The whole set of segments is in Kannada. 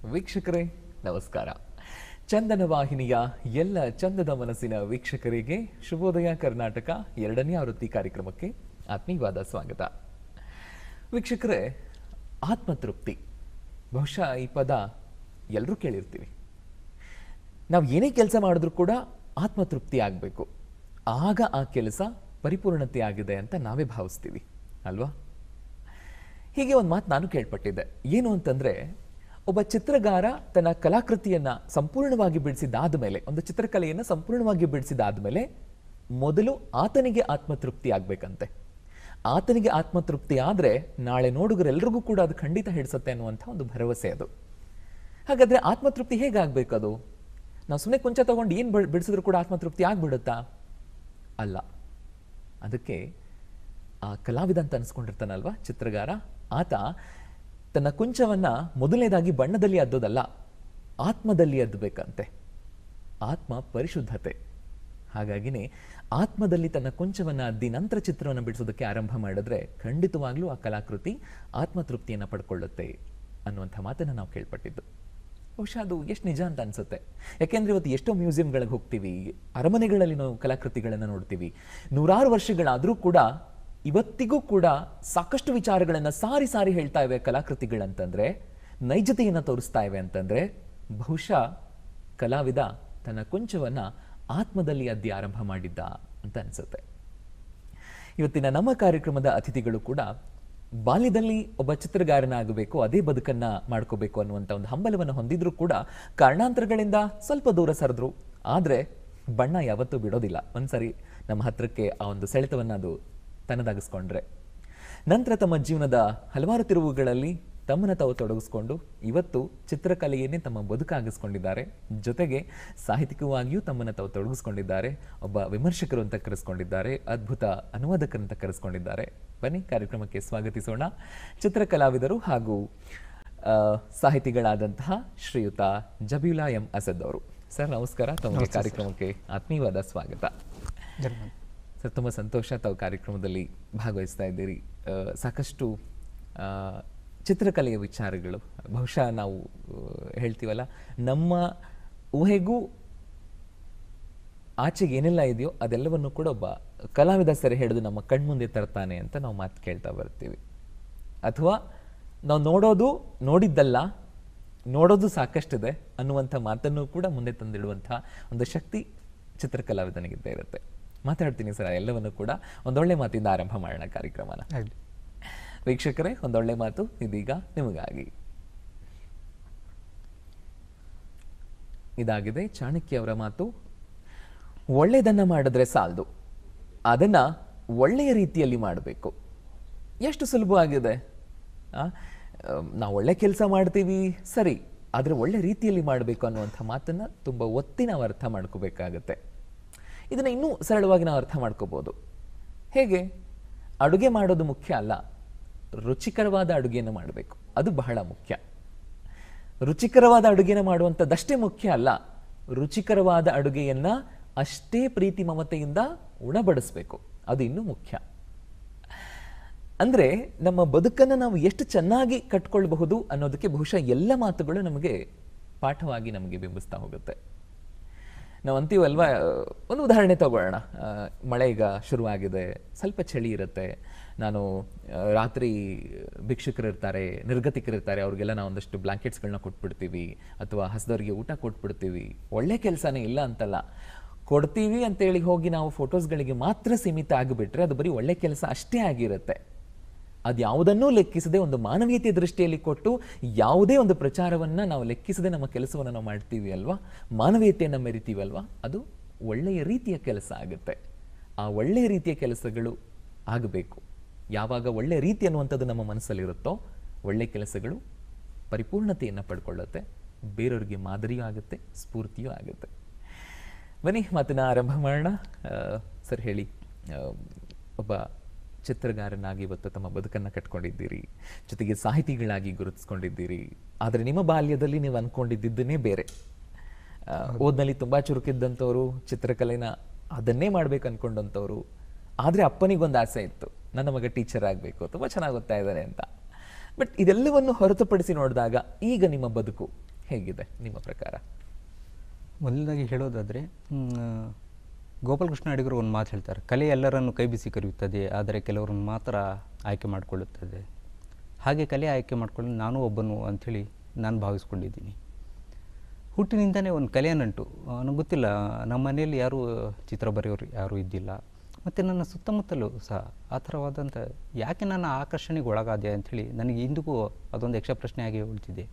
ವೀಕ್ಷಕರೇ ನಮಸ್ಕಾರ. ಚಂದನ ವಾಹಿನಿಯ ಎಲ್ಲ ಚಂದದ ಮನಸ್ಸಿನ ವೀಕ್ಷಕರಿಗೆ ಶುಭೋದಯ ಕರ್ನಾಟಕ 2ನೇ ಆವೃತ್ತಿ ಕಾರ್ಯಕ್ರಮಕ್ಕೆ ಆತ್ಮೀಯವಾದ ಸ್ವಾಗತ. ವೀಕ್ಷಕರೇ, ಆತ್ಮತೃಪ್ತಿ ಬಹುಶಃ ಈ ಪದ ಎಲ್ಲರೂ ಕೇಳಿರ್ತೀವಿ. ನಾವು ಏನೇ ಕೆಲಸ ಮಾಡಿದ್ರೂ ಕೂಡ ಆತ್ಮತೃಪ್ತಿ ಆಗಬೇಕು, ಆಗ ಆ ಕೆಲಸ ಪರಿಪೂರ್ಣತೆ ಆಗಿದೆ ಅಂತ ನಾವೇ ಭಾವಿಸ್ತೀವಿ ಅಲ್ವಾ? ಹೀಗೆ ಒಂದು ಮಾತು ನಾನು ಕೇಳ್ಪಟ್ಟಿದ್ದೆ. ಏನು ಅಂತಂದ್ರೆ, ಒಬ್ಬ ಚಿತ್ರಗಾರ ತನ್ನ ಕಲಾಕೃತಿಯನ್ನ ಸಂಪೂರ್ಣವಾಗಿ ಬಿಡಿಸಿದಾದ ಮೇಲೆ, ಒಂದು ಚಿತ್ರಕಲೆಯನ್ನು ಸಂಪೂರ್ಣವಾಗಿ ಬಿಡಿಸಿದಾದ ಮೇಲೆ ಮೊದಲು ಆತನಿಗೆ ಆತ್ಮತೃಪ್ತಿ ಆಗ್ಬೇಕಂತೆ. ಆತನಿಗೆ ಆತ್ಮತೃಪ್ತಿ ಆದ್ರೆ ನಾಳೆ ನೋಡುಗರೆಲ್ಲರಿಗೂ ಕೂಡ ಅದು ಖಂಡಿತ ಹಿಡಿಸುತ್ತೆ ಅನ್ನುವಂಥ ಒಂದು ಭರವಸೆ ಅದು. ಹಾಗಾದ್ರೆ ಆತ್ಮತೃಪ್ತಿ ಹೇಗಾಗ್ಬೇಕು? ಅದು ನಾವು ಸುಮ್ಮನೆ ಕೊಂಚ ತಗೊಂಡು ಏನು ಬಿಡಿಸಿದ್ರು ಕೂಡ ಆತ್ಮತೃಪ್ತಿ ಆಗ್ಬಿಡುತ್ತಾ? ಅಲ್ಲ. ಅದಕ್ಕೆ ಆ ಕಲಾವಿದ ಅಂತ ಅನ್ಸ್ಕೊಂಡಿರ್ತಾನಲ್ವಾ ಚಿತ್ರಗಾರ, ಆತ ತನ್ನ ಕುಂಚವನ್ನ ಮೊದಲನೇದಾಗಿ ಬಣ್ಣದಲ್ಲಿ ಅದ್ದೋದಲ್ಲ, ಆತ್ಮದಲ್ಲಿ ಅದ್ದಬೇಕಂತೆ. ಆತ್ಮ ಪರಿಶುದ್ಧತೆ. ಹಾಗಾಗಿನೇ ಆತ್ಮದಲ್ಲಿ ತನ್ನ ಕುಂಚವನ್ನ ಅದ್ದಿ ನಂತರ ಚಿತ್ರವನ್ನು ಬಿಡಿಸೋದಕ್ಕೆ ಆರಂಭ ಮಾಡಿದ್ರೆ ಖಂಡಿತವಾಗ್ಲೂ ಆ ಕಲಾಕೃತಿ ಆತ್ಮತೃಪ್ತಿಯನ್ನು ಪಡ್ಕೊಳ್ಳುತ್ತೆ ಅನ್ನುವಂಥ ಮಾತನ್ನು ನಾವು ಕೇಳ್ಪಟ್ಟಿದ್ದು. ಬಹುಶಃ ಅದು ಎಷ್ಟು ನಿಜ ಅಂತ ಅನ್ಸುತ್ತೆ. ಯಾಕೆಂದ್ರೆ ಇವತ್ತು ಎಷ್ಟೋ ಮ್ಯೂಸಿಯಂಗಳಿಗೆ ಹೋಗ್ತೀವಿ, ಅರಮನೆಗಳಲ್ಲಿ ನಾವು ಕಲಾಕೃತಿಗಳನ್ನು ನೋಡ್ತೀವಿ. ನೂರಾರು ವರ್ಷಗಳಾದರೂ ಕೂಡ ಇವತ್ತಿಗೂ ಕೂಡ ಸಾಕಷ್ಟು ವಿಚಾರಗಳನ್ನು ಸಾರಿ ಸಾರಿ ಹೇಳ್ತಾ ಇವೆ ಕಲಾಕೃತಿಗಳಂತಂದ್ರೆ, ನೈಜತೆಯನ್ನು ತೋರಿಸ್ತಾ ಇವೆ ಅಂತಂದ್ರೆ ಬಹುಶಃ ಕಲಾವಿದ ತನ್ನ ಕುಂಚವನ್ನ ಆತ್ಮದಲ್ಲಿ ಅದ್ದಿ ಆರಂಭ ಮಾಡಿದ್ದ ಅಂತ ಅನ್ಸುತ್ತೆ. ಇವತ್ತಿನ ನಮ್ಮ ಕಾರ್ಯಕ್ರಮದ ಅತಿಥಿಗಳು ಕೂಡ ಬಾಲ್ಯದಲ್ಲಿ ಒಬ್ಬ ಚಿತ್ರಗಾರನಾಗಬೇಕು, ಅದೇ ಬದುಕನ್ನ ಮಾಡ್ಕೋಬೇಕು ಅನ್ನುವಂಥ ಒಂದು ಹಂಬಲವನ್ನು ಹೊಂದಿದ್ರು ಕೂಡ ಕಾರಣಾಂತರಗಳಿಂದ ಸ್ವಲ್ಪ ದೂರ ಸರಿದ್ರು. ಆದ್ರೆ ಬಣ್ಣ ಯಾವತ್ತೂ ಬಿಡೋದಿಲ್ಲ. ಒಂದ್ಸರಿ ನಮ್ಮ ಹತ್ರಕ್ಕೆ ಆ ಒಂದು ಸೆಳೆತವನ್ನ ಅದು ತನ್ನದಾಗಿಸ್ಕೊಂಡ್ರೆ ನಂತರ ತಮ್ಮ ಜೀವನದ ಹಲವಾರು ತಿರುವುಗಳಲ್ಲಿ ತಮ್ಮನ್ನು ತಾವು ತೊಡಗಿಸ್ಕೊಂಡು ಇವತ್ತು ಚಿತ್ರಕಲೆಯನ್ನೇ ತಮ್ಮ ಬದುಕಾಗಿಸ್ಕೊಂಡಿದ್ದಾರೆ. ಜೊತೆಗೆ ಸಾಹಿತ್ಯಿಕವಾಗಿಯೂ ತಮ್ಮನ್ನು ತಾವು ತೊಡಗಿಸ್ಕೊಂಡಿದ್ದಾರೆ. ಒಬ್ಬ ವಿಮರ್ಶಕರು ಅಂತ ಕರೆಸ್ಕೊಂಡಿದ್ದಾರೆ, ಅದ್ಭುತ ಅನುವಾದಕರಂತ ಕರೆಸ್ಕೊಂಡಿದ್ದಾರೆ. ಬನ್ನಿ ಕಾರ್ಯಕ್ರಮಕ್ಕೆ ಸ್ವಾಗತಿಸೋಣ ಚಿತ್ರಕಲಾವಿದರು ಹಾಗೂ ಸಾಹಿತಿಗಳಾದಂತಹ ಶ್ರೀಯುತ ಜಬೀಲಾ ಎಂ ಅಸದ್ ಅವರು. ಸರ್ ನಮಸ್ಕಾರ, ತಮಗೆ ಕಾರ್ಯಕ್ರಮಕ್ಕೆ ಆತ್ಮೀಯವಾದ ಸ್ವಾಗತ. ಸರ್, ತುಂಬ ಸಂತೋಷ ತಾವು ಕಾರ್ಯಕ್ರಮದಲ್ಲಿ ಭಾಗವಹಿಸ್ತಾ ಇದ್ದೀರಿ. ಸಾಕಷ್ಟು ಚಿತ್ರಕಲೆಯ ವಿಚಾರಗಳು ಬಹುಶಃ ನಾವು ಹೇಳ್ತೀವಲ್ಲ, ನಮ್ಮ ಊಹೆಗೂ ಆಚೆಗೆ ಏನೆಲ್ಲ ಇದೆಯೋ ಅದೆಲ್ಲವನ್ನು ಕೂಡ ಒಬ್ಬ ಕಲಾವಿದ ಸೆರೆ ಹಿಡಿದು ನಮ್ಮ ಕಣ್ಮುಂದೆ ತರ್ತಾನೆ ಅಂತ ನಾವು ಮಾತು ಕೇಳ್ತಾ ಬರ್ತೀವಿ. ಅಥವಾ ನಾವು ನೋಡಿದ್ದಲ್ಲ, ನೋಡೋದು ಸಾಕಷ್ಟಿದೆ ಅನ್ನುವಂಥ ಮಾತನ್ನು ಕೂಡ ಮುಂದೆ ತಂದಿಡುವಂಥ ಒಂದು ಶಕ್ತಿ ಚಿತ್ರಕಲಾವಿದನಿಗಿದ್ದೇ ಇರುತ್ತೆ. ಮಾತಾಡ್ತೀನಿ ಸರ್, ಎಲ್ಲವನ್ನು ಕೂಡ ಒಂದೊಳ್ಳೆ ಮಾತಿಂದ ಆರಂಭ ಮಾಡೋಣ ಕಾರ್ಯಕ್ರಮನ. ವೀಕ್ಷಕರೇ, ಒಂದೊಳ್ಳೆ ಮಾತು ಇದೀಗ ನಿಮಗಾಗಿ. ಇದಾಗಿದೆ ಚಾಣಕ್ಯ ಅವರ ಮಾತು. ಒಳ್ಳೆಯದನ್ನ ಮಾಡಿದ್ರೆ ಸಾಲದು, ಅದನ್ನ ಒಳ್ಳೆಯ ರೀತಿಯಲ್ಲಿ ಮಾಡಬೇಕು. ಎಷ್ಟು ಸುಲಭವಾಗಿದೆ. ನಾವು ಒಳ್ಳೆ ಕೆಲಸ ಮಾಡ್ತೀವಿ ಸರಿ, ಆದ್ರೆ ಒಳ್ಳೆ ರೀತಿಯಲ್ಲಿ ಮಾಡಬೇಕು ಅನ್ನುವಂಥ ಮಾತನ್ನ ತುಂಬಾ ಒತ್ತಿ ನಾವು ಅರ್ಥ ಮಾಡ್ಕೋಬೇಕಾಗತ್ತೆ. ಇದನ್ನ ಇನ್ನೂ ಸರಳವಾಗಿ ನಾವು ಅರ್ಥ ಮಾಡ್ಕೋಬಹುದು. ಹೇಗೆ? ಅಡುಗೆ ಮಾಡೋದು ಮುಖ್ಯ ಅಲ್ಲ, ರುಚಿಕರವಾದ ಅಡುಗೆಯನ್ನು ಮಾಡಬೇಕು, ಅದು ಬಹಳ ಮುಖ್ಯ. ರುಚಿಕರವಾದ ಅಡುಗೆನ ಮಾಡುವಂಥದ್ದಷ್ಟೇ ಮುಖ್ಯ ಅಲ್ಲ, ರುಚಿಕರವಾದ ಅಡುಗೆಯನ್ನ ಅಷ್ಟೇ ಪ್ರೀತಿ ಮಮತೆಯಿಂದ ಉಣಬಡಿಸ್ಬೇಕು, ಅದು ಇನ್ನೂ ಮುಖ್ಯ. ಅಂದ್ರೆ ನಮ್ಮ ಬದುಕನ್ನು ನಾವು ಎಷ್ಟು ಚೆನ್ನಾಗಿ ಕಟ್ಕೊಳ್ಬಹುದು ಅನ್ನೋದಕ್ಕೆ ಬಹುಶಃ ಎಲ್ಲ ಮಾತುಗಳು ನಮಗೆ ಪಾಠವಾಗಿ ನಮಗೆ ಬಿಂಬಿಸ್ತಾ ಹೋಗುತ್ತೆ. ನಾವು ಅಂತೀವಲ್ವಾ, ಒಂದು ಉದಾಹರಣೆ ತಗೊಳ್ಳೋಣ. ಮಳೆ ಈಗ ಶುರುವಾಗಿದೆ, ಸ್ವಲ್ಪ ಚಳಿ ಇರುತ್ತೆ. ನಾನು ರಾತ್ರಿ ಭಿಕ್ಷುಕರಿರ್ತಾರೆ, ನಿರ್ಗತಿಕರಿರ್ತಾರೆ, ಅವ್ರಿಗೆಲ್ಲ ನಾವು ಒಂದಷ್ಟು ಬ್ಲಾಂಕೆಟ್ಸ್ಗಳನ್ನ ಕೊಟ್ಬಿಡ್ತೀವಿ, ಅಥವಾ ಹಸಿದವರಿಗೆ ಊಟ ಕೊಟ್ಬಿಡ್ತೀವಿ. ಒಳ್ಳೆ ಕೆಲಸನೇ ಇಲ್ಲ ಅಂತಲ್ಲ, ಕೊಡ್ತೀವಿ ಅಂತೇಳಿ ಹೋಗಿ ನಾವು ಫೋಟೋಸ್ಗಳಿಗೆ ಮಾತ್ರ ಸೀಮಿತ ಆಗಿಬಿಟ್ರೆ ಅದು ಬರೀ ಒಳ್ಳೆ ಕೆಲಸ ಅಷ್ಟೇ ಆಗಿರುತ್ತೆ. ಅದ್ಯಾವುದನ್ನೂ ಲೆಕ್ಕಿಸದೆ ಒಂದು ಮಾನವೀಯತೆ ದೃಷ್ಟಿಯಲ್ಲಿ ಕೊಟ್ಟು ಯಾವುದೇ ಒಂದು ಪ್ರಚಾರವನ್ನ ನಾವು ಲೆಕ್ಕಿಸದೆ ನಮ್ಮ ಕೆಲಸವನ್ನು ನಾವು ಮಾಡ್ತೀವಿ ಅಲ್ವಾ, ಮಾನವೀಯತೆಯನ್ನು ಮೆರಿತೀವಿ ಅಲ್ವಾ, ಅದು ಒಳ್ಳೆಯ ರೀತಿಯ ಕೆಲಸ ಆಗುತ್ತೆ. ಆ ಒಳ್ಳೆಯ ರೀತಿಯ ಕೆಲಸಗಳು ಆಗಬೇಕು. ಯಾವಾಗ ಒಳ್ಳೆಯ ರೀತಿ ಅನ್ನುವಂಥದ್ದು ನಮ್ಮ ಮನಸ್ಸಲ್ಲಿರುತ್ತೋ ಒಳ್ಳೆ ಕೆಲಸಗಳು ಪರಿಪೂರ್ಣತೆಯನ್ನು ಪಡ್ಕೊಳ್ಳುತ್ತೆ, ಬೇರೆಯವ್ರಿಗೆ ಮಾದರಿಯೂ ಆಗುತ್ತೆ, ಸ್ಫೂರ್ತಿಯೂ ಆಗುತ್ತೆ. ಬನ್ನಿ ಮಾತನ್ನ ಆರಂಭ ಮಾಡೋಣ. ಸರ್ ಹೇಳಿ, ಒಬ್ಬ ಚಿತ್ರಗಾರನಾಗಿ ಇವತ್ತು ತಮ್ಮ ಬದುಕನ್ನು ಕಟ್ಕೊಂಡಿದ್ದೀರಿ, ಜೊತೆಗೆ ಸಾಹಿತಿಗಳಾಗಿ ಗುರುತಿಸ್ಕೊಂಡಿದ್ದೀರಿ. ಆದರೆ ನಿಮ್ಮ ಬಾಲ್ಯದಲ್ಲಿ ನೀವು ಅನ್ಕೊಂಡಿದ್ದನ್ನೇ ಬೇರೆ. ಓದ್ನಲ್ಲಿ ತುಂಬಾ ಚುರುಕಿದ್ದಂಥವ್ರು, ಚಿತ್ರಕಲೆನ ಅದನ್ನೇ ಮಾಡ್ಬೇಕು ಅನ್ಕೊಂಡಂಥವ್ರು. ಆದರೆ ಅಪ್ಪನಿಗೊಂದು ಆಸೆ ಇತ್ತು, ನನ್ನ ಮಗ ಟೀಚರ್ ಆಗಬೇಕು, ತುಂಬ ಚೆನ್ನಾಗಿ ಓದ್ತಾ ಇದ್ದಾನೆ ಅಂತ. ಬಟ್ ಇದೆಲ್ಲವನ್ನು ಹೊರತುಪಡಿಸಿ ನೋಡಿದಾಗ ಈಗ ನಿಮ್ಮ ಬದುಕು ಹೇಗಿದೆ ನಿಮ್ಮ ಪ್ರಕಾರ? ಮೊದಲನೇದಾಗಿ ಹೇಳೋದಾದರೆ, ಗೋಪಾಲಕೃಷ್ಣ ಅಡಿಗರು ಒಂದು ಮಾತು ಹೇಳ್ತಾರೆ, ಕಲೆ ಎಲ್ಲರನ್ನು ಕೈ ಬಿಸಿ ಕರೆಯುತ್ತದೆ, ಆದರೆ ಕೆಲವರನ್ನು ಮಾತ್ರ ಆಯ್ಕೆ ಮಾಡಿಕೊಳ್ಳುತ್ತದೆ. ಹಾಗೆ ಕಲೆ ಆಯ್ಕೆ ಮಾಡಿಕೊಳ್ಳಲು ನಾನು ಒಬ್ಬನು ಅಂಥೇಳಿ ನಾನು ಭಾವಿಸ್ಕೊಂಡಿದ್ದೀನಿ. ಹುಟ್ಟಿನಿಂದನೇ ಒಂದು ಕಲೆಯ ನಂಟು. ನನಗೆ ಗೊತ್ತಿಲ್ಲ, ನಮ್ಮ ಮನೆಯಲ್ಲಿ ಯಾರೂ ಚಿತ್ರ ಬರೆಯೋರು ಯಾರೂ ಇದ್ದಿಲ್ಲ, ಮತ್ತು ನನ್ನ ಸುತ್ತಮುತ್ತಲೂ ಸಹ ಆ ಥರವಾದಂಥ ಯಾಕೆ ನನ್ನ ಆಕರ್ಷಣೆಗೆ ಒಳಗಾದೆ ಅಂಥೇಳಿ ನನಗೆ ಇಂದಿಗೂ ಅದೊಂದು ಯಕ್ಷ ಪ್ರಶ್ನೆಯಾಗಿ ಉಳಿತಿದೆ.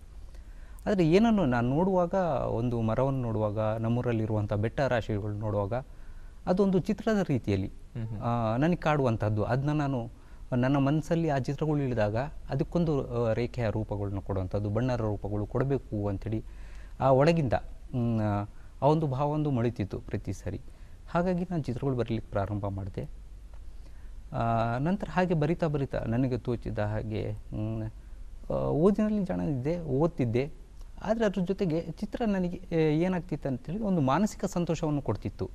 ಆದರೆ ಏನನ್ನು ನಾನು ನೋಡುವಾಗ, ಒಂದು ಮರವನ್ನು ನೋಡುವಾಗ, ನಮ್ಮೂರಲ್ಲಿರುವಂಥ ಬೆಟ್ಟ ರಾಶಿಗಳು ನೋಡುವಾಗ, ಅದೊಂದು ಚಿತ್ರದ ರೀತಿಯಲ್ಲಿ ನನಗೆ ಕಾಡುವಂಥದ್ದು. ಅದನ್ನ ನಾನು ನನ್ನ ಮನಸ್ಸಲ್ಲಿ ಆ ಚಿತ್ರಗಳು ಇಳಿದಾಗ ಅದಕ್ಕೊಂದು ರೇಖೆಯ ರೂಪಗಳನ್ನ ಕೊಡುವಂಥದ್ದು, ಬಣ್ಣದ ರೂಪಗಳು ಕೊಡಬೇಕು ಅಂಥೇಳಿ ಆ ಒಳಗಿಂದ ಆ ಒಂದು ಭಾವ ಒಂದು ಮೊಳಿತಿತ್ತು ಪ್ರತಿ ಸರಿ. ಹಾಗಾಗಿ ನಾನು ಚಿತ್ರಗಳು ಬರೀಲಿಕ್ಕೆ ಪ್ರಾರಂಭ ಮಾಡಿದೆ. ನಂತರ ಹಾಗೆ ಬರಿತಾ ಬರಿತಾ ನನಗೆ ತೋಚಿದ ಹಾಗೆ ಓದಿನಲ್ಲಿ ಜಾಣನಿದ್ದೆ, ಓದ್ತಿದ್ದೆ. ಆದರೆ ಅದ್ರ ಜೊತೆಗೆ ಚಿತ್ರ ನನಗೆ ಏನಾಗ್ತಿತ್ತು ಅಂತೇಳಿ ಒಂದು ಮಾನಸಿಕ ಸಂತೋಷವನ್ನು ಕೊಡ್ತಿತ್ತು.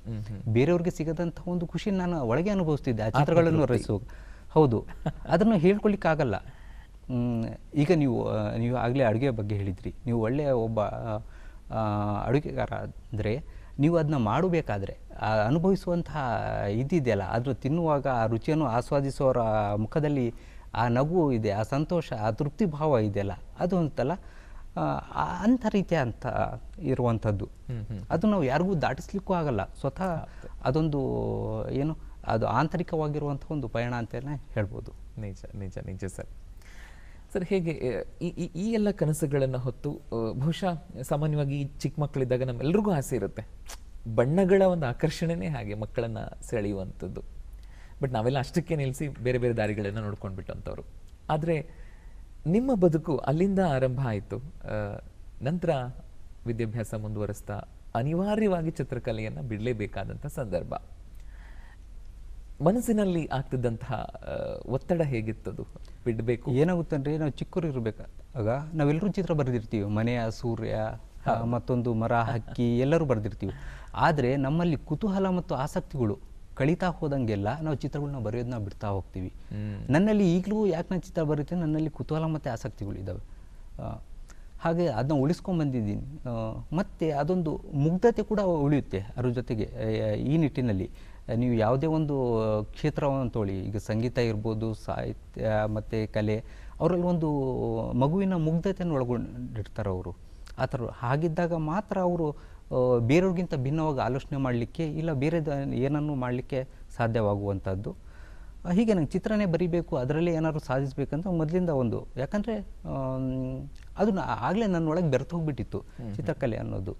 ಬೇರೆಯವ್ರಿಗೆ ಸಿಗದಂಥ ಒಂದು ಖುಷಿ ನಾನು ಒಳಗೆ ಅನುಭವಿಸ್ತಿದ್ದೆ ಆ ಚಿತ್ರಗಳನ್ನು ರಚಿಸುವಾಗ. ಹೌದು, ಅದನ್ನು ಹೇಳ್ಕೊಳ್ಳಿಕ್ಕಾಗಲ್ಲ. ಈಗ ನೀವು ಆಗಲೇ ಅಡುಗೆ ಬಗ್ಗೆ ಹೇಳಿದ್ರಿ. ನೀವು ಒಳ್ಳೆಯ ಒಬ್ಬ ಅಡುಗೆಗಾರ ಅಂದರೆ ನೀವು ಅದನ್ನ ಮಾಡಬೇಕಾದ್ರೆ ಅನುಭವಿಸುವಂತಹ ಇದಿದೆಯಲ್ಲ, ಅದು ತಿನ್ನುವಾಗ ಆ ರುಚಿಯನ್ನು ಆಸ್ವಾದಿಸೋರ ಮುಖದಲ್ಲಿ ಆ ನಗು ಇದೆ, ಆ ಸಂತೋಷ, ಆ ತೃಪ್ತಿ ಭಾವ ಇದೆಯಲ್ಲ, ಅದು ಅಂತಲ್ಲ ಅಂಥ ರೀತಿಯ ಅಂತ ಇರುವಂಥದ್ದು. ಅದು ನಾವು ಯಾರಿಗೂ ದಾಟಿಸ್ಲಿಕ್ಕೂ ಆಗಲ್ಲ. ಸ್ವತಃ ಅದೊಂದು ಏನು ಅದು ಆಂತರಿಕವಾಗಿರುವಂಥ ಒಂದು ಪಯಣ ಅಂತಲೇ ಹೇಳ್ಬೋದು. ನಿಜ ನಿಜ ನಿಜ ಸರ್. ಸರ್, ಹೇಗೆ ಈ ಎಲ್ಲ ಕನಸುಗಳನ್ನು ಹೊತ್ತು ಬಹುಶಃ ಸಾಮಾನ್ಯವಾಗಿ ಚಿಕ್ಕ ಮಕ್ಕಳಿದ್ದಾಗ ನಮ್ಮೆಲ್ರಿಗೂ ಆಸೆ ಇರುತ್ತೆ, ಬಣ್ಣಗಳ ಒಂದು ಆಕರ್ಷಣೆನೇ ಹಾಗೆ ಮಕ್ಕಳನ್ನು ಸೆಳೆಯುವಂಥದ್ದು. ಬಟ್ ನಾವೆಲ್ಲ ಅಷ್ಟಕ್ಕೆ ನಿಲ್ಲಿಸಿ ಬೇರೆ ಬೇರೆ ದಾರಿಗಳನ್ನು ನೋಡ್ಕೊಂಡು ಬಿಟ್ಟಂಥವ್ರು. ಆದರೆ ನಿಮ್ಮ ಬದುಕು ಅಲ್ಲಿಂದ ಆರಂಭ ಆಯಿತು. ನಂತರ ವಿದ್ಯಾಭ್ಯಾಸ ಮುಂದುವರಿಸ್ತಾ ಅನಿವಾರ್ಯವಾಗಿ ಚಿತ್ರಕಲೆಯನ್ನು ಬಿಡಲೇಬೇಕಾದಂಥ ಸಂದರ್ಭ. ಮನಸ್ಸಿನಲ್ಲಿ ಆಗ್ತಿದ್ದಂತಹ ಒತ್ತಡ ಹೇಗಿತ್ತದು ಬಿಡಬೇಕು? ಏನಾಗುತ್ತಂದ್ರೆ, ನಾವು ಚಿಕ್ಕವರು ಇರಬೇಕಾಗ ನಾವೆಲ್ಲರೂ ಚಿತ್ರ ಬರೆದಿರ್ತೀವಿ. ಮನೆಯ ಸೂರ್ಯ, ಮತ್ತೊಂದು ಮರ, ಹಕ್ಕಿ ಎಲ್ಲರೂ ಬರೆದಿರ್ತೀವಿ. ಆದರೆ ನಮ್ಮಲ್ಲಿ ಕುತೂಹಲ ಮತ್ತು ಆಸಕ್ತಿಗಳು ಕಳೀತಾ ಹೋದಂಗೆಲ್ಲ ನಾವು ಚಿತ್ರಗಳನ್ನ ಬರೆಯೋದನ್ನ ಬಿಡ್ತಾ ಹೋಗ್ತೀವಿ. ನನ್ನಲ್ಲಿ ಈಗಲೂ ಯಾಕೆ ನಾನು ಚಿತ್ರ ಬರೀತೀನಿ, ನನ್ನಲ್ಲಿ ಕುತೂಹಲ ಮತ್ತು ಆಸಕ್ತಿಗಳು ಇದ್ದಾವೆ. ಹಾಗೆ ಅದನ್ನ ಉಳಿಸ್ಕೊಂಡ್ಬಂದಿದ್ದೀನಿ. ಮತ್ತು ಅದೊಂದು ಮುಗ್ಧತೆ ಕೂಡ ಉಳಿಯುತ್ತೆ ಅದ್ರ ಜೊತೆಗೆ. ಈ ನಿಟ್ಟಿನಲ್ಲಿ ನೀವು ಯಾವುದೇ ಒಂದು ಕ್ಷೇತ್ರವನ್ನು ತಗೊಳ್ಳಿ, ಈಗ ಸಂಗೀತ ಇರ್ಬೋದು, ಸಾಹಿತ್ಯ ಮತ್ತು ಕಲೆ, ಅವರಲ್ಲಿ ಒಂದು ಮಗುವಿನ ಮುಗ್ಧತೆಯನ್ನು ಒಳಗೊಂಡಿರ್ತಾರೆ ಅವರು. ಆ ಥರ ಹಾಗಿದ್ದಾಗ ಮಾತ್ರ ಅವರು ಬೇರೆಯವ್ರಿಗಿಂತ ಭಿನ್ನವಾಗಿ ಆಲೋಚನೆ ಮಾಡಲಿಕ್ಕೆ, ಇಲ್ಲ ಬೇರೆ ಏನನ್ನು ಮಾಡಲಿಕ್ಕೆ ಸಾಧ್ಯವಾಗುವಂಥದ್ದು. ಹೀಗೆ ನಂಗೆ ಚಿತ್ರನೇ ಬರೀಬೇಕು, ಅದರಲ್ಲೇ ಏನಾದ್ರು ಸಾಧಿಸಬೇಕಂತ ಮೊದಲಿಂದ ಒಂದು, ಯಾಕಂದರೆ ಅದು ಆಗಲೇ ನನ್ನೊಳಗೆ ಬೆರೆತು ಹೋಗ್ಬಿಟ್ಟಿತ್ತು ಚಿತ್ರಕಲೆ ಅನ್ನೋದು.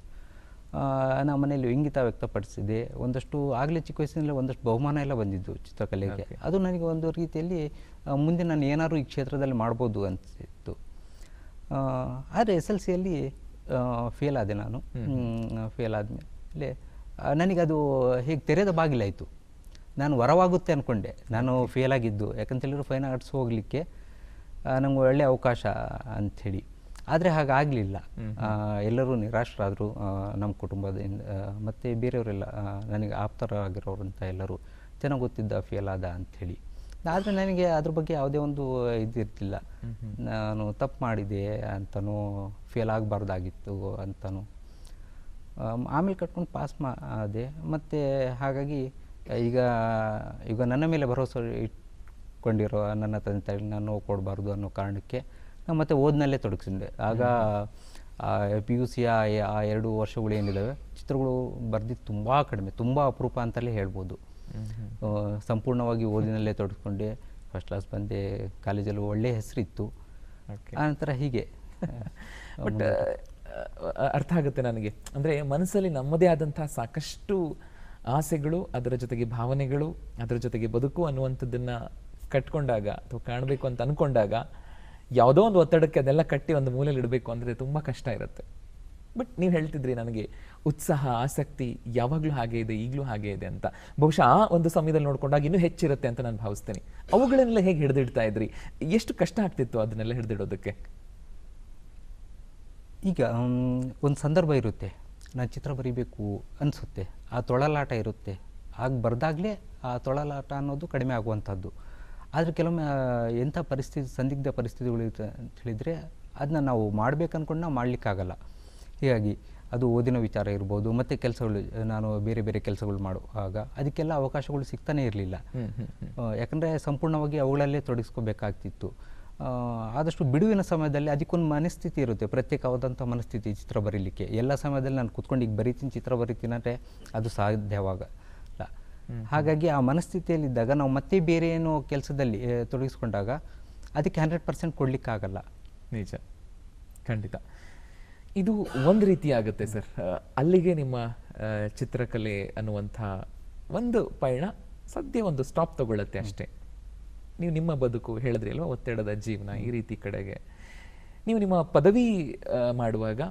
ನಮ್ಮ ಮನೆಯಲ್ಲಿ ಇಂಗಿತ ವ್ಯಕ್ತಪಡಿಸಿದೆ. ಒಂದಷ್ಟು ಆಗಲೇ ಚಿಕ್ಕ ವಯಸ್ಸಿನಲ್ಲೇ ಒಂದಷ್ಟು ಬಹುಮಾನ ಎಲ್ಲ ಬಂದಿದ್ದು ಚಿತ್ರಕಲೆಗೆ. ಅದು ನನಗೆ ಒಂದು ರೀತಿಯಲ್ಲಿ ಮುಂದೆ ನಾನು ಏನಾದ್ರು ಈ ಕ್ಷೇತ್ರದಲ್ಲಿ ಮಾಡ್ಬೋದು ಅನಿಸಿತ್ತು. ಆದರೆ SLCಯಲ್ಲಿ ಫೇಲ್ ಆದೆ ನಾನು. ಫೇಲ್ ಆದಮೇಲೆ ನನಗದು ಹೇಗೆ ತೆರೆದ ಬಾಗಿಲಾಯಿತು. ನಾನು ವರವಾಗುತ್ತೆ ಅಂದ್ಕೊಂಡೆ ನಾನು ಫೇಲ್ ಆಗಿದ್ದು, ಯಾಕಂತೇಳಿದ್ರು ಫೈನ್ ಆರ್ಟ್ಸ್ ಹೋಗಲಿಕ್ಕೆ ನಮ್ಗೆ ಒಳ್ಳೆಯ ಅವಕಾಶ ಅಂಥೇಳಿ. ಆದರೆ ಹಾಗಾಗಲಿಲ್ಲ. ಎಲ್ಲರೂ ನಿರಾಶರಾದರು ನಮ್ಮ ಕುಟುಂಬದಿಂದ, ಮತ್ತು ಬೇರೆಯವರೆಲ್ಲ ನನಗೆ ಆಪ್ತರಾಗಿರೋರಂಥ ಎಲ್ಲರೂ ಚೆನ್ನಾಗಿ ಗೊತ್ತಿದ್ದ ಫೇಲ್ ಆದ ಅಂಥೇಳಿ. ಆದರೆ ನನಗೆ ಅದ್ರ ಬಗ್ಗೆ ಯಾವುದೇ ಒಂದು ಇದಿರ್ತಿಲ್ಲ. ನಾನು ತಪ್ಪು ಮಾಡಿದೆ ಅಂತನೂ, ಫೇಲ್ ಆಗಬಾರ್ದಾಗಿತ್ತು ಅಂತನೂ. ಆಮೇಲೆ ಕಟ್ಕೊಂಡು ಪಾಸ್ ಮಾಡಿದೆ. ಮತ್ತು ಹಾಗಾಗಿ ಈಗ ನನ್ನ ಮೇಲೆ ಭರವಸೆ ಇಟ್ಕೊಂಡಿರೋ ನನ್ನ ತಂದೆ ತಾಯಿಗೆ ನಾನು ಕೊಡಬಾರ್ದು ಅನ್ನೋ ಕಾರಣಕ್ಕೆ ನಾನು ಮತ್ತೆ ಓದಿನಲ್ಲೇ ತೊಡಗಿಸಿದೆ. ಆಗ PUC ಆ 2 ವರ್ಷಗಳು ಏನಿದ್ದಾವೆ, ಚಿತ್ರಗಳು ಬರೆದಿದ್ದು ತುಂಬ ಕಡಿಮೆ, ತುಂಬ ಅಪರೂಪ ಅಂತಲೇ ಹೇಳ್ಬೋದು. ಸಂಪೂರ್ಣವಾಗಿ ಓದಿನಲ್ಲೇ ತೊಡಗಿಸ್ಕೊಂಡೆ. ಫಸ್ಟ್ ಕ್ಲಾಸ್ ಬಂದೆ, ಕಾಲೇಜಲ್ಲಿ ಒಳ್ಳೆಯ ಹೆಸರಿತ್ತು. ಆನಂತರ ಹೀಗೆ ಬಟ್ ಅರ್ಥ ಆಗುತ್ತೆ ನನಗೆ. ಅಂದರೆ ಮನಸ್ಸಲ್ಲಿ ನಮ್ಮದೇ ಆದಂತಹ ಸಾಕಷ್ಟು ಆಸೆಗಳು, ಅದರ ಜೊತೆಗೆ ಭಾವನೆಗಳು, ಅದರ ಜೊತೆಗೆ ಬದುಕು ಅನ್ನುವಂಥದ್ದನ್ನು ಕಟ್ಕೊಂಡಾಗ ಅಥವಾ ಕಾಣಬೇಕು ಅಂತ ಅಂದ್ಕೊಂಡಾಗ ಯಾವುದೋ ಒಂದು ಒತ್ತಡಕ್ಕೆ ಅದೆಲ್ಲ ಕಟ್ಟಿ ಒಂದು ಮೂಲೆಯಲ್ಲಿ ಇಡಬೇಕು ಅಂದರೆ ತುಂಬ ಕಷ್ಟ ಇರುತ್ತೆ. ಬಟ್ ನೀವು ಹೇಳ್ತಿದ್ರಿ ನನಗೆ ಉತ್ಸಾಹ, ಆಸಕ್ತಿ ಯಾವಾಗಲೂ ಹಾಗೆ ಇದೆ, ಈಗಲೂ ಹಾಗೆ ಇದೆ ಅಂತ. ಬಹುಶಃ ಆ ಒಂದು ಸಮಯದಲ್ಲಿ ನೋಡ್ಕೊಂಡಾಗ ಇನ್ನೂ ಹೆಚ್ಚಿರುತ್ತೆ ಅಂತ ನಾನು ಭಾವಿಸ್ತೇನೆ. ಅವುಗಳನ್ನೆಲ್ಲ ಹೇಗೆ ಹಿಡಿದಿಡ್ತಾ ಇದ್ರಿ? ಎಷ್ಟು ಕಷ್ಟ ಆಗ್ತಿತ್ತು ಅದನ್ನೆಲ್ಲ ಹಿಡಿದಿಡೋದಕ್ಕೆ? ಈಗ ಒಂದು ಸಂದರ್ಭ ಇರುತ್ತೆ, ನಾನು ಚಿತ್ರ ಬರೀಬೇಕು ಅನಿಸುತ್ತೆ, ಆ ತೊಳಲಾಟ ಇರುತ್ತೆ. ಆಗ ಬರೆದಾಗಲೇ ಆ ತೊಳಲಾಟ ಅನ್ನೋದು ಕಡಿಮೆ ಆಗುವಂಥದ್ದು. ಆದರೆ ಕೆಲವೊಮ್ಮೆ ಎಂಥ ಪರಿಸ್ಥಿತಿ, ಸಂದಿಗ್ಧ ಪರಿಸ್ಥಿತಿಗಳು ಅಂತ ಹೇಳಿದರೆ ಅದನ್ನ ನಾವು ಮಾಡ್ಬೇಕು ಅಂದ್ಕೊಂಡು ನಾವು ಮಾಡಲಿಕ್ಕಾಗಲ್ಲ. ಹೀಗಾಗಿ ಅದು ಓದಿನ ವಿಚಾರ ಇರ್ಬೋದು, ಮತ್ತು ಕೆಲಸಗಳು ನಾನು ಬೇರೆ ಬೇರೆ ಕೆಲಸಗಳು ಮಾಡುವಾಗ ಅದಕ್ಕೆಲ್ಲ ಅವಕಾಶಗಳು ಸಿಗ್ತಾನೆ ಇರಲಿಲ್ಲ. ಯಾಕಂದರೆ ಸಂಪೂರ್ಣವಾಗಿ ಅವುಗಳಲ್ಲೇ ತೊಡಗಿಸ್ಕೋಬೇಕಾಗ್ತಿತ್ತು. ಆದಷ್ಟು ಬಿಡುವಿನ ಸಮಯದಲ್ಲಿ ಅದಕ್ಕೊಂದು ಮನಸ್ಥಿತಿ ಇರುತ್ತೆ, ಪ್ರತ್ಯೇಕವಾದಂಥ ಮನಸ್ಥಿತಿ ಚಿತ್ರ ಬರೀಲಿಕ್ಕೆ. ಎಲ್ಲ ಸಮಯದಲ್ಲಿ ನಾನು ಕೂತ್ಕೊಂಡು ಈಗ ಬರೀತೀನಿ, ಚಿತ್ರ ಬರೀತೀನಿ ಅಂದರೆ ಅದು ಸಾಧ್ಯವಾಗಲ್ಲ. ಹಾಗಾಗಿ ಆ ಮನಸ್ಥಿತಿಯಲ್ಲಿದ್ದಾಗ ನಾವು ಮತ್ತೆ ಬೇರೆ ಏನೋ ಕೆಲಸದಲ್ಲಿ ತೊಡಗಿಸ್ಕೊಂಡಾಗ ಅದಕ್ಕೆ 100% ಕೊಡಲಿಕ್ಕಾಗಲ್ಲ. ನಿಜ, ಖಂಡಿತ. ಇದು ಒಂದು ರೀತಿ ಆಗುತ್ತೆ ಸರ್. ಅಲ್ಲಿಗೆ ನಿಮ್ಮ ಚಿತ್ರಕಲೆ ಅನ್ನುವಂಥ ಒಂದು ಪಯಣ ಸದ್ಯ ಒಂದು ಸ್ಟಾಪ್ ತಗೊಳ್ಳತ್ತೆ ಅಷ್ಟೇ. ನೀವು ನಿಮ್ಮ ಬದುಕು ಹೇಳಿದ್ರಿ ಅಲ್ವಾ, ಒತ್ತಡದ ಜೀವನ ಈ ರೀತಿ ಕಡೆಗೆ ನೀವು ನಿಮ್ಮ ಪದವಿ ಮಾಡುವಾಗ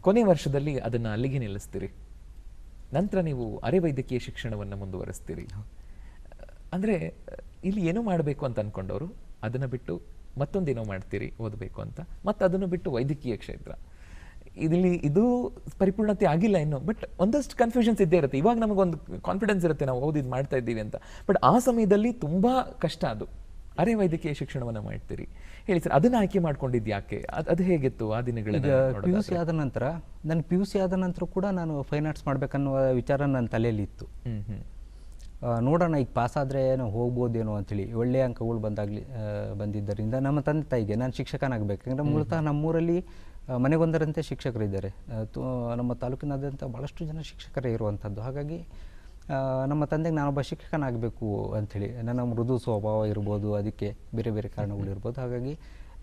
ಕೊನೆ ವರ್ಷದಲ್ಲಿ ಅದನ್ನು ಅಲ್ಲಿಗೆ ನಿಲ್ಲಿಸ್ತೀರಿ. ನಂತರ ನೀವು ಅರೆವೈದ್ಯಕೀಯ ಶಿಕ್ಷಣವನ್ನು ಮುಂದುವರಿಸ್ತೀರಿ. ಅಂದರೆ ಇಲ್ಲಿ ಏನೋ ಮಾಡಬೇಕು ಅಂತ ಅಂದ್ಕೊಂಡವರು ಅದನ್ನು ಬಿಟ್ಟು ಮತ್ತೊಂದೇನೋ ಮಾಡ್ತೀರಿ ಓದಬೇಕು ಅಂತ, ಮತ್ತು ಅದನ್ನು ಬಿಟ್ಟು ವೈದ್ಯಕೀಯ ಕ್ಷೇತ್ರ. ಇದು ಪರಿಪೂರ್ಣತೆ ಆಗಿಲ್ಲ ಇನ್ನು, ಬಟ್ ಒಂದಷ್ಟು ಕನ್ಫ್ಯೂಷನ್ಸ್ ಇದ್ದೇ ಇರುತ್ತೆ. ಇವಾಗ ನಮಗೊಂದು ಕಾನ್ಫಿಡೆನ್ಸ್ ಇರುತ್ತೆ ನಾವು ಓದಿದ್ದು ಮಾಡ್ತಾ ಇದ್ದೀವಿ ಅಂತ, ಬಟ್ ಆ ಸಮಯದಲ್ಲಿ ತುಂಬ ಕಷ್ಟ. ಅದು ಅರೆ ವೈದ್ಯಕೀಯ ಶಿಕ್ಷಣವನ್ನು ಮಾಡ್ತೀರಿ ಹೇಳಿ ಸರ್, ಅದನ್ನು ಆಯ್ಕೆ ಮಾಡ್ಕೊಂಡಿದ್ದು ಯಾಕೆ? ಅದು ಹೇಗಿತ್ತು ಆ ದಿನಗಳಲ್ಲಿ? PUC ಆದ ನಂತರ ನಾನು PUC ಆದ ನಂತರ ಕೂಡ ನಾನು ಫೈನ್ ಆರ್ಟ್ಸ್ ಮಾಡ್ಬೇಕನ್ನುವ ವಿಚಾರ ನನ್ನ ತಲೆಯಲ್ಲಿ ಇತ್ತು. ನೋಡೋಣ ಈಗ ಪಾಸ್ ಆದರೆ ನಾವು ಹೋಗ್ಬೋದೇನೋ ಅಂಥೇಳಿ. ಒಳ್ಳೆಯ ಅಂಕಗಳು ಬಂದಿದ್ದರಿಂದ ನಮ್ಮ ತಂದೆ ತಾಯಿಗೆ ನಾನು ಶಿಕ್ಷಕನಾಗಬೇಕು. ಯಾಕಂದರೆ ಮೂಲತಃ ನಮ್ಮೂರಲ್ಲಿ ಮನೆಗೊಂದರಂತೆ ಶಿಕ್ಷಕರಿದ್ದಾರೆ. ನಮ್ಮ ತಾಲೂಕಿನಾದ್ಯಂತ ಭಾಳಷ್ಟು ಜನ ವೃತ್ತಿಕರೇ ಇರುವಂಥದ್ದು. ಹಾಗಾಗಿ ನಮ್ಮ ತಂದೆಗೆ ನಾನೊಬ್ಬ ಶಿಕ್ಷಕನಾಗಬೇಕು ಅಂಥೇಳಿ, ನನ್ನ ಮೃದು ಸ್ವಭಾವ ಇರ್ಬೋದು, ಅದಕ್ಕೆ ಬೇರೆ ಬೇರೆ ಕಾರಣಗಳಿರ್ಬೋದು. ಹಾಗಾಗಿ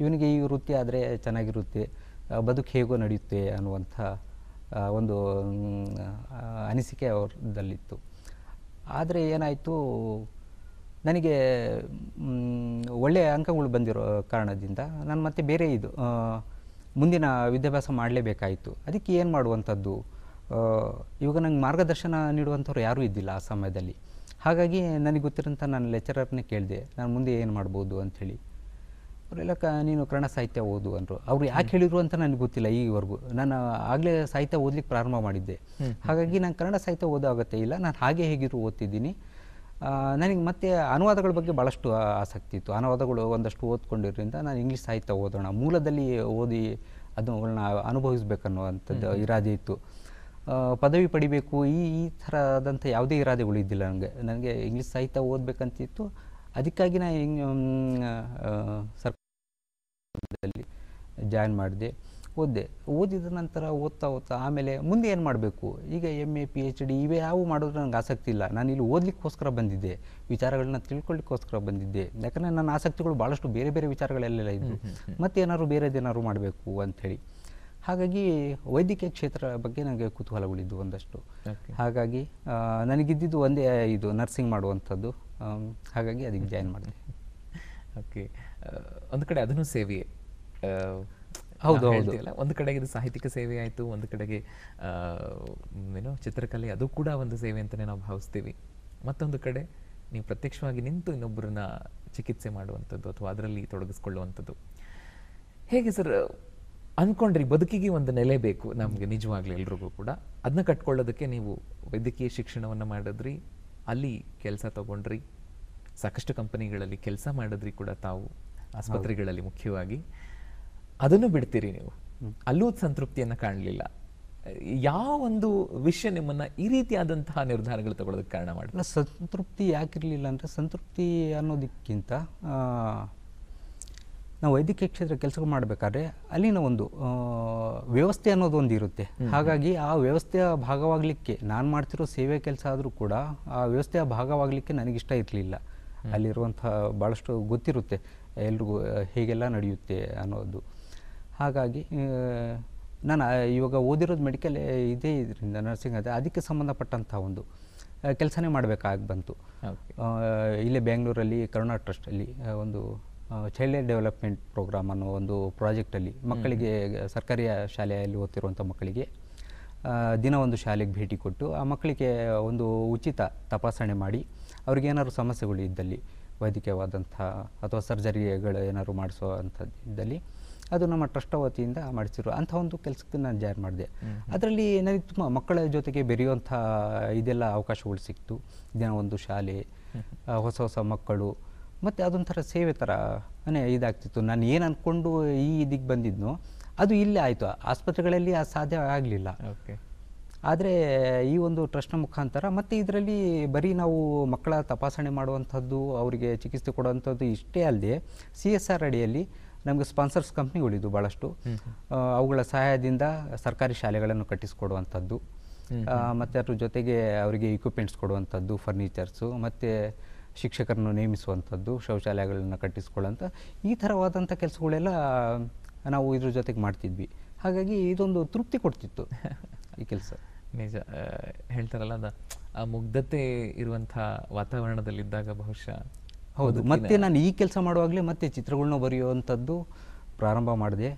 ಇವನಿಗೆ ಈ ವೃತ್ತಿ ಆದರೆ ಚೆನ್ನಾಗಿರುತ್ತೆ, ಬದುಕು ಹೇಗೋ ನಡೆಯುತ್ತೆ ಅನ್ನುವಂಥ ಒಂದು ಅನಿಸಿಕೆ ಅವ್ರದಲ್ಲಿತ್ತು. ಆದರೆ ಏನಾಯಿತು, ನನಗೆ ಒಳ್ಳೆಯ ಅಂಕಗಳು ಬಂದಿರೋ ಕಾರಣದಿಂದ ನಾನು ಮತ್ತೆ ಬೇರೆ ಮುಂದಿನ ವಿದ್ಯಾಭ್ಯಾಸ ಮಾಡಲೇಬೇಕಾಯಿತು. ಅದಕ್ಕೆ ಏನು ಮಾಡುವಂಥದ್ದು? ಇವಾಗ ನಂಗೆ ಮಾರ್ಗದರ್ಶನ ನೀಡುವಂಥವ್ರು ಯಾರೂ ಇದ್ದಿಲ್ಲ ಆ ಸಮಯದಲ್ಲಿ. ಹಾಗಾಗಿ ನನಗೆ ಗೊತ್ತಿರೋಂಥ ನಾನು ಲೆಕ್ಚರರ್ನೇ ಕೇಳಿದೆ, ನಾನು ಮುಂದೆ ಏನು ಮಾಡ್ಬೋದು ಅಂಥೇಳಿ. ಅವರೆಲ್ಲ ನೀನು ಕನ್ನಡ ಸಾಹಿತ್ಯ ಓದು ಅಂದರು. ಅವರು ಯಾಕೆ ಹೇಳಿದರು ಅಂತ ನನಗೆ ಗೊತ್ತಿಲ್ಲ ಈವರೆಗೂ. ನಾನು ಆಗಲೇ ಸಾಹಿತ್ಯ ಓದಲಿಕ್ಕೆ ಪ್ರಾರಂಭ ಮಾಡಿದ್ದೆ. ಹಾಗಾಗಿ ನಾನು ಕನ್ನಡ ಸಾಹಿತ್ಯ ಓದೋ ಅಗತ್ಯ ಇಲ್ಲ, ನಾನು ಹಾಗೆ ಹೇಗಿದ್ರು ಓದ್ತಿದ್ದೀನಿ. ನನಗೆ ಮತ್ತೆ ಅನುವಾದಗಳ ಬಗ್ಗೆ ಭಾಳಷ್ಟು ಆಸಕ್ತಿ ಇತ್ತು. ಅನುವಾದಗಳು ಒಂದಷ್ಟು ಓದ್ಕೊಂಡಿರೋದ್ರಿಂದ ನಾನು ಇಂಗ್ಲೀಷ್ ಸಾಹಿತ್ಯ ಓದೋಣ, ಮೂಲದಲ್ಲಿ ಓದಿ ಅದನ್ನ ಅನುಭವಿಸ್ಬೇಕನ್ನುವಂಥದ್ದು ಇರಾದೆ ಇತ್ತು. ಪದವಿ ಪಡಿಬೇಕು ಈ ಥರದಂಥ ಯಾವುದೇ ಇರಾದೆಗಳು ಇದ್ದಿಲ್ಲ ನನಗೆ ಇಂಗ್ಲೀಷ್ ಸಾಹಿತ್ಯ ಓದಬೇಕಂತಿತ್ತು. ಅದಕ್ಕಾಗಿ ನಾನು ಸರ್ಕಾರದಲ್ಲಿ ಜಾಯಿನ್ ಮಾಡಿದೆ, ಓದಿದ ನಂತರ ಓದ್ತಾ ಆಮೇಲೆ ಮುಂದೆ ಏನು ಮಾಡಬೇಕು, ಈಗ MA PhD ಇವೇ ಯಾವ ಮಾಡಿದ್ರೆ ನನಗೆ ಆಸಕ್ತಿ ಇಲ್ಲ. ನಾನು ಇಲ್ಲಿ ಓದಲಿಕ್ಕೋಸ್ಕರ ಬಂದಿದ್ದೆ, ವಿಚಾರಗಳನ್ನ ತಿಳ್ಕೊಳ್ಳಿಕ್ಕೋಸ್ಕರ ಬಂದಿದ್ದೆ. ಯಾಕಂದರೆ ನನ್ನ ಆಸಕ್ತಿಗಳು ಭಾಳಷ್ಟು ಬೇರೆ ಬೇರೆ ವಿಚಾರಗಳೆಲ್ಲ ಇದ್ದವು. ಮತ್ತೇನಾದ್ರು ಬೇರೆದೇನಾದ್ರು ಮಾಡಬೇಕು ಅಂಥೇಳಿ. ಹಾಗಾಗಿ ವೈದ್ಯಕೀಯ ಕ್ಷೇತ್ರ ಬಗ್ಗೆ ನನಗೆ ಕುತೂಹಲಗಳಿದ್ದು ಒಂದಷ್ಟು. ಹಾಗಾಗಿ ನನಗಿದ್ದಿದ್ದು ಒಂದೇ ನರ್ಸಿಂಗ್ ಮಾಡುವಂಥದ್ದು. ಹಾಗಾಗಿ ಅದಕ್ಕೆ ಜಾಯಿನ್ ಮಾಡಿದೆ. ಓಕೆ, ಒಂದು ಕಡೆ ಅದನ್ನು ಸೇವೆಯೇ. ಹೌದು, ಒಂದು ಕಡೆಗೆ ಇದು ಸಾಹಿತ್ಯಿಕ ಸೇವೆ ಆಯಿತು, ಒಂದು ಕಡೆಗೆ ಚಿತ್ರಕಲೆ ಅದು ಕೂಡ ಒಂದು ಸೇವೆ ಅಂತಲೇ ನಾವು ಭಾವಿಸ್ತೀವಿ. ಮತ್ತೊಂದು ಕಡೆ ನೀವು ಪ್ರತ್ಯಕ್ಷವಾಗಿ ನಿಂತು ಇನ್ನೊಬ್ಬರನ್ನ ಚಿಕಿತ್ಸೆ ಮಾಡುವಂಥದ್ದು ಅಥವಾ ಅದರಲ್ಲಿ ತೊಡಗಿಸ್ಕೊಳ್ಳುವಂಥದ್ದು. ಹೇಗೆ ಸರ್ ಅಂದ್ಕೊಂಡ್ರಿ ಬದುಕಿಗೆ ಒಂದು ನೆಲೆ ಬೇಕು ನಮಗೆ, ನಿಜವಾಗ್ಲೂ ಎಲ್ರಿಗೂ ಕೂಡ ಅದನ್ನ ಕಟ್ಕೊಳ್ಳೋದಕ್ಕೆ ನೀವು ವೈದ್ಯಕೀಯ ಶಿಕ್ಷಣವನ್ನು ಮಾಡಿದ್ರಿ, ಅಲ್ಲಿ ಕೆಲಸ ತಗೊಂಡ್ರಿ, ಸಾಕಷ್ಟು ಕಂಪನಿಗಳಲ್ಲಿ ಕೆಲಸ ಮಾಡಿದ್ರಿ ಕೂಡ ತಾವು, ಆಸ್ಪತ್ರೆಗಳಲ್ಲಿ ಮುಖ್ಯವಾಗಿ. ಅದನ್ನು ಬಿಡ್ತೀರಿ ನೀವು, ಅಲ್ಲೂ ಸಂತೃಪ್ತಿಯನ್ನು ಕಾಣಲಿಲ್ಲ. ಯಾವ ಒಂದು ವಿಷಯ ನಿಮ್ಮನ್ನು ಈ ರೀತಿಯಾದಂತಹ ನಿರ್ಧಾರಗಳು ತಗೊಳ್ಳೋದಕ್ಕೆ ಕಾರಣ ಮಾಡಿಲ್ಲ? ಸಂತೃಪ್ತಿ ಯಾಕಿರಲಿಲ್ಲ ಅಂದರೆ, ಸಂತೃಪ್ತಿ ಅನ್ನೋದಕ್ಕಿಂತ ನಾವು ವೈದ್ಯಕೀಯ ಕ್ಷೇತ್ರ ಕೆಲಸ ಮಾಡಬೇಕಾದ್ರೆ ಅಲ್ಲಿನ ಒಂದು ವ್ಯವಸ್ಥೆ ಅನ್ನೋದು ಒಂದು ಇರುತ್ತೆ. ಹಾಗಾಗಿ ಆ ವ್ಯವಸ್ಥೆಯ ಭಾಗವಾಗಲಿಕ್ಕೆ ನಾನು ಮಾಡ್ತಿರೋ ಸೇವೆ ಕೆಲಸ ಆದರೂ ಕೂಡ ಆ ವ್ಯವಸ್ಥೆಯ ಭಾಗವಾಗಲಿಕ್ಕೆ ನನಗಿಷ್ಟ ಇರಲಿಲ್ಲ. ಅಲ್ಲಿರುವಂಥ ಭಾಳಷ್ಟು ಗೊತ್ತಿರುತ್ತೆ ಎಲ್ರಿಗೂ ಹೇಗೆಲ್ಲ ನಡೆಯುತ್ತೆ ಅನ್ನೋದು. ಹಾಗಾಗಿ ನಾನು ಇವಾಗ ಓದಿರೋದು ಮೆಡಿಕಲ್ ಇದೇ ಇದರಿಂದ ನರ್ಸಿಂಗ್ ಅದಕ್ಕೆ ಸಂಬಂಧಪಟ್ಟಂಥ ಒಂದು ಕೆಲಸನೇ ಮಾಡಬೇಕಾಗಿ ಬಂತು. ಇಲ್ಲೇ ಬೆಂಗಳೂರಲ್ಲಿ ಕರುಣಾ ಟ್ರಸ್ಟಲ್ಲಿ ಒಂದು ಚೈಲ್ಡ್ ಡೆವಲಪ್ಮೆಂಟ್ ಪ್ರೋಗ್ರಾಮ್ ಅನ್ನೋ ಒಂದು ಪ್ರಾಜೆಕ್ಟಲ್ಲಿ ಮಕ್ಕಳಿಗೆ, ಸರ್ಕಾರಿ ಶಾಲೆಯಲ್ಲಿ ಓದ್ತಿರುವಂಥ ಮಕ್ಕಳಿಗೆ ದಿನ ಒಂದು ಶಾಲೆಗೆ ಭೇಟಿ ಕೊಟ್ಟು ಆ ಮಕ್ಕಳಿಗೆ ಒಂದು ಉಚಿತ ತಪಾಸಣೆ ಮಾಡಿ ಅವ್ರಿಗೇನಾದ್ರು ಸಮಸ್ಯೆಗಳು ಇದ್ದಲ್ಲಿ, ವೈದ್ಯಕೀಯವಾದಂಥ ಅಥವಾ ಸರ್ಜರಿಗಳು ಏನಾದ್ರು ಮಾಡಿಸೋ ಅಂಥದ್ದಿದ್ದಲ್ಲಿ ಅದು ನಮ್ಮ ಟ್ರಸ್ಟ್ ವತಿಯಿಂದ ಮಾಡಿಸಿರೋ ಅಂಥ ಒಂದು ಕೆಲಸಕ್ಕೆ ನಾನು ಜಾಯಿನ್ ಮಾಡಿದೆ. ಅದರಲ್ಲಿ ನನಗೆ ತುಂಬ ಮಕ್ಕಳ ಜೊತೆಗೆ ಬೆರೆಯುವಂಥ ಇದೆಲ್ಲ ಅವಕಾಶಗಳು ಸಿಕ್ತು. ದಿನ ಒಂದು ಶಾಲೆ, ಹೊಸ ಹೊಸ ಮಕ್ಕಳು, ಮತ್ತು ಅದೊಂಥರ ಸೇವೆ ಥರ ಇದಾಗ್ತಿತ್ತು. ನಾನು ಏನು ಅಂದ್ಕೊಂಡು ಈ ಇದಕ್ಕೆ ಬಂದಿದ್ನೋ ಅದು ಇಲ್ಲೇ ಆಯಿತು. ಆಸ್ಪತ್ರೆಗಳಲ್ಲಿ ಅದು ಸಾಧ್ಯ ಆಗಲಿಲ್ಲ. ಓಕೆ. ಆದರೆ ಈ ಒಂದು ಟ್ರಸ್ಟ್ನ ಮುಖಾಂತರ ಮತ್ತು ಇದರಲ್ಲಿ ಬರೀ ನಾವು ಮಕ್ಕಳ ತಪಾಸಣೆ ಮಾಡುವಂಥದ್ದು, ಅವರಿಗೆ ಚಿಕಿತ್ಸೆ ಕೊಡುವಂಥದ್ದು ಇಷ್ಟೇ ಅಲ್ಲದೆ CSR ಅಡಿಯಲ್ಲಿ ನಮಗೆ ಸ್ಪಾನ್ಸರ್ಸ್ ಕಂಪ್ನಿಗಳಿದ್ದು ಭಾಳಷ್ಟು. ಅವುಗಳ ಸಹಾಯದಿಂದ ಸರ್ಕಾರಿ ಶಾಲೆಗಳನ್ನು ಕಟ್ಟಿಸಿಕೊಡುವಂಥದ್ದು, ಮತ್ತು ಅದ್ರ ಜೊತೆಗೆ ಅವರಿಗೆ ಇಕ್ವಿಪ್ಮೆಂಟ್ಸ್ ಕೊಡುವಂಥದ್ದು, ಫರ್ನಿಚರ್ಸು, ಮತ್ತು ಶಿಕ್ಷಕರನ್ನು ನೇಮಿಸುವಂಥದ್ದು, ಶೌಚಾಲಯಗಳನ್ನು ಕಟ್ಟಿಸ್ಕೊಳ್ಳೋಂಥ ಈ ಥರವಾದಂಥ ಕೆಲಸಗಳೆಲ್ಲ ನಾವು ಇದ್ರ ಜೊತೆಗೆ ಮಾಡ್ತಿದ್ವಿ. ಹಾಗಾಗಿ ಇದೊಂದು ತೃಪ್ತಿ ಕೊಡ್ತಿತ್ತು ಈ ಕೆಲಸ. ನಿಜ. ಹೇಳ್ತಾರಲ್ಲ ಆ ಮುಗ್ಧತೆ ಇರುವಂಥ ವಾತಾವರಣದಲ್ಲಿದ್ದಾಗ ಬಹುಶಃ. ಹೌದು. ಮತ್ತೆ ನಾನು ಈ ಕೆಲಸ ಮಾಡುವಾಗಲೇ ಮತ್ತೆ ಚಿತ್ರಗಳನ್ನ ಬರೆಯುವಂಥದ್ದು ಪ್ರಾರಂಭ ಮಾಡಿದೆ.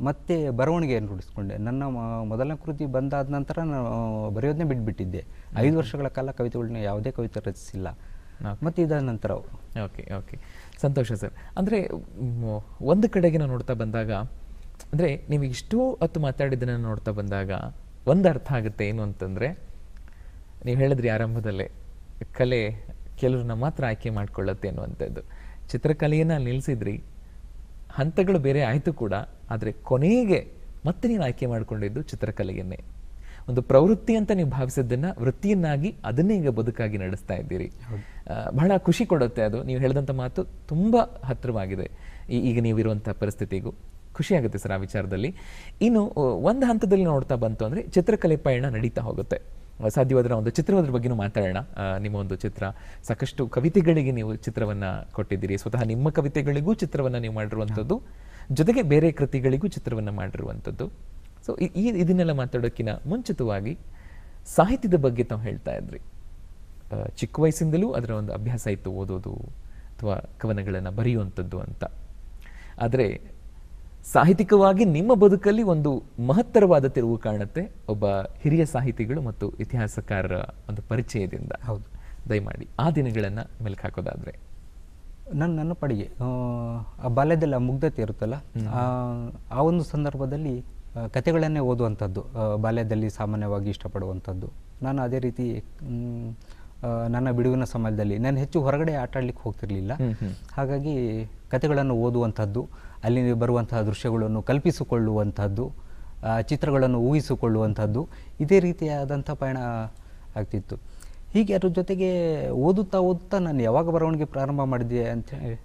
ಮತ್ತೆ ಬರವಣಿಗೆಯನ್ನು ರೂಢಿಸ್ಕೊಂಡೆ. ನನ್ನ ಮೊದಲನೇ ಕೃತಿ ಬಂದಾದ ನಂತರ ನಾನು ಬರೆಯೋದನ್ನೇ ಬಿಟ್ಬಿಟ್ಟಿದ್ದೆ. 5 ವರ್ಷಗಳ ಕಾಲ ಕವಿತೆಗಳನ್ನ ಯಾವುದೇ ಕವಿತೆ ರಚಿಸಿಲ್ಲ. ಮತ್ತು ಇದಾದ ನಂತರ ಓಕೆ ಓಕೆ, ಸಂತೋಷ ಸರ್. ಅಂದರೆ ಒಂದು ಕಡೆಗೆ ನಾವು ನೋಡ್ತಾ ಬಂದಾಗ, ಅಂದರೆ ನೀವು ಇಷ್ಟೂ ಹೊತ್ತು ಮಾತಾಡಿದ್ದನ್ನು ನೋಡ್ತಾ ಬಂದಾಗ ಒಂದು ಅರ್ಥ ಆಗುತ್ತೆ. ಏನು ಅಂತಂದರೆ, ನೀವು ಹೇಳಿದ್ರಿ ಆರಂಭದಲ್ಲೇ, ಕಲೆ ಕೆಲವ್ರನ್ನ ಮಾತ್ರ ಆಯ್ಕೆ ಮಾಡ್ಕೊಳ್ಳುತ್ತೆ ಅನ್ನುವಂಥದ್ದು. ಚಿತ್ರಕಲೆಯನ್ನು ನಿಲ್ಲಿಸಿದ್ರಿ, ಹಂತಗಳು ಬೇರೆ ಆಯಿತು ಕೂಡ, ಆದರೆ ಕೊನೆಗೆ ಮತ್ತೆ ನೀವು ಆಯ್ಕೆ ಮಾಡಿಕೊಂಡಿದ್ದು ಚಿತ್ರಕಲೆಯನ್ನೇ. ಒಂದು ಪ್ರವೃತ್ತಿ ಅಂತ ನೀವು ಭಾವಿಸಿದ್ದನ್ನು ವೃತ್ತಿಯನ್ನಾಗಿ, ಅದನ್ನೇ ಈಗ ಬದುಕಾಗಿ ನಡೆಸ್ತಾ ಇದ್ದೀರಿ. ಬಹಳ ಖುಷಿ ಕೊಡುತ್ತೆ ಅದು. ನೀವು ಹೇಳಿದಂಥ ಮಾತು ತುಂಬ ಹತ್ತಿರವಾಗಿದೆ ಈಗ ನೀವಿರುವಂಥ ಪರಿಸ್ಥಿತಿಗೂ. ಖುಷಿ ಆಗುತ್ತೆ ಸರ್ ಆ ವಿಚಾರದಲ್ಲಿ. ಇನ್ನು ಒಂದು ಹಂತದಲ್ಲಿ ನೋಡ್ತಾ ಬಂತು ಅಂದರೆ ಚಿತ್ರಕಲೆ ಪಯಣ ನಡೀತಾ ಹೋಗುತ್ತೆ. ಸಾಧ್ಯವಾದರೆ ಒಂದು ಚಿತ್ರದ ಬಗ್ಗೆನೂ ಮಾತಾಡೋಣ. ನಿಮ್ಮ ಒಂದು ಚಿತ್ರ, ಸಾಕಷ್ಟು ಕವಿತೆಗಳಿಗೆ ನೀವು ಚಿತ್ರವನ್ನು ಕೊಟ್ಟಿದ್ದೀರಿ. ಸ್ವತಃ ನಿಮ್ಮ ಕವಿತೆಗಳಿಗೂ ಚಿತ್ರವನ್ನು ನೀವು ಮಾಡಿರುವಂಥದ್ದು, ಜೊತೆಗೆ ಬೇರೆ ಕೃತಿಗಳಿಗೂ ಚಿತ್ರವನ್ನು ಮಾಡಿರುವಂಥದ್ದು. ಸೊ ಇದನ್ನೆಲ್ಲ ಮಾತಾಡೋಕ್ಕಿಂತ ಮುಂಚಿತವಾಗಿ ಸಾಹಿತ್ಯದ ಬಗ್ಗೆ ತಾವು ಹೇಳ್ತಾ ಇದ್ರಿ. ಚಿಕ್ಕ ವಯಸ್ಸಿಂದಲೂ ಅದರ ಒಂದು ಅಭ್ಯಾಸ ಇತ್ತು, ಓದೋದು ಅಥವಾ ಕವನಗಳನ್ನು ಬರೆಯುವಂಥದ್ದು ಅಂತ. ಆದರೆ ಸಾಹಿತ್ಯಿಕವಾಗಿ ನಿಮ್ಮ ಬದುಕಲ್ಲಿ ಒಂದು ಮಹತ್ತರವಾದ ತಿರುವು ಕಾಣುತ್ತೆ ಒಬ್ಬ ಹಿರಿಯ ಸಾಹಿತಿಗಳು ಮತ್ತು ಇತಿಹಾಸಕಾರರ ಒಂದು ಪರಿಚಯದಿಂದ. ಹೌದು. ದಯಮಾಡಿ ಆ ದಿನಗಳನ್ನು ಮೆಲುಕು ಹಾಕೋದಾದರೆ. ನನ್ನ ಪಡೆಗೆ ಆ ಬಾಲ್ಯದಲ್ಲಿ ಆ ಮುಗ್ಧತೆ ಇರುತ್ತಲ್ಲ, ಆ ಒಂದು ಸಂದರ್ಭದಲ್ಲಿ ಕತೆಗಳನ್ನೇ ಓದುವಂಥದ್ದು ಬಾಲ್ಯದಲ್ಲಿ ಸಾಮಾನ್ಯವಾಗಿ ಇಷ್ಟಪಡುವಂಥದ್ದು. ನಾನು ಅದೇ ರೀತಿ ನನ್ನ ಬಿಡುವಿನ ಸಮಯದಲ್ಲಿ ನಾನು ಹೆಚ್ಚು ಹೊರಗಡೆ ಆಟ ಆಡಲಿಕ್ಕೆ ಹೋಗ್ತಿರ್ಲಿಲ್ಲ. ಹಾಗಾಗಿ ಕತೆಗಳನ್ನು ಓದುವಂಥದ್ದು, ಅಲ್ಲಿ ಬರುವಂತಹ ದೃಶ್ಯಗಳನ್ನು ಕಲ್ಪಿಸಿಕೊಳ್ಳುವಂಥದ್ದು, ಚಿತ್ರಗಳನ್ನು ಊಹಿಸಿಕೊಳ್ಳುವಂಥದ್ದು, ಇದೇ ರೀತಿಯಾದಂಥ ಪಯಣ ಆಗ್ತಿತ್ತು. ಹೀಗೆ ಅದ್ರ ಜೊತೆಗೆ ಓದುತ್ತಾ ನಾನು ಯಾವಾಗ ಬರವಣಿಗೆ ಪ್ರಾರಂಭ ಮಾಡಿದ್ದೆ ಅಂತೇಳಿ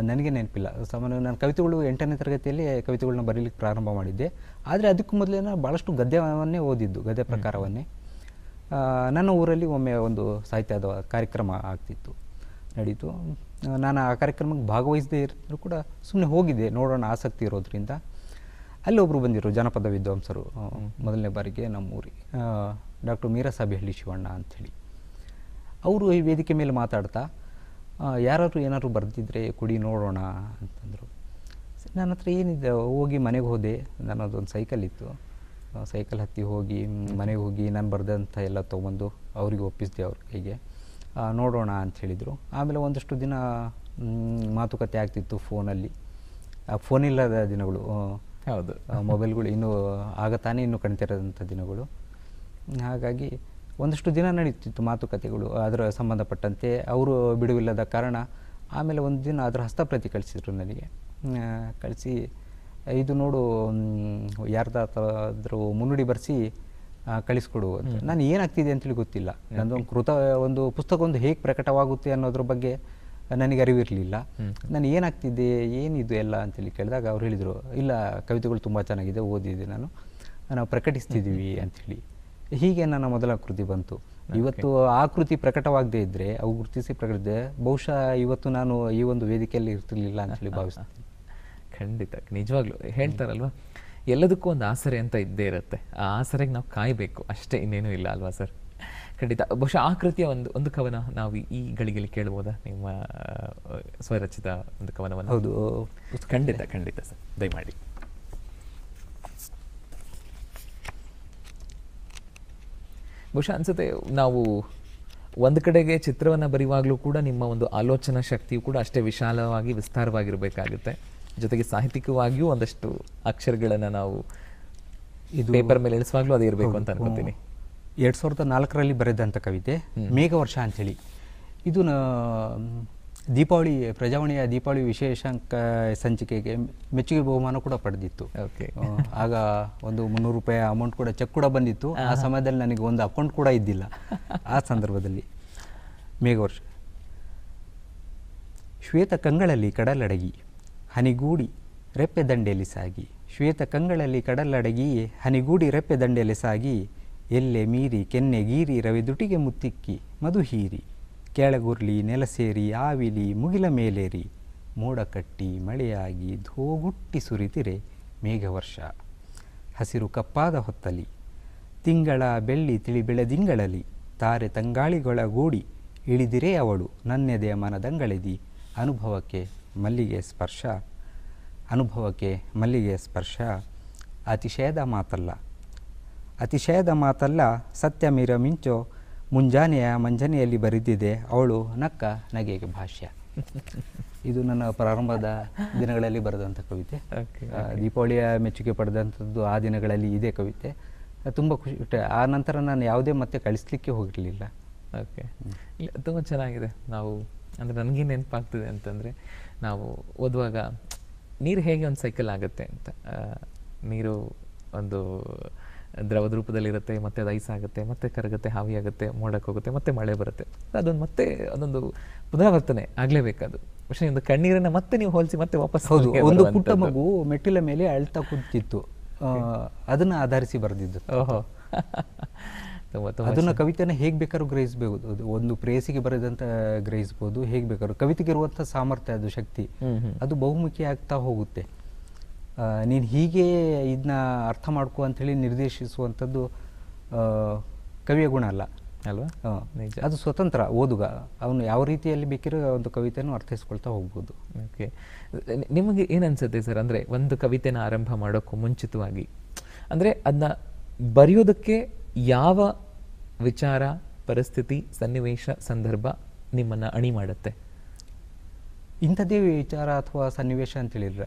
ನನಗೆ ನೆನಪಿಲ್ಲ. ಸಾಮಾನ್ಯ ನಾನು ಕವಿತೆಗಳು 8ನೇ ತರಗತಿಯಲ್ಲಿ ಕವಿತೆಗಳನ್ನ ಬರೀಲಿಕ್ಕೆ ಪ್ರಾರಂಭ ಮಾಡಿದ್ದೆ. ಆದರೆ ಅದಕ್ಕೂ ಮೊದಲೇ ಭಾಳಷ್ಟು ಗದ್ಯವನ್ನೇ ಓದಿದ್ದು, ಗದ್ಯ ಪ್ರಕಾರವನ್ನೇ. ನನ್ನ ಊರಲ್ಲಿ ಒಮ್ಮೆ ಒಂದು ಸಾಹಿತ್ಯದ ಕಾರ್ಯಕ್ರಮ ಆಗ್ತಿತ್ತು, ನಡೀತು. ನಾನು ಆ ಕಾರ್ಯಕ್ರಮಕ್ಕೆ ಭಾಗವಹಿಸದೇ ಇದ್ದರೂ ಕೂಡ ಸುಮ್ಮನೆ ಹೋಗಿದ್ದೆ, ನೋಡೋಣ ಆಸಕ್ತಿ ಇರೋದ್ರಿಂದ. ಅಲ್ಲಿ ಒಬ್ಬರು ಬಂದಿರು, ಜನಪದ ವಿದ್ವಾಂಸರು, ಮೊದಲನೇ ಬಾರಿಗೆ ನಮ್ಮ ಊರಿಗೆ, ಡಾಕ್ಟರ್ ಮೀರಸಾಬಿಹಳ್ಳಿ ಶಿವಣ್ಣ ಅಂಥೇಳಿ. ಅವರು ಈ ವೇದಿಕೆ ಮೇಲೆ ಮಾತಾಡ್ತಾ, ಯಾರಾದರೂ ಏನಾದ್ರು ಬರೆದಿದ್ರೆ ಕೊಡಿ ನೋಡೋಣ ಅಂತಂದರು. ನನ್ನ ಹತ್ರ ಏನಿದೆ, ಹೋಗಿ ಮನೆಗೆ ಹೋದೆ. ನನ್ನದೊಂದು ಸೈಕಲ್ ಇತ್ತು, ಸೈಕಲ್ ಹತ್ತಿ ಹೋಗಿ ಮನೆಗೆ ಹೋಗಿ ನಾನು ಬರೆದಂಥ ಎಲ್ಲ ತೊಗೊಂಡು ಅವರಿಗೆ ಒಪ್ಪಿಸಿದೆ, ಅವ್ರ ಕೈಗೆ. ನೋಡೋಣ ಅಂತ ಹೇಳಿದರು. ಆಮೇಲೆ ಒಂದಷ್ಟು ದಿನ ಮಾತುಕತೆ ಆಗ್ತಿತ್ತು ಫೋನಲ್ಲಿ. ಫೋನ್ ಇಲ್ಲದ ದಿನಗಳು, ಹೌದು, ಮೊಬೈಲ್ಗಳು ಇನ್ನೂ ಆಗತಾನೆ ಇನ್ನೂ ಕಾಣ್ತಿರೋದಂಥ ದಿನಗಳು. ಹಾಗಾಗಿ ಒಂದಷ್ಟು ದಿನ ನಡೀತಿತ್ತು ಮಾತುಕತೆಗಳು ಅದರ ಸಂಬಂಧಪಟ್ಟಂತೆ. ಅವರು ಬಿಡುವಿಲ್ಲದ ಕಾರಣ ಆಮೇಲೆ ಒಂದು ದಿನ ಅದರ ಹಸ್ತಪ್ರತಿ ಕಳಿಸಿದ್ರು ನನಗೆ. ಕಳಿಸಿ, ಇದು ನೋಡು, ಯಾರ್ದಾದ್ರೂ ಮುನ್ನುಡಿ ಬರೆಸಿ ಕಳಿಸ್ಕೊಡು ಅಂತ. ನಾನು ಏನಾಗ್ತಿದೆ ಅಂತೇಳಿ ಗೊತ್ತಿಲ್ಲ. ನನ್ನದೊಂದು ಒಂದು ಪುಸ್ತಕ ಒಂದು ಹೇಗೆ ಪ್ರಕಟವಾಗುತ್ತೆ ಅನ್ನೋದ್ರ ಬಗ್ಗೆ ನನಗೆ ಅರಿವಿರಲಿಲ್ಲ. ನಾನು ಏನಾಗ್ತಿದ್ದೆ, ಏನಿದು ಎಲ್ಲ ಅಂತೇಳಿ ಕೇಳಿದಾಗ ಅವ್ರು ಹೇಳಿದರು, ಇಲ್ಲ ಕವಿತೆಗಳು ತುಂಬ ಚೆನ್ನಾಗಿದೆ, ಓದಿದೆ ನಾವು ಪ್ರಕಟಿಸ್ತಿದ್ದೀವಿ ಅಂಥೇಳಿ. ಹೀಗೆ ನನ್ನ ಮೊದಲ ಕೃತಿ ಬಂತು. ಇವತ್ತು ಆ ಕೃತಿ ಪ್ರಕಟವಾಗದೇ ಇದ್ದರೆ, ಅವು ಗುರುತಿಸಿ ಪ್ರಕಟಿಸಿದೆ, ಬಹುಶಃ ಇವತ್ತು ನಾನು ಈ ಒಂದು ವೇದಿಕೆಯಲ್ಲಿ ಇರ್ತಿರ್ಲಿಲ್ಲ ಅಂತೇಳಿ ಭಾವಿಸ್ತೀನಿ. ಖಂಡಿತ, ನಿಜವಾಗ್ಲೂ ಹೇಳ್ತಾರಲ್ವ, ಎಲ್ಲದಕ್ಕೂ ಒಂದು ಆಸರೆ ಅಂತ ಇದ್ದೇ ಇರುತ್ತೆ. ಆ ಆಸರೆಗೆ ನಾವು ಕಾಯಬೇಕು ಅಷ್ಟೇ, ಇನ್ನೇನೂ ಇಲ್ಲ ಅಲ್ವಾ ಸರ್? ಖಂಡಿತ. ಬಹುಶಃ ಆ ಕೃತಿಯ ಒಂದು ಕವನ ನಾವು ಈ ಗಳಿಗೆಯಲ್ಲಿ ಕೇಳ್ಬೋದಾ, ನಿಮ್ಮ ಸ್ವರಚಿತ ಒಂದು ಕವನವನ್ನು? ಹೌದು, ಖಂಡಿತ ಖಂಡಿತ ಸರ್, ದಯಮಾಡಿ. ಬಹುಶಃ ಅನ್ಸುತ್ತೆ, ನಾವು ಒಂದು ಕಡೆಗೆ ಚಿತ್ರವನ್ನು ಬರೆಯುವಾಗಲೂ ಕೂಡ ನಿಮ್ಮ ಒಂದು ಆಲೋಚನಾ ಶಕ್ತಿಯು ಕೂಡ ಅಷ್ಟೇ ವಿಶಾಲವಾಗಿ ವಿಸ್ತಾರವಾಗಿರಬೇಕಾಗುತ್ತೆ. ಜೊತೆಗೆ ಸಾಹಿತ್ಯಿಕವಾಗಿಯೂ ಒಂದಷ್ಟು ಅಕ್ಷರಗಳನ್ನು ನಾವು ಇದು ಪೇಪರ್ ಮೇಲೆ ಇಳಿಸುವಾಗಲೂ ಅದೇ ಇರಬೇಕು ಅಂತ ಅನ್ಕೋತೀನಿ. 2004ರಲ್ಲಿ ಬರೆದಂಥ ಕವಿತೆ ಮೇಘವರ್ಷ ಅಂಥೇಳಿ. ಇದು ದೀಪಾವಳಿ ಪ್ರಜಾವಾಣಿಯ ದೀಪಾವಳಿ ವಿಶೇಷಾಂಕ ಸಂಚಿಕೆಗೆ ಮೆಚ್ಚುಗೆ ಬಹುಮಾನ ಕೂಡ ಪಡೆದಿತ್ತು. ಓಕೆ. ಆಗ ಒಂದು 300 ರೂಪಾಯಿ ಅಮೌಂಟ್ ಕೂಡ ಚೆಕ್ ಕೂಡ ಬಂದಿತ್ತು. ಆ ಸಮಯದಲ್ಲಿ ನನಗೆ ಒಂದು ಅಕೌಂಟ್ ಕೂಡ ಇದ್ದಿಲ್ಲ. ಆ ಸಂದರ್ಭದಲ್ಲಿ ಮೇಘವರ್ಷ. ಶ್ವೇತ ಕಂಗಳಲ್ಲಿ ಕಡಲಡಗಿ ಹನಿಗೂಡಿ ರೆಪ್ಪೆ ದಂಡೆಯಲ್ಲಿ ಸಾಗಿ, ಶ್ವೇತ ಕಂಗಳಲ್ಲಿ ಕಡಲಡಗಿ ಹನಿಗೂಡಿ ರೆಪ್ಪೆ ದಂಡೆಯಲ್ಲಿ ಸಾಗಿ, ಎಲ್ಲೆ ಮೀರಿ ಕೆನ್ನೆ ಗೀರಿ ರವಿದುಟಿಗೆ ಮುತ್ತಿಕ್ಕಿ ಮಧು ಹೀರಿ, ಕೆಳಗುರ್ಲಿ ನೆಲಸೇರಿ ಆವಿಲಿ ಮುಗಿಲ ಮೇಲೇರಿ, ಮೋಡ ಕಟ್ಟಿ ಮಳೆಯಾಗಿ ಧೋಗುಟ್ಟಿ ಸುರಿತಿರೆ ಮೇಘವರ್ಷ. ಹಸಿರು ಕಪ್ಪಾದ ಹೊತ್ತಲಿ ತಿಂಗಳ ಬೆಳ್ಳಿ ತಿಳಿ ಬೆಳೆದಿಂಗಳಲಿ, ತಾರೆ ತಂಗಾಳಿಗೊಳಗೂಡಿ ಇಳಿದಿರೇ ಅವಳು ನನ್ನೆದೆಯ ಮನದಂಗಳೆದಿ, ಅನುಭವಕ್ಕೆ ಮಲ್ಲಿಗೆ ಸ್ಪರ್ಶ, ಅನುಭವಕ್ಕೆ ಮಲ್ಲಿಗೆ ಸ್ಪರ್ಶ. ಅತಿಶಯದ ಮಾತಲ್ಲ, ಅತಿಶಯದ ಮಾತಲ್ಲ, ಸತ್ಯ ಮೀರ ಮಿಂಚೋ ಮುಂಜಾನೆಯ ಮಂಜನೆಯಲ್ಲಿ ಬರೆದಿದೆ ಅವಳು ನಕ್ಕ ನಗೆಗೆ ಭಾಷ್ಯ. ಇದು ನನ್ನ ಪ್ರಾರಂಭದ ದಿನಗಳಲ್ಲಿ ಬರೆದಂಥ ಕವಿತೆ. ದೀಪಾವಳಿಯ ಮೆಚ್ಚುಗೆ ಪಡೆದಂಥದ್ದು ಆ ದಿನಗಳಲ್ಲಿ ಇದೇ ಕವಿತೆ. ತುಂಬ ಖುಷಿ. ಆ ನಂತರ ನಾನು ಯಾವುದೇ ಮತ್ತೆ ಕಳಿಸ್ಲಿಕ್ಕೆ ಹೋಗಿರಲಿಲ್ಲ. ಓಕೆ. ಇಲ್ಲ, ತುಂಬ ಚೆನ್ನಾಗಿದೆ. ನಾವು ಅಂದರೆ ನನಗೆ ನೆನಪಾಗ್ತದೆ ಅಂತಂದರೆ, ನಾವು ಓದುವಾಗ ನೀರು ಹೇಗೆ ಒಂದು ಸೈಕಲ್ ಆಗುತ್ತೆ ಅಂತ. ನೀರು ಒಂದು ದ್ರವದ ರೂಪದಲ್ಲಿರುತ್ತೆ, ಮತ್ತೆ ಅದು ಐಸ್ ಆಗುತ್ತೆ, ಮತ್ತೆ ಕರಗುತ್ತೆ, ಹಾವಿಯಾಗುತ್ತೆ, ಮೋಡಕ್ಕೆ ಹೋಗುತ್ತೆ, ಮತ್ತೆ ಮಳೆ ಬರುತ್ತೆ. ಅದೊಂದು ಮತ್ತೆ ಅದೊಂದು ಪುನರಾವರ್ತನೆ ಆಗಲೇಬೇಕದು. പക്ഷേ ಒಂದು ಕಣ್ಣೀರನ್ನು ಮತ್ತೆ ನೀವು ಹೋಲಿಸಿ ಮತ್ತೆ ವಾಪಸ್. ಹೌದು, ಒಂದು ಪುಟ್ಟ ಮಗು ಮೆಟ್ಟಿಲ ಮೇಲೆ ಅಳ್ತಾ ಕೂತಿತ್ತು, ಅದನ್ನು ಆಧರಿಸಿ ಬರೆದಿದ್ದು. ಓಹೋ. ಅದನ್ನು ಕವಿತೆನ ಹೇಗೆ ಬೇಕಾದ್ರೂ ಗ್ರಹಿಸಬಹುದು. ಒಂದು ಪ್ರೇಯಸಿಗೆ ಬರೆದಂತ ಗ್ರಹಿಸ್ಬೋದು, ಹೇಗೆ ಬೇಕಾದ್ರೂ. ಕವಿತೆಗೆ ಇರುವಂಥ ಸಾಮರ್ಥ್ಯ, ಅದು ಶಕ್ತಿ, ಅದು ಬಹುಮುಖಿ ಆಗ್ತಾ ಹೋಗುತ್ತೆ. ನೀನು ಹೀಗೆ ಇದನ್ನ ಅರ್ಥ ಮಾಡ್ಕೊ ಅಂಥೇಳಿ ನಿರ್ದೇಶಿಸುವಂಥದ್ದು ಕವಿಯ ಗುಣ ಅಲ್ಲ ಅಲ್ವಾ? ಅದು ಸ್ವತಂತ್ರ ಓದುಗ, ಅವನು ಯಾವ ರೀತಿಯಲ್ಲಿ ಬೇಕಿರೋ ಒಂದು ಕವಿತೆಯನ್ನು ಅರ್ಥೈಸ್ಕೊಳ್ತಾ ಹೋಗ್ಬೋದು. ಓಕೆ. ನಿಮಗೆ ಏನು ಅನ್ಸುತ್ತೆ ಸರ್, ಅಂದರೆ ಒಂದು ಕವಿತೆನ ಆರಂಭ ಮಾಡೋಕ್ಕೂ ಮುಂಚಿತವಾಗಿ, ಅಂದರೆ ಅದನ್ನ ಬರೆಯೋದಕ್ಕೆ ಯಾವ ವಿಚಾರ, ಪರಿಸ್ಥಿತಿ, ಸನ್ನಿವೇಶ, ಸಂದರ್ಭ ನಿಮ್ಮನ್ನು ಅಣಿ ಮಾಡುತ್ತೆ? ಇಂಥದ್ದೇ ವಿಚಾರ ಅಥವಾ ಸನ್ನಿವೇಶ ಅಂತೇಳಿಲ್ಲ,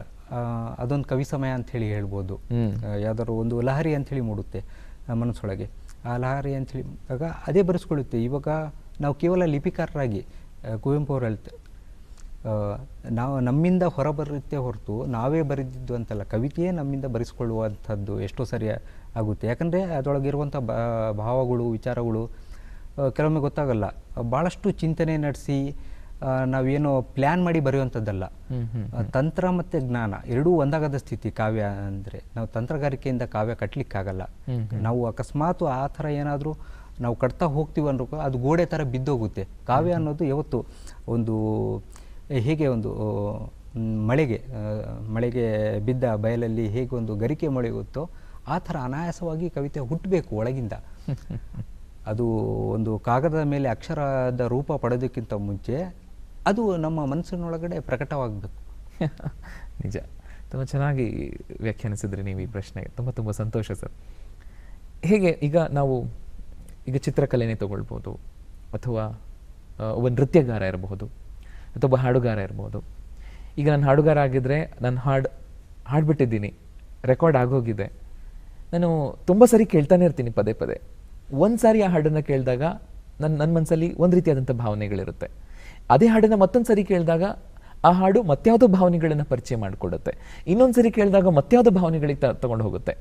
ಅದೊಂದು ಕವಿ ಸಮಯ ಅಂಥೇಳಿ ಹೇಳ್ಬೋದು. ಯಾವ್ದಾದ್ರು ಒಂದು ಲಹರಿ ಅಂಥೇಳಿ ಮೂಡುತ್ತೆ ಮನಸ್ಸೊಳಗೆ. ಆ ಲಹರಿ ಅಂಥೇಳಿ ಆಗ ಅದೇ ಬರೆಸ್ಕೊಳ್ಳುತ್ತೆ. ಇವಾಗ ನಾವು ಕೇವಲ ಲಿಪಿಕಾರರಾಗಿ, ಕುವೆಂಪು ಅವರು ಹೇಳ್ತಾರೆ, ನಾವು ನಮ್ಮಿಂದ ಹೊರಬರುತ್ತೆ ಹೊರತು ನಾವೇ ಬರೆದಿದ್ದು ಅಂತಲ್ಲ, ಕವಿತೆಯೇ ನಮ್ಮಿಂದ ಬರೆಸ್ಕೊಳ್ಳುವಂಥದ್ದು ಎಷ್ಟೋ ಸರಿ ಆಗುತ್ತೆ. ಯಾಕಂದರೆ ಅದರೊಳಗಿರುವಂಥ ಭಾವಗಳು, ವಿಚಾರಗಳು ಕೆಲವೊಮ್ಮೆ ಗೊತ್ತಾಗಲ್ಲ. ಭಾಳಷ್ಟು ಚಿಂತನೆ ನಡೆಸಿ ನಾವೇನೋ ಪ್ಲ್ಯಾನ್ ಮಾಡಿ ಬರೆಯುವಂಥದ್ದಲ್ಲ. ತಂತ್ರ ಮತ್ತು ಜ್ಞಾನ ಎರಡೂ ಒಂದಾಗದ ಸ್ಥಿತಿ ಕಾವ್ಯ ಅಂದರೆ. ನಾವು ತಂತ್ರಗಾರಿಕೆಯಿಂದ ಕಾವ್ಯ ಕಟ್ಟಲಿಕ್ಕಾಗಲ್ಲ. ನಾವು ಅಕಸ್ಮಾತ್ ಆ ಥರ ಏನಾದರೂ ನಾವು ಕಟ್ತಾ ಹೋಗ್ತೀವಿ ಅನ್ನೋ ಅದು ಗೋಡೆ ಥರ ಬಿದ್ದೋಗುತ್ತೆ. ಕಾವ್ಯ ಅನ್ನೋದು ಯಾವತ್ತು ಒಂದು ಹೇಗೆ ಒಂದು ಮಳೆಗೆ ಬಿದ್ದ ಬಯಲಲ್ಲಿ ಹೇಗೆ ಒಂದು ಗರಿಕೆ ಮೊಳೆಯುತ್ತೋ ಆ ಥರ ಅನಾಯಾಸವಾಗಿ ಕವಿತೆ ಹುಟ್ಟಬೇಕು ಒಳಗಿಂದ. ಅದು ಒಂದು ಕಾಗದದ ಮೇಲೆ ಅಕ್ಷರದ ರೂಪ ಪಡೆಯೋದಕ್ಕಿಂತ ಮುಂಚೆ ಅದು ನಮ್ಮ ಮನಸ್ಸಿನೊಳಗಡೆ ಪ್ರಕಟವಾಗಬೇಕು. ನಿಜ, ತುಂಬ ಚೆನ್ನಾಗಿ ವ್ಯಾಖ್ಯಾನಿಸಿದ್ರಿ ನೀವು ಈ ಪ್ರಶ್ನೆಗೆ. ತುಂಬ ತುಂಬ ಸಂತೋಷ ಸರ್. ಹೇಗೆ ಈಗ ಚಿತ್ರಕಲೆನೇ ತಗೊಳ್ಬೋದು, ಅಥವಾ ಒಬ್ಬ ನೃತ್ಯಗಾರ ಇರಬಹುದು, ಅಥವಾ ಒಬ್ಬ ಹಾಡುಗಾರ ಇರಬಹುದು. ಈಗ ನಾನು ಹಾಡುಗಾರ ಆಗಿದ್ದರೆ ನಾನು ಹಾಡ್ಬಿಟ್ಟಿದ್ದೀನಿ, ರೆಕಾರ್ಡ್ ಆಗೋಗಿದೆ, ನಾನು ತುಂಬ ಸರಿ ಕೇಳ್ತಾನೆ ಇರ್ತೀನಿ ಪದೇ ಪದೇ. ಒಂದು ಸಾರಿ ಆ ಹಾಡನ್ನು ಕೇಳಿದಾಗ ನನ್ನ ಮನಸ್ಸಲ್ಲಿ ಒಂದು ರೀತಿಯಾದಂಥ ಭಾವನೆಗಳಿರುತ್ತೆ. ಅದೇ ಹಾಡನ್ನು ಮತ್ತೊಂದು ಸರಿ ಕೇಳಿದಾಗ ಆ ಹಾಡು ಮತ್ಯಾವುದೋ ಭಾವನೆಗಳನ್ನು ಪರಿಚಯ ಮಾಡಿಕೊಡುತ್ತೆ. ಇನ್ನೊಂದು ಸರಿ ಕೇಳಿದಾಗ ಮತ್ಯಾವುದೋ ಭಾವನೆಗಳಿಗೆ ತಗೊಂಡು ಹೋಗುತ್ತೆ.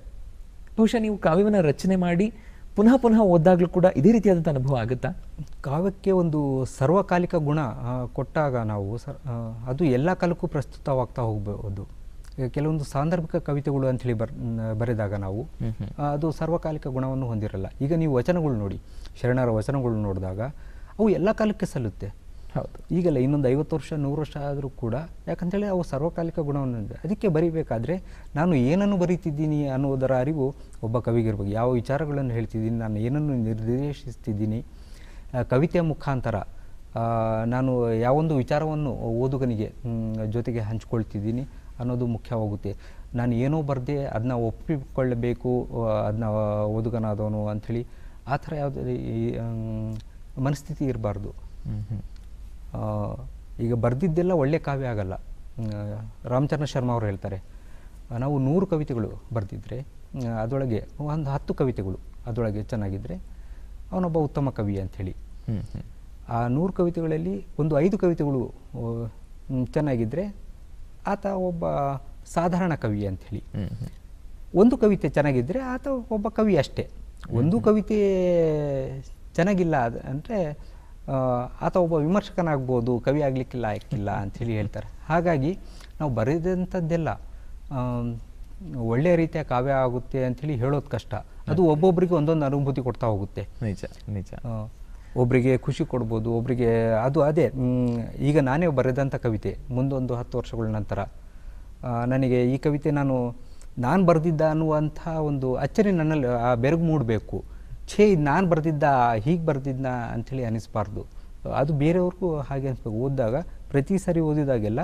ಬಹುಶಃ ನೀವು ಕಾವ್ಯವನ್ನು ರಚನೆ ಮಾಡಿ ಪುನಃ ಪುನಃ ಓದಾಗಲೂ ಕೂಡ ಇದೇ ರೀತಿಯಾದಂಥ ಅನುಭವ ಆಗುತ್ತಾ? ಕಾವ್ಯಕ್ಕೆ ಒಂದು ಸರ್ವಕಾಲಿಕ ಗುಣ ಕೊಟ್ಟಾಗ ನಾವು ಅದು ಎಲ್ಲ ಕಾಲಕ್ಕೂ ಪ್ರಸ್ತುತವಾಗ್ತಾ ಹೋಗ್ಬೋದು. ಕೆಲವೊಂದು ಸಾಂದರ್ಭಿಕ ಕವಿತೆಗಳು ಅಂಥೇಳಿ ಬರೆದಾಗ ನಾವು ಅದು ಸರ್ವಕಾಲಿಕ ಗುಣವನ್ನು ಹೊಂದಿರಲ್ಲ. ಈಗ ನೀವು ವಚನಗಳು ನೋಡಿ, ಶರಣರ ವಚನಗಳು ನೋಡಿದಾಗ ಅವು ಎಲ್ಲ ಕಾಲಕ್ಕೆ ಸಲ್ಲುತ್ತೆ. ಹೌದು, ಈಗಲ್ಲ ಇನ್ನೊಂದು 50 ವರ್ಷ 100 ವರ್ಷ ಆದರೂ ಕೂಡ, ಯಾಕಂತೇಳಿ ಅವು ಸರ್ವಕಾಲಿಕ ಗುಣವನ್ನು. ಅದಕ್ಕೆ ಬರೀಬೇಕಾದ್ರೆ ನಾನು ಏನನ್ನು ಬರೀತಿದ್ದೀನಿ ಅನ್ನೋದರ ಅರಿವು ಒಬ್ಬ ಕವಿಗಿರ್ಬೇಕು. ಯಾವ ವಿಚಾರಗಳನ್ನು ಹೇಳ್ತಿದ್ದೀನಿ, ನಾನು ಏನನ್ನು ನಿರ್ದೇಶಿಸ್ತಿದ್ದೀನಿ, ಕವಿತೆಯ ಮುಖಾಂತರ ನಾನು ಯಾವೊಂದು ವಿಚಾರವನ್ನು ಓದುಗನಿಗೆ ಜೊತೆಗೆ ಹಂಚ್ಕೊಳ್ತಿದ್ದೀನಿ ಅನ್ನೋದು ಮುಖ್ಯವಾಗುತ್ತೆ. ನಾನು ಏನೋ ಬರದೆ ಅದನ್ನ ಒಪ್ಪಿಕೊಳ್ಳಬೇಕು, ಅದನ್ನ ಓದುಗನಾದವನು ಅಂಥೇಳಿ ಆ ಥರ ಯಾವುದೇ ಮನಸ್ಥಿತಿ ಇರಬಾರ್ದು. ಈಗ ಬರೆದಿದ್ದೆಲ್ಲ ಒಳ್ಳೆ ಕಾವ್ಯ ಆಗಲ್ಲ. ರಾಮಚಂದ್ರ ಶರ್ಮ ಅವರು ಹೇಳ್ತಾರೆ, ನಾವು 100 ಕವಿತೆಗಳು ಬರೆದಿದ್ರೆ ಅದರೊಳಗೆ ಒಂದು 10 ಕವಿತೆಗಳು ಅದರೊಳಗೆ ಚೆನ್ನಾಗಿದ್ದರೆ ಅವನೊಬ್ಬ ಉತ್ತಮ ಕವಿ ಅಂಥೇಳಿ. ಆ 100 ಕವಿತೆಗಳಲ್ಲಿ ಒಂದು 5 ಕವಿತೆಗಳು ಚೆನ್ನಾಗಿದ್ದರೆ ಆತ ಒಬ್ಬ ಸಾಧಾರಣ ಕವಿ ಅಂಥೇಳಿ. ಒಂದು ಕವಿತೆ ಚೆನ್ನಾಗಿದ್ದರೆ ಆತ ಒಬ್ಬ ಕವಿ ಅಷ್ಟೇ. ಒಂದು ಕವಿತೆ ಚೆನ್ನಾಗಿಲ್ಲ ಅಂದರೆ ಆತ ಒಬ್ಬ ವಿಮರ್ಶಕನಾಗ್ಬೋದು, ಕವಿ ಆಗಲಿಕ್ಕಿಲ್ಲ ಆಯ್ಕಿಲ್ಲ ಅಂಥೇಳಿ ಹೇಳ್ತಾರೆ. ಹಾಗಾಗಿ ನಾವು ಬರೆದಂಥದ್ದೆಲ್ಲ ಒಳ್ಳೆಯ ರೀತಿಯ ಕಾವ್ಯ ಆಗುತ್ತೆ ಅಂಥೇಳಿ ಹೇಳೋದು ಕಷ್ಟ. ಅದು ಒಬ್ಬೊಬ್ಬರಿಗೆ ಒಂದೊಂದು ಅನುಭೂತಿ ಕೊಡ್ತಾ ಹೋಗುತ್ತೆ. ನಿಜ ನಿಜ. ಒಬ್ಬರಿಗೆ ಖುಷಿ ಕೊಡ್ಬೋದು, ಒಬ್ಬರಿಗೆ ಅದು ಅದೇ. ಈಗ ನಾನೇ ಬರೆದಂಥ ಕವಿತೆ ಮುಂದೊಂದು 10 ವರ್ಷಗಳ ನಂತರ ನನಗೆ ಈ ಕವಿತೆ ನಾನು ಬರೆದಿದ್ದ ಅನ್ನುವಂಥ ಒಂದು ಅಚ್ಚರಿ ನನ್ನಲ್ಲಿ ಆ ಬೆರಗು ಮೂಡಬೇಕು. ಇದು ನಾನು ಬರೆದಿದ್ದ, ಹೀಗೆ ಬರೆದಿದ್ದ ಅಂಥೇಳಿ ಅನಿಸ್ಬಾರ್ದು. ಅದು ಬೇರೆಯವ್ರಿಗೂ ಹಾಗೆ ಅನಿಸ್ಬೇಕು. ಓದಿದಾಗ ಪ್ರತಿ ಸರಿ ಓದಿದಾಗೆಲ್ಲ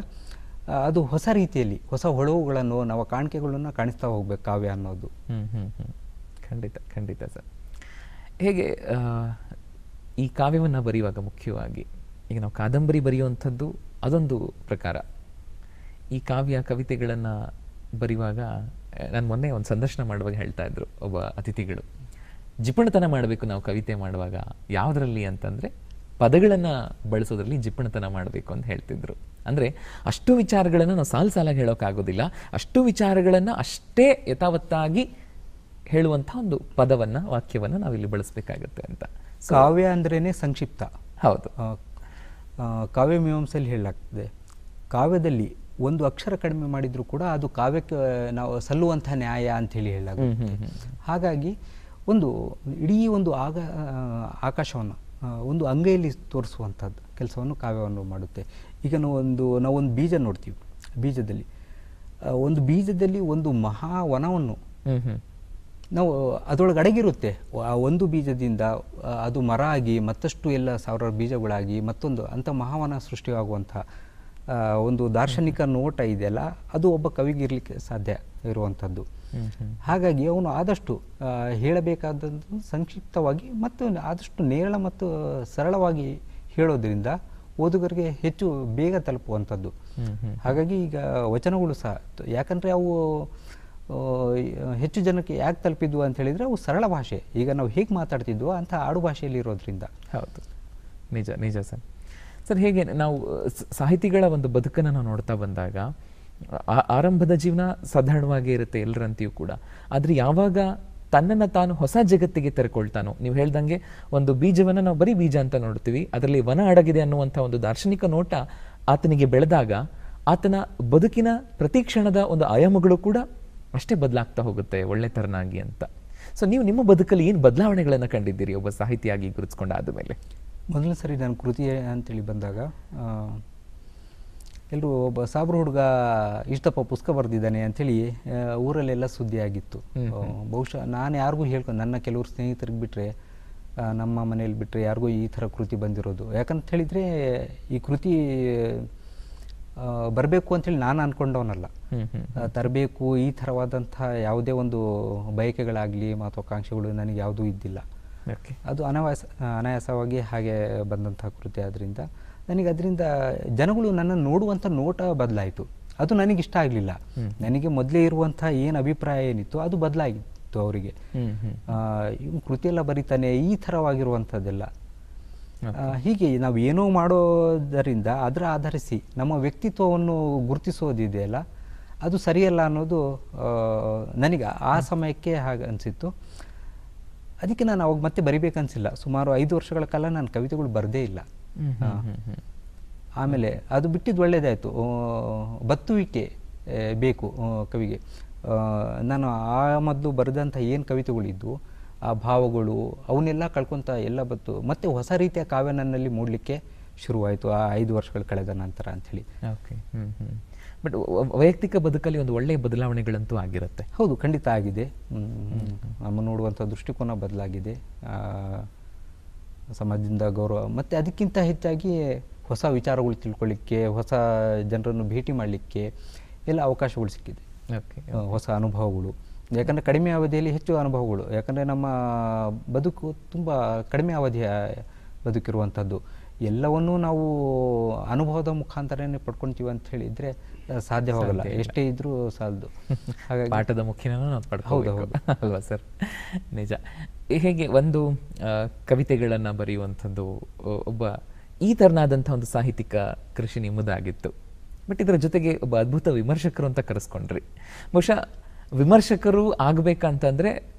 ಅದು ಹೊಸ ರೀತಿಯಲ್ಲಿ ಹೊಸ ಹೊಳವುಗಳನ್ನು ನಾವು ಕಾಣಿಕೆಗಳನ್ನು ಕಾಣಿಸ್ತಾ ಹೋಗ್ಬೇಕು ಕಾವ್ಯ ಅನ್ನೋದು. ಖಂಡಿತ ಖಂಡಿತ ಸರ್. ಹೇಗೆ ಈ ಕಾವ್ಯವನ್ನು ಬರೆಯುವಾಗ ಮುಖ್ಯವಾಗಿ ಈಗ ನಾವು ಕಾದಂಬರಿ ಬರೆಯುವಂಥದ್ದು ಅದೊಂದು ಪ್ರಕಾರ. ಈ ಕಾವ್ಯ ಕವಿತೆಗಳನ್ನು ಬರೆಯುವಾಗ ನಾನು ಮೊನ್ನೆ ಒಂದು ಸಂದರ್ಶನ ಮಾಡುವಾಗ ಹೇಳ್ತಾ ಇದ್ರು ಒಬ್ಬ ಅತಿಥಿಗಳು, ಜಿಪುಣತನ ಮಾಡಬೇಕು ನಾವು ಕವಿತೆ ಮಾಡುವಾಗ. ಯಾವುದರಲ್ಲಿ ಅಂತಂದರೆ ಪದಗಳನ್ನು ಬಳಸೋದ್ರಲ್ಲಿ ಜಿಪುಣತನ ಮಾಡಬೇಕು ಅಂತ ಹೇಳ್ತಿದ್ರು. ಅಂದರೆ ಅಷ್ಟು ವಿಚಾರಗಳನ್ನು ನಾವು ಸಾಲಾಗಿ ಹೇಳೋಕ್ಕಾಗೋದಿಲ್ಲ, ಅಷ್ಟು ವಿಚಾರಗಳನ್ನು ಅಷ್ಟೇ ಯಥಾವತ್ತಾಗಿ ಹೇಳುವಂಥ ಒಂದು ಪದವನ್ನು ವಾಕ್ಯವನ್ನು ನಾವಿಲ್ಲಿ ಬಳಸಬೇಕಾಗತ್ತೆ ಅಂತ. ಕಾವ್ಯ ಅಂದ್ರೇ ಸಂಕ್ಷಿಪ್ತ. ಹೌದು. ಕಾವ್ಯ ಮೀಮಾಂಸೆಯಲ್ಲಿ ಹೇಳಲಾಗ್ತದೆ, ಕಾವ್ಯದಲ್ಲಿ ಒಂದು ಅಕ್ಷರ ಕಡಿಮೆ ಮಾಡಿದರೂ ಕೂಡ ಅದು ಕಾವ್ಯಕ್ಕೆ ನಾವು ಸಲ್ಲುವಂಥ ನ್ಯಾಯ ಅಂಥೇಳಿ ಹೇಳಲಾಗುತ್ತೆ. ಹಾಗಾಗಿ ಇಡೀ ಒಂದು ಆಕಾಶವನ್ನು ಒಂದು ಅಂಗೈಯಲ್ಲಿ ತೋರಿಸುವಂಥದ್ದು ಕೆಲಸವನ್ನು ಕಾವ್ಯವನ್ನು ಮಾಡುತ್ತೆ. ಈಗ ನಾವೊಂದು ಬೀಜ ನೋಡ್ತೀವಿ. ಬೀಜದಲ್ಲಿ ಒಂದು ಮಹಾವನವನ್ನು ನಾವು ಅದರೊಳಗೆ ಅಡಗಿರುತ್ತೆ. ಆ ಒಂದು ಬೀಜದಿಂದ ಅದು ಮರ ಆಗಿ ಮತ್ತಷ್ಟು ಎಲ್ಲ ಸಾವಿರಾರು ಬೀಜಗಳಾಗಿ ಮತ್ತೊಂದು ಅಂಥ ಮಹಾವನ ಸೃಷ್ಟಿಯಾಗುವಂಥ ಒಂದು ದಾರ್ಶನಿಕ ನೋಟ ಇದೆಯಲ್ಲ, ಅದು ಒಬ್ಬ ಕವಿಗಿರ್ಲಿಕ್ಕೆ ಸಾಧ್ಯ ಇರುವಂಥದ್ದು. ಹಾಗಾಗಿ ಅವನು ಆದಷ್ಟು ಹೇಳಬೇಕಾದದ್ದು ಸಂಕ್ಷಿಪ್ತವಾಗಿ ಮತ್ತು ಆದಷ್ಟು ನೇರಳ ಮತ್ತು ಸರಳವಾಗಿ ಹೇಳೋದ್ರಿಂದ ಓದುಗರಿಗೆ ಹೆಚ್ಚು ಬೇಗ ತಲುಪುವಂಥದ್ದು. ಹಾಗಾಗಿ ಈಗ ವಚನಗಳು ಸಹ, ಯಾಕಂದರೆ ಅವು ಹೆಚ್ಚು ಜನಕ್ಕೆ ಯಾಕೆ ತಲುಪಿದ್ವು ಅಂತ ಹೇಳಿದರೆ ಅವು ಸರಳ ಭಾಷೆ. ಈಗ ನಾವು ಹೇಗೆ ಮಾತಾಡ್ತಿದ್ವೋ ಅಂಥ ಆಡು ಭಾಷೆಯಲ್ಲಿ ಇರೋದ್ರಿಂದ. ಹೌದು, ನಿಜ ನಿಜ ಸರ್. ಸರ್, ಹೇಗೆ ನಾವು ಸಾಹಿತಿಗಳ ಒಂದು ಬದುಕನ್ನು ನಾವು ನೋಡ್ತಾ ಬಂದಾಗ ಆರಂಭದ ಜೀವನ ಸಾಧಾರಣವಾಗಿ ಇರುತ್ತೆ ಎಲ್ಲರಂತೆಯೂ ಕೂಡ. ಆದರೆ ಯಾವಾಗ ತನ್ನನ್ನು ತಾನು ಹೊಸ ಜಗತ್ತಿಗೆ ತೆರೆಕೊಳ್ತಾನೋ, ನೀವು ಹೇಳ್ದಂಗೆ ಒಂದು ಬೀಜವನ್ನು ನಾವು ಬರೀ ಬೀಜ ಅಂತ ನೋಡ್ತೀವಿ, ಅದರಲ್ಲಿ ವನ ಅಡಗಿದೆ ಅನ್ನುವಂಥ ಒಂದು ದಾರ್ಶನಿಕ ನೋಟ ಆತನಿಗೆ ಬೆಳೆದಾಗ ಆತನ ಬದುಕಿನ ಪ್ರತಿ ಕ್ಷಣದ ಒಂದು ಆಯಾಮಗಳು ಕೂಡ ಅಷ್ಟೇ ಬದಲಾಗ್ತಾ ಹೋಗುತ್ತೆ ಒಳ್ಳೆತರನಾಗಿ ಅಂತ. ಸೊ ನೀವು ನಿಮ್ಮ ಬದುಕಲ್ಲಿ ಏನು ಬದಲಾವಣೆಗಳನ್ನು ಕಂಡಿದ್ದೀರಿ ಒಬ್ಬ ಸಾಹಿತಿಯಾಗಿ ಗುರುತಿಸ್ಕೊಂಡಾದ ಮೇಲೆ? ಮೊದಲನೇ ಸರಿ ನಾನು ಕೃತಿ ಅಂತೇಳಿ ಬಂದಾಗ ಎಲ್ಲರೂ ಒಬ್ಬ ಸಾಬ್ರು ಹುಡುಗ ಇಷ್ಟಪ್ಪ ಪುಸ್ತಕ ಬರೆದಿದ್ದಾನೆ ಅಂಥೇಳಿ ಊರಲ್ಲೆಲ್ಲ ಸುದ್ದಿ ಆಗಿತ್ತು. ಬಹುಶಃ ನಾನು ಯಾರಿಗೂ ನನ್ನ ಕೆಲವರು ಸ್ನೇಹಿತರಿಗೆ ಬಿಟ್ಟರೆ, ನಮ್ಮ ಮನೇಲಿ ಬಿಟ್ಟರೆ ಯಾರಿಗೂ ಈ ಥರ ಕೃತಿ ಬಂದಿರೋದು. ಯಾಕಂತ ಹೇಳಿದರೆ ಈ ಕೃತಿ ಬರಬೇಕು ಅಂಥೇಳಿ ನಾನು ಅಂದ್ಕೊಂಡವನಲ್ಲ. ತರಬೇಕು ಈ ಥರವಾದಂಥ ಯಾವುದೇ ಒಂದು ಬಯಕೆಗಳಾಗಲಿ ಮಹತ್ವಾಕಾಂಕ್ಷೆಗಳು ನನಗೆ ಯಾವುದೂ ಇದ್ದಿಲ್ಲ. ಅದು ಅನಾಯಾಸವಾಗಿ ಹಾಗೆ ಬಂದಂಥ ಕೃತಿ. ಆದ್ದರಿಂದ ನನಗೆ ಅದರಿಂದ ಜನಗಳು ನನ್ನನ್ನು ನೋಡುವಂಥ ನೋಟ ಬದಲಾಯಿತು. ಅದು ನನಗಿಷ್ಟ ಆಗಲಿಲ್ಲ. ನನಗೆ ಮೊದಲೇ ಇರುವಂಥ ಏನು ಅಭಿಪ್ರಾಯ ಏನಿತ್ತು ಅದು ಬದಲಾಗಿತ್ತು ಅವರಿಗೆ. ಇವು ಕೃತಿಯೆಲ್ಲ ಬರೀತಾನೆ ಈ ಥರವಾಗಿರುವಂಥದ್ದೆಲ್ಲ. ಹೀಗೆ ನಾವು ಏನೋ ಮಾಡೋದರಿಂದ ಅದರ ಆಧರಿಸಿ ನಮ್ಮ ವ್ಯಕ್ತಿತ್ವವನ್ನು ಗುರುತಿಸೋದಿದೆಯಲ್ಲ, ಅದು ಸರಿಯಲ್ಲ ಅನ್ನೋದು ನನಗೆ ಆ ಸಮಯಕ್ಕೆ ಹಾಗೆ ಅನಿಸಿತ್ತು. ಅದಕ್ಕೆ ನಾನು ಅವಾಗ ಮತ್ತೆ ಬರಿಬೇಕನ್ಸಿಲ್ಲ. ಸುಮಾರು 5 ವರ್ಷಗಳ ಕಾಲ ನಾನು ಕವಿತೆಗಳು ಬರದೇ ಇಲ್ಲ. ಆಮೇಲೆ ಅದು ಬಿಟ್ಟಿದ್ದು ಒಳ್ಳೆಯದಾಯಿತು. ಬತ್ತುವಿಕೆ ಬೇಕು ಕವಿಗೆ. ನಾನು ಆ ಮೊದಲು ಬರೆದಂಥ ಏನು ಕವಿತೆಗಳಿದ್ವು ಆ ಭಾವಗಳು ಅವನ್ನೆಲ್ಲ ಕಳ್ಕೊತ ಎಲ್ಲ ಬತ್ತು. ಮತ್ತೆ ಹೊಸ ರೀತಿಯ ಕಾವ್ಯ ನನ್ನಲ್ಲಿ ಮೂಡಲಿಕ್ಕೆ ಶುರುವಾಯಿತು ಆ 5 ವರ್ಷಗಳು ಕಳೆದ ನಂತರ ಅಂಥೇಳಿ. ಓಕೆ. ಬಟ್ ವೈಯಕ್ತಿಕ ಬದುಕಲ್ಲಿ ಒಂದು ಒಳ್ಳೆಯ ಬದಲಾವಣೆಗಳಂತೂ ಆಗಿರುತ್ತೆ. ಹೌದು, ಖಂಡಿತ ಆಗಿದೆ. ನಮ್ಮ ನೋಡುವಂಥ ದೃಷ್ಟಿಕೋನ ಬದಲಾಗಿದೆ. ಸಮಾಜದಿಂದ ಗೌರವ ಮತ್ತು ಅದಕ್ಕಿಂತ ಹೆಚ್ಚಾಗಿ ಹೊಸ ವಿಚಾರಗಳು ತಿಳ್ಕೊಳ್ಳಿಕ್ಕೆ, ಹೊಸ ಜನರನ್ನು ಭೇಟಿ ಮಾಡಲಿಕ್ಕೆ ಎಲ್ಲ ಅವಕಾಶಗಳು ಸಿಕ್ಕಿದೆ. ಹೊಸ ಅನುಭವಗಳು. ಯಾಕಂದರೆ ಕಡಿಮೆ ಅವಧಿಯಲ್ಲಿ ಹೆಚ್ಚು ಅನುಭವಗಳು. ಯಾಕಂದರೆ ನಮ್ಮ ಬದುಕು ತುಂಬ ಕಡಿಮೆ ಅವಧಿಯ ಬದುಕಿರುವಂಥದ್ದು. ಎಲ್ಲವನ್ನೂ ನಾವು ಅನುಭವದ ಮುಖಾಂತರನೇ ಪಡ್ಕೊಳ್ತೀವಿ ಅಂತ ಹೇಳಿದರೆ ಸಾಧ್ಯವಾಗಲ್ಲ. ಎಷ್ಟೇ ಇದ್ರೂ ಸಾಲದು. ಹಾಗಾಗಿ ಪಾಠದ ಮುಖ್ಯನೂ ನಾವು ಪಡ್ಕೋಬೇಕು ಅಲ್ವಾ ಸರ್? ನಿಜ. ಹೇಗೆ ಒಂದು ಕವಿತೆಗಳನ್ನು ಬರೆಯುವಂಥದ್ದು ಒಬ್ಬ ಈ ಥರನಾದಂಥ ಒಂದು ಸಾಹಿತ್ಯಿಕ ಕೃಷಿ ನಿಮ್ಮದಾಗಿತ್ತು. ಬಟ್ ಇದರ ಜೊತೆಗೆ ಒಬ್ಬ ಅದ್ಭುತ ವಿಮರ್ಶಕರು ಅಂತ ಕರೆಸ್ಕೊಂಡ್ರಿ. ಬಹುಶಃ ವಿಮರ್ಶಕರು ಆಗಬೇಕಂತಂದರೆ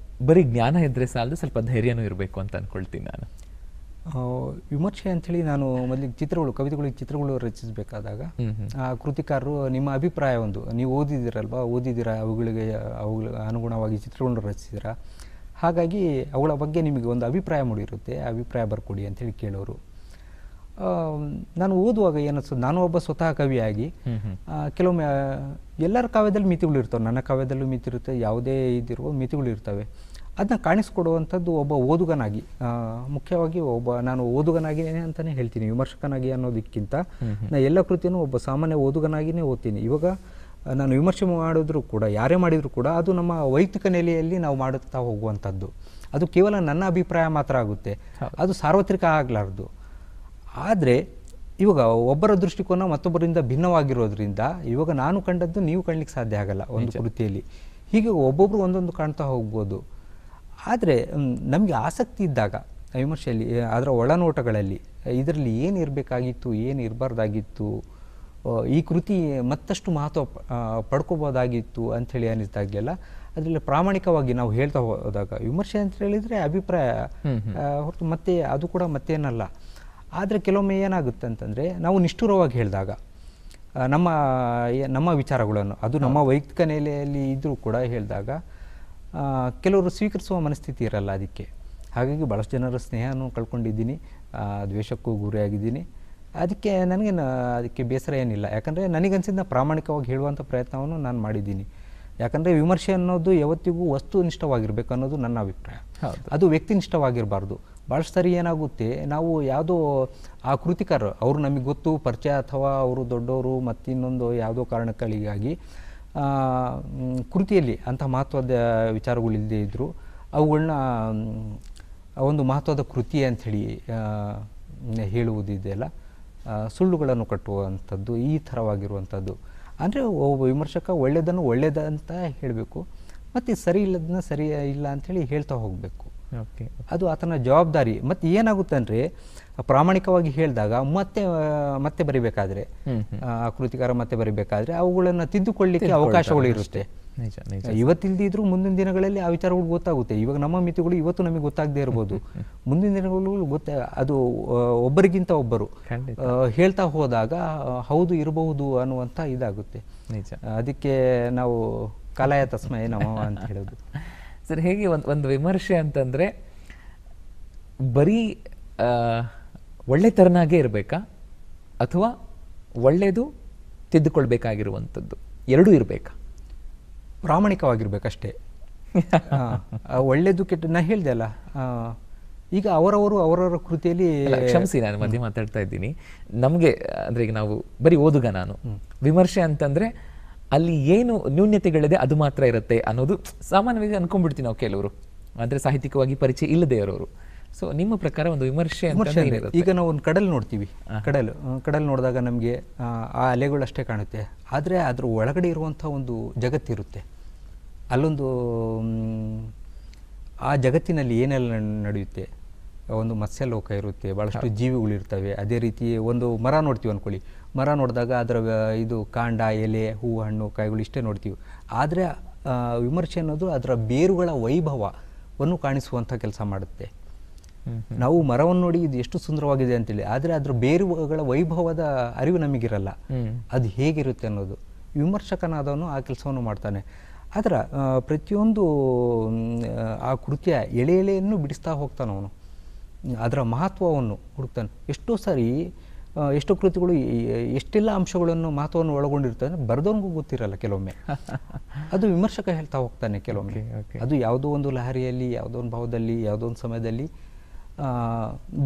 ಬರೀ ಜ್ಞಾನ ಇದ್ದರೆ ಸಾಲದು, ಸ್ವಲ್ಪ ಧೈರ್ಯನೂ ಇರಬೇಕು ಅಂತ ಅಂದ್ಕೊಳ್ತೀನಿ ನಾನು. ವಿಮರ್ಶೆ ಅಂಥೇಳಿ ನಾನು ಮೊದಲಿಗೆ ಕವಿತೆಗಳಿಗೆ ಚಿತ್ರಗಳು ರಚಿಸಬೇಕಾದಾಗ ಆ ಕೃತಿಕಾರರು ನಿಮ್ಮ ಅಭಿಪ್ರಾಯ ಒಂದು ನೀವು ಓದಿದ್ದೀರಾ ಅವುಗಳ ಅನುಗುಣವಾಗಿ ಚಿತ್ರಗಳನ್ನು ರಚಿಸಿದ್ದೀರಾ, ಹಾಗಾಗಿ ಅವುಗಳ ಬಗ್ಗೆ ನಿಮಗೆ ಒಂದು ಅಭಿಪ್ರಾಯ ಮೂಡಿರುತ್ತೆ, ಅಭಿಪ್ರಾಯ ಬರ್ಕೊಡಿ ಅಂಥೇಳಿ ಕೇಳೋರು. ನಾನು ಓದುವಾಗ ಏನಿಸ್ತದೆ, ನಾನು ಒಬ್ಬ ಸ್ವತಃ ಕವಿಯಾಗಿ ಕೆಲವೊಮ್ಮೆ ಎಲ್ಲರ ಕಾವ್ಯದಲ್ಲಿ ಮಿತಿಗಳು ಇರ್ತವೆ, ನನ್ನ ಕಾವ್ಯದಲ್ಲೂ ಮಿತಿ ಇರುತ್ತೆ, ಯಾವುದೇ ಇದಿರುವ ಮಿತಿಗಳು ಇರ್ತವೆ. ಅದನ್ನ ಕಾಣಿಸ್ಕೊಡುವಂಥದ್ದು ಒಬ್ಬ ಓದುಗನಾಗಿ, ಮುಖ್ಯವಾಗಿ ನಾನು ಓದುಗನಾಗಿ ಅಂತಲೇ ಹೇಳ್ತೀನಿ, ವಿಮರ್ಶಕನಾಗಿ ಅನ್ನೋದಕ್ಕಿಂತ ನಾನು ಎಲ್ಲ ಕೃತಿಯನ್ನು ಒಬ್ಬ ಸಾಮಾನ್ಯ ಓದುಗನಾಗಿಯೇ ಓದ್ತೀನಿ. ಇವಾಗ ನಾನು ವಿಮರ್ಶೆ ಮಾಡಿದ್ರು ಕೂಡ, ಯಾರೇ ಮಾಡಿದರೂ ಕೂಡ ಅದು ನಮ್ಮ ವೈಯಕ್ತಿಕ ನೆಲೆಯಲ್ಲಿ ನಾವು ಮಾಡುತ್ತಾ ಹೋಗುವಂಥದ್ದು. ಅದು ಕೇವಲ ನನ್ನ ಅಭಿಪ್ರಾಯ ಮಾತ್ರ ಆಗುತ್ತೆ, ಅದು ಸಾರ್ವತ್ರಿಕ ಆಗಲಾರ್ದು. ಆದರೆ ಇವಾಗ ಒಬ್ಬರ ದೃಷ್ಟಿಕೋನ ಮತ್ತೊಬ್ಬರಿಂದ ಭಿನ್ನವಾಗಿರೋದ್ರಿಂದ ಇವಾಗ ನಾನು ಕಂಡದ್ದು ನೀವು ಕಾಣಲಿಕ್ಕೆ ಸಾಧ್ಯ ಆಗಲ್ಲ ಒಂದು ಕೃತಿಯಲ್ಲಿ. ಹೀಗೆ ಒಬ್ಬೊಬ್ರು ಒಂದೊಂದು ಕಾಣ್ತಾ ಹೋಗ್ಬೋದು. ಆದರೆ ನಮಗೆ ಆಸಕ್ತಿ ಇದ್ದಾಗ ವಿಮರ್ಶೆಯಲ್ಲಿ, ಅದರ ಒಳನೋಟಗಳಲ್ಲಿ ಇದರಲ್ಲಿ ಏನು ಇರಬೇಕಾಗಿತ್ತು, ಏನು ಇರಬಾರ್ದಾಗಿತ್ತು, ಈ ಕೃತಿ ಮತ್ತಷ್ಟು ಮಹತ್ವ ಪಡ್ಕೋಬೋದಾಗಿತ್ತು ಅಂಥೇಳಿ ಅನ್ನಿಸ್ದಾಗಲೆಲ್ಲ ಅದರಲ್ಲಿ ಪ್ರಾಮಾಣಿಕವಾಗಿ ನಾವು ಹೇಳ್ತಾ ಹೋದಾಗ, ವಿಮರ್ಶೆ ಅಂತ ಹೇಳಿದರೆ ಅಭಿಪ್ರಾಯ ಹೊರತು ಮತ್ತೆ ಅದು ಕೂಡ ಮತ್ತೇನಲ್ಲ. ಆದರೆ ಕೆಲವೊಮ್ಮೆ ಏನಾಗುತ್ತೆ ಅಂತಂದರೆ, ನಾವು ನಿಷ್ಠುರವಾಗಿ ಹೇಳಿದಾಗ ನಮ್ಮ ವಿಚಾರಗಳನ್ನು, ಅದು ನಮ್ಮ ವೈಯಕ್ತಿಕ ನೆಲೆಯಲ್ಲಿ ಇದ್ದರೂ ಕೂಡ ಹೇಳಿದಾಗ ಕೆಲವರು ಸ್ವೀಕರಿಸುವ ಮನಸ್ಥಿತಿ ಇರಲ್ಲ ಅದಕ್ಕೆ. ಹಾಗಾಗಿ ಭಾಳಷ್ಟು ಜನರ ಸ್ನೇಹನೂ ಕಳ್ಕೊಂಡಿದ್ದೀನಿ, ದ್ವೇಷಕ್ಕೂ ಗುರಿಯಾಗಿದ್ದೀನಿ. ಅದಕ್ಕೆ ಬೇಸರ ಏನಿಲ್ಲ, ಯಾಕಂದರೆ ನನಗನ್ಸಿದ್ದ ಪ್ರಾಮಾಣಿಕವಾಗಿ ಹೇಳುವಂಥ ಪ್ರಯತ್ನವನ್ನು ನಾನು ಮಾಡಿದ್ದೀನಿ. ಯಾಕಂದರೆ ವಿಮರ್ಶೆ ಅನ್ನೋದು ಯಾವತ್ತಿಗೂ ವಸ್ತುನಿಷ್ಠವಾಗಿರಬೇಕು ಅನ್ನೋದು ನನ್ನ ಅಭಿಪ್ರಾಯ, ಅದು ವ್ಯಕ್ತಿನಿಷ್ಠವಾಗಿರಬಾರ್ದು. ಭಾಳಷ್ಟು ಸರಿ ಏನಾಗುತ್ತೆ, ನಾವು ಯಾವುದೋ ಆ ಕೃತಿಕಾರರು ಅವರು ನಮಗೆ ಗೊತ್ತು, ಪರಿಚಯ, ಅಥವಾ ಅವರು ದೊಡ್ಡವರು, ಮತ್ತಿನ್ನೊಂದು ಯಾವುದೋ ಕಾರಣಗಳಿಗಾಗಿ ಕೃತಿಯಲ್ಲಿ ಅಂಥ ಮಹತ್ವದ ವಿಚಾರಗಳಿಲ್ಲದೆ ಇದ್ದರೂ ಅವುಗಳನ್ನ ಒಂದು ಮಹತ್ವದ ಕೃತಿ ಅಂಥೇಳಿ ಹೇಳುವುದಿದೆಯಲ್ಲ, ಸುಳ್ಳುಗಳನ್ನು ಕಟ್ಟುವಂಥದ್ದು, ಈ ಥರವಾಗಿರುವಂಥದ್ದು. ಅಂದರೆ ಒಬ್ಬ ವಿಮರ್ಶಕ ಒಳ್ಳೆಯದನ್ನು ಒಳ್ಳೆಯದಂತ ಹೇಳಬೇಕು, ಮತ್ತು ಸರಿ ಇಲ್ಲದನ್ನ ಸರಿ ಇಲ್ಲ ಅಂಥೇಳಿ ಹೇಳ್ತಾ ಹೋಗಬೇಕು. ಅದು ಆತನ ಜವಾಬ್ದಾರಿ. ಮತ್ತು ಏನಾಗುತ್ತೆ ಅಂದರೆ, ಪ್ರಾಮಾಣಿಕವಾಗಿ ಹೇಳಿದಾಗ ಮತ್ತೆ ಬರಿಬೇಕಾದ್ರೆ, ಆ ಕೃತಿಕಾರ ಮತ್ತೆ ಬರಿಬೇಕಾದ್ರೆ ಅವುಗಳನ್ನು ತಿದ್ದುಕೊಳ್ಳಿಕ್ಕೆ ಅವಕಾಶಗಳು ಇರುತ್ತೆ. ಇವತ್ತಿಲ್ದಿದ್ರು ಮುಂದಿನ ದಿನಗಳಲ್ಲಿ ಆ ವಿಚಾರಗಳು ಗೊತ್ತಾಗುತ್ತೆ. ಇವಾಗ ನಮ್ಮ ಮಿತಿಗಳು ಇವತ್ತು ನಮಗೆ ಗೊತ್ತಾಗದೇ ಇರ್ಬೋದು, ಮುಂದಿನ ದಿನಗಳು ಅದು ಒಬ್ಬರಿಗಿಂತ ಒಬ್ಬರು ಹೇಳ್ತಾ ಹೋದಾಗ ಹೌದು ಇರಬಹುದು ಅನ್ನುವಂಥ ಇದಾಗುತ್ತೆ. ಅದಕ್ಕೆ ನಾವು ಕಾಲಾಯ ತಸ್ಮೈ ನಮಃ ಅಂತ ಹೇಳೋದು. ಸರ್, ಹೇಗೆ ಒಂದು ವಿಮರ್ಶೆ ಅಂತಂದರೆ ಬರೀ ಒಳ್ಳೆತನನಾಗೇ ಇರಬೇಕಾ, ಅಥವಾ ಒಳ್ಳೆಯದು ತಿದ್ದುಕೊಳ್ಬೇಕಾಗಿರುವಂಥದ್ದು, ಎರಡೂ ಇರಬೇಕಾ? ಪ್ರಾಮಾಣಿಕವಾಗಿರ್ಬೇಕಷ್ಟೇ. ಒಳ್ಳೆಯದು ಕೆಟ್ಟ ನಾ ಹೇಳಿದೆ ಅಲ್ಲ, ಈಗ ಅವರವರ ಕೃತಿಯಲ್ಲಿ, ಕ್ಷಮಿಸಿ ನಾನು ಮಧ್ಯೆ ಮಾತಾಡ್ತಾ ಇದ್ದೀನಿ. ನಮಗೆ ಅಂದರೆ ಈಗ ನಾವು ಬರೀ ಓದುಗ, ನಾನು ವಿಮರ್ಶೆ ಅಂತಂದರೆ ಅಲ್ಲಿ ಏನು ನ್ಯೂನ್ಯತೆಗಳಿದೆ ಅದು ಮಾತ್ರ ಇರುತ್ತೆ ಅನ್ನೋದು ಸಾಮಾನ್ಯವಾಗಿ ಅನ್ಕೊಂಡ್ಬಿಡ್ತೀವಿ ನಾವು ಕೆಲವರು, ಅಂದರೆ ಸಾಹಿತ್ಯಿಕವಾಗಿ ಪರಿಚಯ ಇಲ್ಲದೆ ಇರೋರು. ಸೊ ನಿಮ್ಮ ಪ್ರಕಾರ ಒಂದು ವಿಮರ್ಶೆ ಈಗ ನಾವು ಒಂದು ಕಡಲ್ ನೋಡ್ತೀವಿ, ಕಡಲ್ ನೋಡಿದಾಗ ನಮಗೆ ಆ ಅಲೆಗಳು ಅಷ್ಟೇ ಕಾಣುತ್ತೆ, ಆದರೆ ಅದ್ರ ಒಳಗಡೆ ಇರುವಂಥ ಒಂದು ಜಗತ್ತಿರುತ್ತೆ. ಅಲ್ಲೊಂದು ಆ ಜಗತ್ತಿನಲ್ಲಿ ಏನೆಲ್ಲ ನಡೆಯುತ್ತೆ, ಒಂದು ಮತ್ಸ್ಯಲೋಕ ಇರುತ್ತೆ, ಭಾಳಷ್ಟು ಜೀವಿಗಳಿರ್ತವೆ. ಅದೇ ರೀತಿ ಒಂದು ಮರ ನೋಡ್ತೀವಿ ಅಂದ್ಕೊಳ್ಳಿ, ಮರ ನೋಡಿದಾಗ ಅದರ ಇದು ಕಾಂಡ, ಎಲೆ, ಹೂವು, ಹಣ್ಣು, ಕಾಯಿಗಳು ಇಷ್ಟೇ ನೋಡ್ತೀವಿ. ಆದರೆ ವಿಮರ್ಶೆ ಅನ್ನೋದು ಅದರ ಬೇರುಗಳ ವೈಭವವನ್ನು ಕಾಣಿಸುವಂಥ ಕೆಲಸ ಮಾಡುತ್ತೆ. ನಾವು ಮರವನ್ನು ನೋಡಿ ಇದು ಎಷ್ಟು ಸುಂದರವಾಗಿದೆ ಅಂತೇಳಿ, ಆದರೆ ಅದರ ಬೇರುಗಳ ವೈಭವದ ಅರಿವು ನಮಗಿರಲ್ಲ, ಅದು ಹೇಗಿರುತ್ತೆ ಅನ್ನೋದು. ವಿಮರ್ಶಕನಾದವನು ಆ ಕೆಲಸವನ್ನು ಮಾಡ್ತಾನೆ. ಅದರ ಪ್ರತಿಯೊಂದು ಆ ಕೃತಿಯ ಎಳೆಯನ್ನು ಬಿಡಿಸ್ತಾ ಹೋಗ್ತಾನೆ ಅವನು, ಅದರ ಮಹತ್ವವನ್ನು ಹುಡುಕ್ತಾನೆ. ಎಷ್ಟೋ ಕೃತಿಗಳು ಎಷ್ಟೆಲ್ಲ ಅಂಶಗಳನ್ನು ಮಹತ್ವವನ್ನು ಒಳಗೊಂಡಿರ್ತಾನೆ, ಬರೆದವನಿಗೂ ಗೊತ್ತಿರಲ್ಲ ಕೆಲವೊಮ್ಮೆ. ಅದು ವಿಮರ್ಶಕ ಹೇಳ್ತಾ ಹೋಗ್ತಾನೆ ಕೆಲವೊಮ್ಮೆ. ಅದು ಯಾವುದೋ ಒಂದು ಲಹರಿಯಲ್ಲಿ, ಯಾವುದೋ ಒಂದು ಭಾವದಲ್ಲಿ, ಯಾವುದೋ ಒಂದು ಸಮಯದಲ್ಲಿ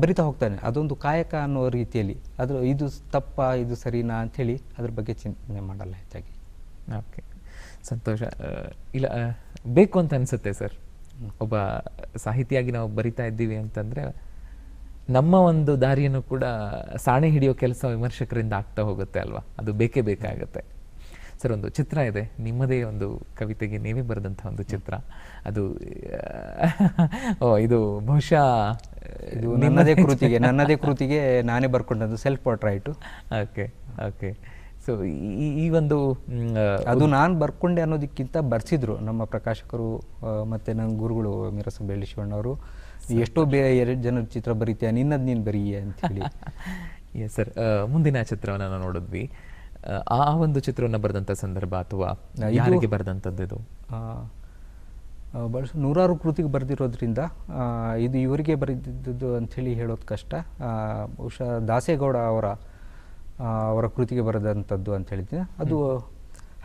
ಬರಿತಾ ಹೋಗ್ತಾನೆ. ಅದೊಂದು ಕಾಯಕ ಅನ್ನೋ ರೀತಿಯಲ್ಲಿ. ಇದು ತಪ್ಪ, ಇದು ಸರಿನಾ ಅಂಥೇಳಿ ಅದ್ರ ಬಗ್ಗೆ ಚಿಂತನೆ ಮಾಡಲ್ಲ ಹೆಚ್ಚಾಗಿ. ಓಕೆ, ಸಂತೋಷ. ಇಲ್ಲ, ಬೇಕು ಅಂತ ಅನಿಸುತ್ತೆ ಸರ್. ಒಬ್ಬ ಸಾಹಿತಿಯಾಗಿ ನಾವು ಬರಿತಾ ಇದ್ದೀವಿ ಅಂತಂದರೆ ನಮ್ಮ ಒಂದು ದಾರಿಯನ್ನು ಕೂಡ ಸಾಣೆ ಹಿಡಿಯೋ ಕೆಲಸ ವಿಮರ್ಶಕರಿಂದ ಆಗ್ತಾ ಹೋಗುತ್ತೆ ಅಲ್ವಾ, ಅದು ಬೇಕೇ ಬೇಕಾಗುತ್ತೆ. ಸರ್, ಒಂದು ಚಿತ್ರ ಇದೆ, ನಿಮ್ಮದೇ ಒಂದು ಕವಿತೆಗೆ ನೀವೇ ಬರೆದಂಥ ಒಂದು ಚಿತ್ರ. ಅದು ಇದು ಬಹುಶಃ ಇದು ನನ್ನದೇ ಕೃತಿಗೆ ನಾನೇ ಬರ್ಕೊಂಡದ್ದು self portrait. Okay okay. So ಈ ಒಂದು ಅದು ನಾನು ಬರ್ಕೊಂಡೆ ಅನ್ನೋದಕ್ಕಿಂತ ಬರ್ಸಿದ್ರು ನಮ್ಮ ಪ್ರಕಾಶಕರು ಮತ್ತು ನನ್ನ ಗುರುಗಳು ಮಿರಸ ಬೆಳ್ಳಿ ಶಿವಣ್ಣವರು. ಎಷ್ಟೋ ಬೇರೆ 2 ಜನರ ಚಿತ್ರ ಬರೀತೀಯ, ನಿನ್ನದು ನೀನು ಬರೀಯೇ ಅಂತೇಳಿ. Yes sir. ಮುಂದಿನ ಚಿತ್ರವನ್ನು ನಾವು ನೋಡಿದ್ವಿ. ಆ ಒಂದು ಚಿತ್ರವನ್ನು ಬರೆದಂಥ ಸಂದರ್ಭ ಅಥವಾ ಯಾರಿಗೆ ಬರೆದಂಥದ್ದು ಇದು? ನೂರಾರು ಕೃತಿಗೆ ಬರೆದಿರೋದ್ರಿಂದ ಇದು ಇವರಿಗೆ ಬರೆದಿದ್ದು ಅಂಥೇಳಿ ಹೇಳೋದು ಕಷ್ಟ. ಬಹುಶಃ ದಾಸೇಗೌಡ ಅವರ ಕೃತಿಗೆ ಬರೆದಂಥದ್ದು ಅಂತ ಹೇಳಿದ್ದೀನಿ. ಅದು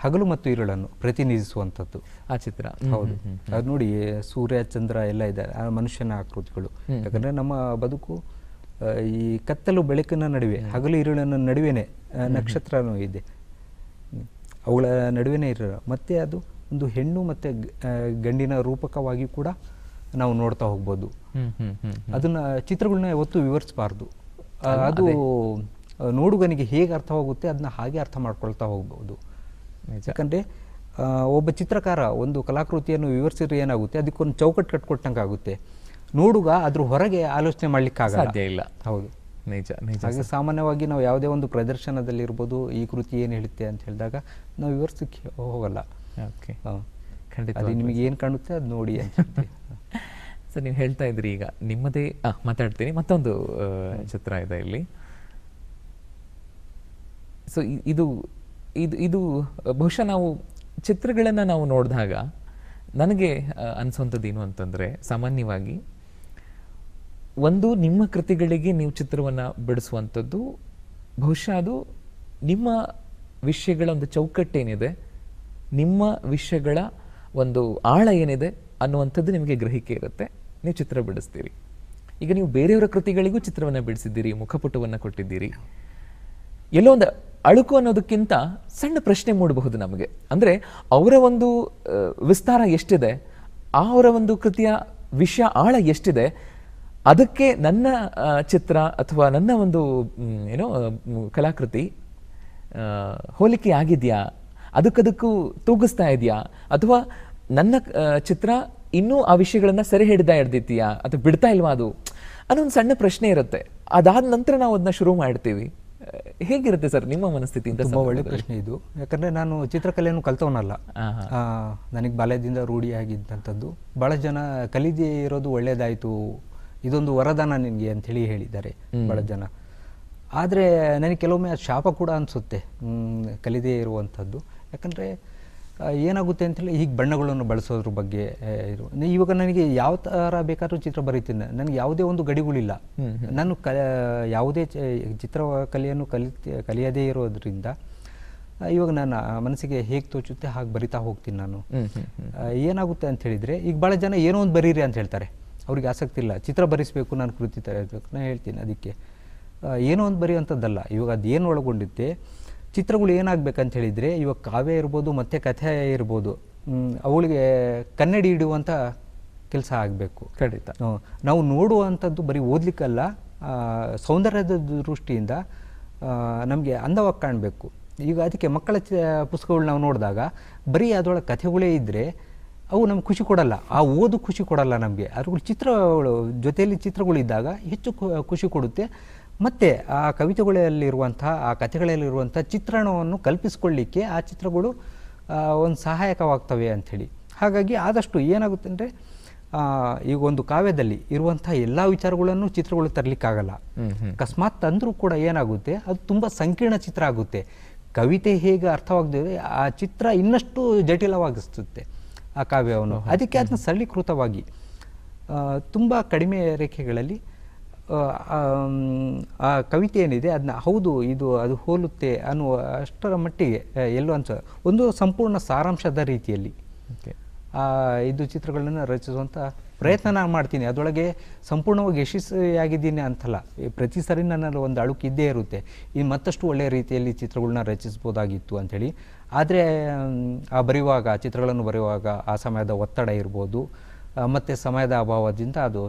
ಹಗಲು ಮತ್ತು ಇರುಳನ್ನು ಪ್ರತಿನಿಧಿಸುವಂಥದ್ದು ಆ ಚಿತ್ರ. ಹೌದು. ಅದು ನೋಡಿ, ಸೂರ್ಯ ಚಂದ್ರ ಎಲ್ಲ ಇದೆ, ಆ ಮನುಷ್ಯನ ಆಕೃತಿಗಳು. ಯಾಕಂದರೆ ನಮ್ಮ ಬದುಕು ಈ ಕತ್ತಲು ಬೆಳಕಿನ ನಡುವೆ, ಹಗಲು ಇರುಳಿನ ನಡುವೆನೇ ನಕ್ಷತ್ರನೂ ಇದೆ, ಅವುಗಳ ನಡುವೆನೇ ಇರೋ. ಮತ್ತು ಅದು ಒಂದು ಹೆಣ್ಣು ಮತ್ತು ಗಂಡಿನ ರೂಪಕವಾಗಿ ಕೂಡ ನಾವು ನೋಡ್ತಾ ಹೋಗ್ಬೋದು. ಅದನ್ನು ಚಿತ್ರಗಳನ್ನ ಯಾವತ್ತೂ ವಿವರಿಸಬಾರ್ದು. ಅದು ನೋಡುಗನಿಗೆ ಹೇಗೆ ಅರ್ಥವಾಗುತ್ತೆ ಅದನ್ನ ಹಾಗೆ ಅರ್ಥ ಮಾಡ್ಕೊಳ್ತಾ ಹೋಗ್ಬೋದು. ಯಾಕಂದರೆ ಒಬ್ಬ ಚಿತ್ರಕಾರ ಒಂದು ಕಲಾಕೃತಿಯನ್ನು ವಿವರಿಸಿದ್ರೆ ಏನಾಗುತ್ತೆ, ಅದಕ್ಕೊಂದು ಚೌಕಟ್ಟು ಕಟ್ಕೊಟ್ಟಂಗೆ ಆಗುತ್ತೆ. ನೋಡುಗ ಅದ್ರ ಹೊರಗೆ ಆಲೋಚನೆ ಮಾಡ್ಲಿಕ್ಕೆ ಸಾಧ್ಯ ಇಲ್ಲ. ಹೌದು, ನಿಜ ನಿಜ. ಹಾಗೆ ಸಾಮಾನ್ಯವಾಗಿ ನಾವು ಯಾವುದೇ ಒಂದು ಪ್ರದರ್ಶನದಲ್ಲಿರ್ಬೋದು, ಈ ಕೃತಿ ಏನು ಹೇಳುತ್ತೆ ಅಂತ ಹೇಳಿದಾಗ ನಾವು ವಿವರಿಸಕ್ಕೆ ಹೋಗಲ್ಲ. ಓಕೆ, ಖಂಡಿತ. ಅದು ನಿಮಗೆ ಏನು ಕಾಣುತ್ತೆ ಅದು ನೋಡಿ ಅಂತ. ಸರ್, ನೀವು ಹೇಳ್ತಾ ಇದ್ರಿ ಈಗ ನಿಮ್ಮದೇ ಮಾತಾಡ್ತೀನಿ. ಮತ್ತೊಂದು ಚಿತ್ರ ಇದೆ ಇಲ್ಲಿ. ಸೊ ಇದು ಇದು ಇದು ಬಹುಶಃ ನಾವು ಚಿತ್ರಗಳನ್ನು ನಾವು ನೋಡಿದಾಗ ನನಗೆ ಅನಿಸೋಂಥದ್ದು ಏನು ಅಂತಂದರೆ, ಸಾಮಾನ್ಯವಾಗಿ ಒಂದು ನಿಮ್ಮ ಕೃತಿಗಳಿಗೆ ನೀವು ಚಿತ್ರವನ್ನು ಬಿಡಿಸುವಂಥದ್ದು ಬಹುಶಃ ಅದು ನಿಮ್ಮ ವಿಷಯಗಳ ಒಂದು ಚೌಕಟ್ಟೇನಿದೆ, ನಿಮ್ಮ ವಿಷಯಗಳ ಒಂದು ಆಳ ಏನಿದೆ ಅನ್ನುವಂಥದ್ದು ನಿಮಗೆ ಗ್ರಹಿಕೆ ಇರುತ್ತೆ, ನೀವು ಚಿತ್ರ ಬಿಡಿಸ್ತೀರಿ. ಈಗ ನೀವು ಬೇರೆಯವರ ಕೃತಿಗಳಿಗೂ ಚಿತ್ರವನ್ನು ಬಿಡಿಸಿದ್ದೀರಿ, ಮುಖಪುಟವನ್ನು ಕೊಟ್ಟಿದ್ದೀರಿ. ಎಲ್ಲೋ ಒಂದು ಅಳುಕು ಅನ್ನೋದಕ್ಕಿಂತ ಸಣ್ಣ ಪ್ರಶ್ನೆ ಮೂಡಬಹುದು ನಮಗೆ. ಅಂದರೆ ಅವರ ಒಂದು ವಿಸ್ತಾರ ಎಷ್ಟಿದೆ, ಅವರ ಒಂದು ಕೃತಿಯ ವಿಷಯ ಆಳ ಎಷ್ಟಿದೆ, ಅದಕ್ಕೆ ನನ್ನ ಚಿತ್ರ ಅಥವಾ ನನ್ನ ಒಂದು ಕಲಾಕೃತಿ ಹೋಲಿಕೆ ಆಗಿದೆಯಾ, ಅದಕ್ಕೂ ತೂಗಿಸ್ತಾ ಇದೆಯಾ, ಅಥವಾ ನನ್ನ ಚಿತ್ರ ಇನ್ನೂ ಆ ವಿಷಯಗಳನ್ನು ಸೆರೆ ಹಿಡಿದೀಯಾ ಅಥವಾ ಬಿಡ್ತಾ ಇಲ್ವಾ ಅದು ಅನ್ನೋ ಒಂದು ಸಣ್ಣ ಪ್ರಶ್ನೆ ಇರುತ್ತೆ. ಅದಾದ ನಂತರ ನಾವು ಅದನ್ನ ಶುರು ಮಾಡ್ತೀವಿ. ಹೇಗಿರುತ್ತೆ ಸರ್ ನಿಮ್ಮ ಮನಸ್ಥಿತಿ? ತುಂಬ ಒಳ್ಳೆ ಪ್ರಶ್ನೆ ಇದು. ಯಾಕಂದರೆ ನಾನು ಚಿತ್ರಕಲೆಯನ್ನು ಕಲ್ತವನಲ್ಲ, ನನಗೆ ಬಾಲ್ಯದಿಂದ ರೂಢಿಯಾಗಿದ್ದಂಥದ್ದು. ಭಾಳ ಜನ ಕಲಿದೇ ಇರೋದು ಒಳ್ಳೇದಾಯಿತು, ಇದೊಂದು ವರದಾನ ನಿನಗೆ ಅಂಥೇಳಿ ಹೇಳಿದ್ದಾರೆ ಭಾಳ ಜನ. ಆದರೆ ನನಗೆ ಕೆಲವೊಮ್ಮೆ ಅದು ಶಾಪ ಕೂಡ ಅನಿಸುತ್ತೆ ಕಲಿದೇ ಇರುವಂಥದ್ದು. ಯಾಕಂದರೆ ಏನಾಗುತ್ತೆ ಅಂತೇಳಿ ಈಗ ಬಣ್ಣಗಳನ್ನು ಬಳಸೋದ್ರ ಬಗ್ಗೆ ಇವಾಗ ನನಗೆ ಯಾವ ಥರ ಬೇಕಾದ್ರೂ ಚಿತ್ರ ಬರೀತೀನಿ. ನನಗೆ ಯಾವುದೇ ಒಂದು ಗಡಿಗಳಿಲ್ಲ. ನಾನು ಯಾವುದೇ ಚಿತ್ರಕಲೆಯನ್ನು ಕಲಿಯದೇ ಇರೋದ್ರಿಂದ ಇವಾಗ ನನ್ನ ಮನಸ್ಸಿಗೆ ಹೇಗೆ ತೋಚುತ್ತೆ ಹಾಗೆ ಬರಿತಾ ಹೋಗ್ತೀನಿ ನಾನು. ಏನಾಗುತ್ತೆ ಅಂತ ಹೇಳಿದರೆ, ಈಗ ಭಾಳ ಜನ ಏನೋ ಒಂದು ಬರೀರಿ ಅಂತ ಹೇಳ್ತಾರೆ, ಅವ್ರಿಗೆ ಆಸಕ್ತಿ ಇಲ್ಲ. ಚಿತ್ರ ಬರೆಸಬೇಕು, ನಾನು ಕೃತಿ ತರಬೇಕು, ನಾನು ಹೇಳ್ತೀನಿ ಅದಕ್ಕೆ ಏನೋ ಒಂದು ಬರೆಯುವಂಥದ್ದಲ್ಲ. ಇವಾಗ ಅದೇನು ಒಳಗೊಂಡಿತ್ತೆ, ಚಿತ್ರಗಳು ಏನಾಗಬೇಕಂತ ಹೇಳಿದರೆ, ಇವಾಗ ಕಾವ್ಯ ಇರ್ಬೋದು ಮತ್ತು ಕಥೆ ಇರ್ಬೋದು, ಅವಳಿಗೆ ಕನ್ನಡಿ ಇಡುವಂಥ ಕೆಲಸ ಆಗಬೇಕು. ಖಂಡಿತ. ನಾವು ನೋಡುವಂಥದ್ದು ಬರೀ ಓದಲಿಕ್ಕಲ್ಲ, ಸೌಂದರ್ಯದ ದೃಷ್ಟಿಯಿಂದ ನಮಗೆ ಅಂದವಾಗಿ ಕಾಣಬೇಕು. ಈಗ ಅದಕ್ಕೆ ಮಕ್ಕಳ ಪುಸ್ತಕಗಳು ನಾವು ನೋಡಿದಾಗ ಬರೀ ಅದರೊಳಗೆ ಕಥೆಗಳೇ ಇದ್ದರೆ ಅವು ನಮ್ಗೆ ಖುಷಿ ಕೊಡಲ್ಲ, ಆ ಓದು ಖುಷಿ ಕೊಡಲ್ಲ ನಮಗೆ. ಅದ್ರ ಚಿತ್ರಗಳು ಜೊತೆಯಲ್ಲಿ ಚಿತ್ರಗಳಿದ್ದಾಗ ಹೆಚ್ಚು ಖುಷಿ ಕೊಡುತ್ತೆ. ಮತ್ತು ಆ ಕವಿತೆಗಳಲ್ಲಿರುವಂಥ, ಆ ಕಥೆಗಳಲ್ಲಿರುವಂಥ ಚಿತ್ರಣವನ್ನು ಕಲ್ಪಿಸ್ಕೊಳ್ಳಿಕ್ಕೆ ಆ ಚಿತ್ರಗಳು ಒಂದು ಸಹಾಯಕವಾಗ್ತವೆ ಅಂಥೇಳಿ. ಹಾಗಾಗಿ ಆದಷ್ಟು ಏನಾಗುತ್ತೆ ಅಂದರೆ, ಈಗ ಒಂದು ಕಾವ್ಯದಲ್ಲಿ ಇರುವಂಥ ಎಲ್ಲ ವಿಚಾರಗಳನ್ನು ಚಿತ್ರಗಳು ತರಲಿಕ್ಕಾಗಲ್ಲ. ಅಕಸ್ಮಾತ್ ತಂದರೂ ಕೂಡ ಏನಾಗುತ್ತೆ, ಅದು ತುಂಬ ಸಂಕೀರ್ಣ ಚಿತ್ರ ಆಗುತ್ತೆ. ಕವಿತೆ ಹೇಗೆ ಅರ್ಥವಾಗ್ತದೆ, ಆ ಚಿತ್ರ ಇನ್ನಷ್ಟು ಜಟಿಲವಾಗಿಸುತ್ತೆ ಆ ಕಾವ್ಯವನ್ನು. ಅದಕ್ಕೆ ಅದನ್ನ ಸರಳೀಕೃತವಾಗಿ ತುಂಬ ಕಡಿಮೆ ರೇಖೆಗಳಲ್ಲಿ ಆ ಕವಿತೆ ಏನಿದೆ ಅದನ್ನ ಹೌದು ಅದು ಹೋಲುತ್ತೆ ಅನ್ನುವ ಅಷ್ಟರ ಮಟ್ಟಿಗೆ ಎಲ್ಲೋ ಅನ್ಸ ಒಂದು ಸಂಪೂರ್ಣ ಸಾರಾಂಶದ ರೀತಿಯಲ್ಲಿ ಇದು ಚಿತ್ರಗಳನ್ನು ರಚಿಸುವಂಥ ಪ್ರಯತ್ನ ನಾನು ಮಾಡ್ತೀನಿ. ಅದರೊಳಗೆ ಸಂಪೂರ್ಣವಾಗಿ ಯಶಸ್ವಿಯಾಗಿದ್ದೀನಿ ಅಂತಲ್ಲ, ಪ್ರತಿ ಸರಿ ನನ್ನಲ್ಲಿ ಒಂದು ಅಳುಕು ಇದ್ದೇ ಇರುತ್ತೆ, ಈ ಮತ್ತಷ್ಟು ಒಳ್ಳೆಯ ರೀತಿಯಲ್ಲಿ ಚಿತ್ರಗಳನ್ನ ರಚಿಸ್ಬೋದಾಗಿತ್ತು ಅಂಥೇಳಿ. ಆದರೆ ಚಿತ್ರಗಳನ್ನು ಬರೆಯುವಾಗ ಆ ಸಮಯದ ಒತ್ತಡ ಇರ್ಬೋದು, ಮತ್ತು ಸಮಯದ ಅಭಾವದಿಂದ ಅದು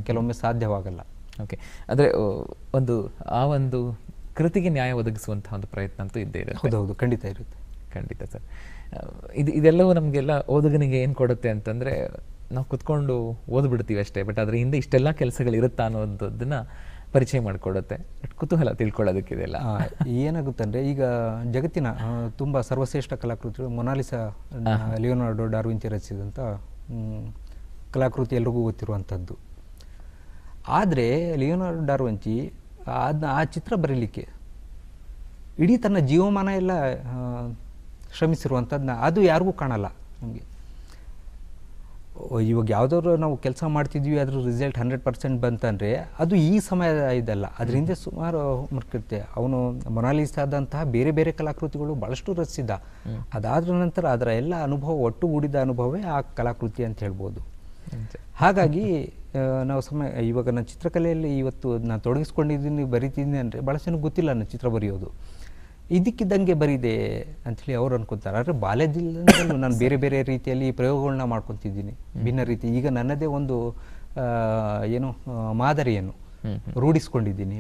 ಕೆಲವೊಮ್ಮೆ ಸಾಧ್ಯವಾಗಲ್ಲ. ಓಕೆ, ಅಂದರೆ ಒಂದು ಕೃತಿಗೆ ನ್ಯಾಯ ಒದಗಿಸುವಂತಹ ಒಂದು ಪ್ರಯತ್ನ ಅಂತೂ ಇದ್ದೇ ಇರುತ್ತೆ. ಹೌದೌದು, ಖಂಡಿತ ಇರುತ್ತೆ. ಖಂಡಿತ ಸರ್. ಇದೆಲ್ಲವೂ ನಮಗೆಲ್ಲ ಓದುಗನಿಗೆ ಏನು ಕೊಡುತ್ತೆ ಅಂತಂದರೆ, ನಾವು ಕುತ್ಕೊಂಡು ಓದ್ಬಿಡ್ತೀವಿ ಅಷ್ಟೇ, ಬಟ್ ಅದ್ರ ಹಿಂದೆ ಇಷ್ಟೆಲ್ಲ ಕೆಲಸಗಳಿರುತ್ತಾ ಅನ್ನೋದನ್ನ ಪರಿಚಯ ಮಾಡಿಕೊಡುತ್ತೆ. ಕುತೂಹಲ ತಿಳ್ಕೊಳ್ಳೋದಕ್ಕಿದೆಲ್ಲ ಏನಾಗುತ್ತೆ ಅಂದರೆ, ಈಗ ಜಗತ್ತಿನ ತುಂಬ ಸರ್ವಶ್ರೇಷ್ಠ ಕಲಾಕೃತಿಗಳು ಮೊನಾಲಿಸಾ ಲಿಯೋನಾರ್ಡೋ ಡಾ ವಿಂಚಿ ರಚಿಸಿದಂಥ ಕಲಾಕೃತಿ ಎಲ್ರಿಗೂ ಗೊತ್ತಿರುವಂಥದ್ದು. ಆದರೆ ಲಿಯೋನಾರ್ಡೋ ಡಾ ವಿಂಚಿ ಆ ಚಿತ್ರ ಬರೀಲಿಕ್ಕೆ ಇಡೀ ತನ್ನ ಜೀವಮಾನ ಎಲ್ಲ ಶ್ರಮಿಸಿರುವಂಥದ್ದನ್ನ ಅದು ಯಾರಿಗೂ ಕಾಣಲ್ಲ ನಮಗೆ. ಇವಾಗ ಯಾವುದಾದ್ರು ನಾವು ಕೆಲಸ ಮಾಡ್ತಿದ್ವಿ, ಅದ್ರ ರಿಸಲ್ಟ್ 100% ಬಂತಂದರೆ ಅದು ಈ ಸಮಯ ಇದಲ್ಲ, ಅದ್ರ ಹಿಂದೆ ಸುಮಾರು ಮರ್ಕಿರುತ್ತೆ. ಅವನು ಮೊನಾಲಿಸಾದಂತಹ ಬೇರೆ ಬೇರೆ ಕಲಾಕೃತಿಗಳು ಭಾಳಷ್ಟು ರಚಿಸಿದ. ಅದಾದ ನಂತರ ಅದರ ಎಲ್ಲ ಅನುಭವ ಒಟ್ಟುಗೂಡಿದ ಅನುಭವವೇ ಆ ಕಲಾಕೃತಿ ಅಂತ ಹೇಳ್ಬೋದು. ಹಾಗಾಗಿ ನಾವು ಇವಾಗ ನಾನು ಚಿತ್ರಕಲೆಯಲ್ಲಿ ಇವತ್ತು ನಾನು ತೊಡಗಿಸ್ಕೊಂಡಿದ್ದೀನಿ, ಬರಿತಿದ್ದೀನಿ ಅಂದರೆ ಭಾಳ ಜನಕ್ಕೆ ಗೊತ್ತಿಲ್ಲ ನಾನು ಚಿತ್ರ ಬರೆಯೋದು. ಇದಕ್ಕಿದ್ದಂಗೆ ಬರೀದೆ ಅಂಥೇಳಿ ಅವ್ರು ಅನ್ಕೊತಾರೆ. ಆದರೆ ಬಾಲ್ಯದಿಂದಲೂ ನಾನು ಬೇರೆ ಬೇರೆ ರೀತಿಯಲ್ಲಿ ಪ್ರಯೋಗಗಳನ್ನ ಮಾಡ್ಕೊತಿದ್ದೀನಿ, ಭಿನ್ನ ರೀತಿ. ಈಗ ನನ್ನದೇ ಒಂದು ಮಾದರಿಯನ್ನು ರೂಢಿಸ್ಕೊಂಡಿದ್ದೀನಿ.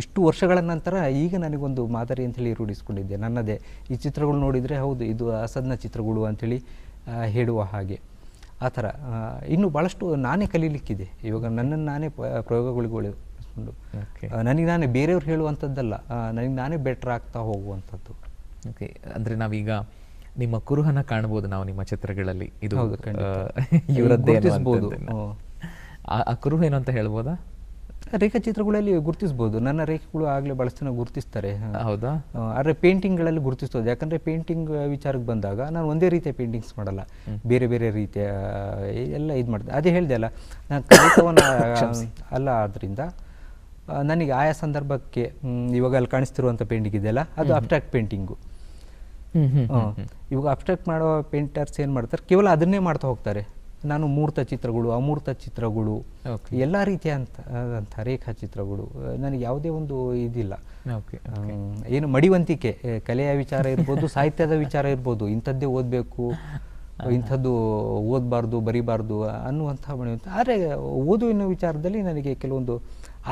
ಇಷ್ಟು ವರ್ಷಗಳ ನಂತರ ಈಗ ನನಗೊಂದು ಮಾದರಿ ಅಂಥೇಳಿ ರೂಢಿಸ್ಕೊಂಡಿದ್ದೆ ನನ್ನದೇ. ಈ ಚಿತ್ರಗಳು ನೋಡಿದರೆ ಹೌದು ಇದು ಅಸದ್ನ ಚಿತ್ರಗಳು ಅಂಥೇಳಿ ಹೇಳುವ ಹಾಗೆ. ಆ ಥರ ಇನ್ನೂ ಭಾಳಷ್ಟು ನಾನೇ ಕಲೀಲಿಕ್ಕಿದೆ. ಇವಾಗ ನನ್ನನ್ನು ನಾನೇ ಪ್ರಯೋಗಗಳಿಗೂ ನನಗೆ ನಾನೇ ಬೇರೆಯವ್ರು ಹೇಳುವಂಥದ್ದಲ್ಲ, ನನಗೆ ನಾನೇ ಬೆಟ್ರ್ ಆಗ್ತಾ ಹೋಗುವಂಥದ್ದು. ಓಕೆ, ಅಂದರೆ ನಾವೀಗ ನಿಮ್ಮ ಕುರುಹನ ಕಾಣ್ಬೋದು ನಾವು ನಿಮ್ಮ ಚಿತ್ರಗಳಲ್ಲಿ. ಇದು ಇವರದ್ದೇ ಆ ಕುರುಹು ಏನು ಅಂತ ಹೇಳ್ಬೋದಾ? ರೇಖಾಚಿತ್ರಗಳಲ್ಲಿ ಗುರುತಿಸ್ಬೋದು. ನನ್ನ ರೇಖೆಗಳು ಆಗಲೇ ಭಾಳ ಚೆನ್ನಾಗಿ ಗುರುತಿಸ್ತಾರೆ. ಹೌದಾ? ಆದರೆ ಪೇಂಟಿಂಗ್ಗಳಲ್ಲಿ ಗುರುತಿಸ್ಬೋದು. ಯಾಕಂದರೆ ಪೇಂಟಿಂಗ್ ವಿಚಾರಕ್ಕೆ ಬಂದಾಗ ನಾನು ಒಂದೇ ರೀತಿಯ ಪೇಂಟಿಂಗ್ಸ್ ಮಾಡಲ್ಲ, ಬೇರೆ ಬೇರೆ ರೀತಿಯ ಎಲ್ಲ ಇದು ಮಾಡ್ತೀನಿ. ಅದೇ ಹೇಳಿದೆ ಅಲ್ಲ, ನಾನು ಕಲಿತವನ್ನ ಅಲ್ಲ. ಆದ್ದರಿಂದ ನನಗೆ ಆಯಾ ಸಂದರ್ಭಕ್ಕೆ ಇವಾಗ ಅಲ್ಲಿ ಕಾಣಿಸ್ತಿರುವಂಥ ಪೇಂಟಿಂಗ್ ಇದೆಯಲ್ಲ, ಅದು ಅಬ್ಸ್ಟ್ರಾಕ್ಟ್ ಪೇಂಟಿಂಗು. ಇವಾಗ ಅಬ್ಸ್ಟ್ರಾಕ್ಟ್ ಮಾಡೋ ಪೇಂಟರ್ಸ್ ಏನು ಮಾಡ್ತಾರೆ, ಕೇವಲ ಅದನ್ನೇ ಮಾಡ್ತಾ ಹೋಗ್ತಾರೆ. ನಾನು ಮೂರ್ತ ಚಿತ್ರಗಳು, ಅಮೂರ್ತ ಚಿತ್ರಗಳು, ಎಲ್ಲ ರೀತಿಯ ಅಂಥ ರೇಖಾಚಿತ್ರಗಳು, ನನಗೆ ಯಾವುದೇ ಒಂದು ಇದಿಲ್ಲ. ಏನು ಮಡಿವಂತಿಕೆ, ಕಲೆಯ ವಿಚಾರ ಇರ್ಬೋದು, ಸಾಹಿತ್ಯದ ವಿಚಾರ ಇರ್ಬೋದು, ಇಂಥದ್ದೇ ಓದಬೇಕು, ಇಂಥದ್ದು ಓದಬಾರ್ದು, ಬರಿಬಾರ್ದು ಅನ್ನುವಂಥ ಮಡಿವಂತ. ಆದರೆ ಓದುವಿನ ವಿಚಾರದಲ್ಲಿ ನನಗೆ ಕೆಲವೊಂದು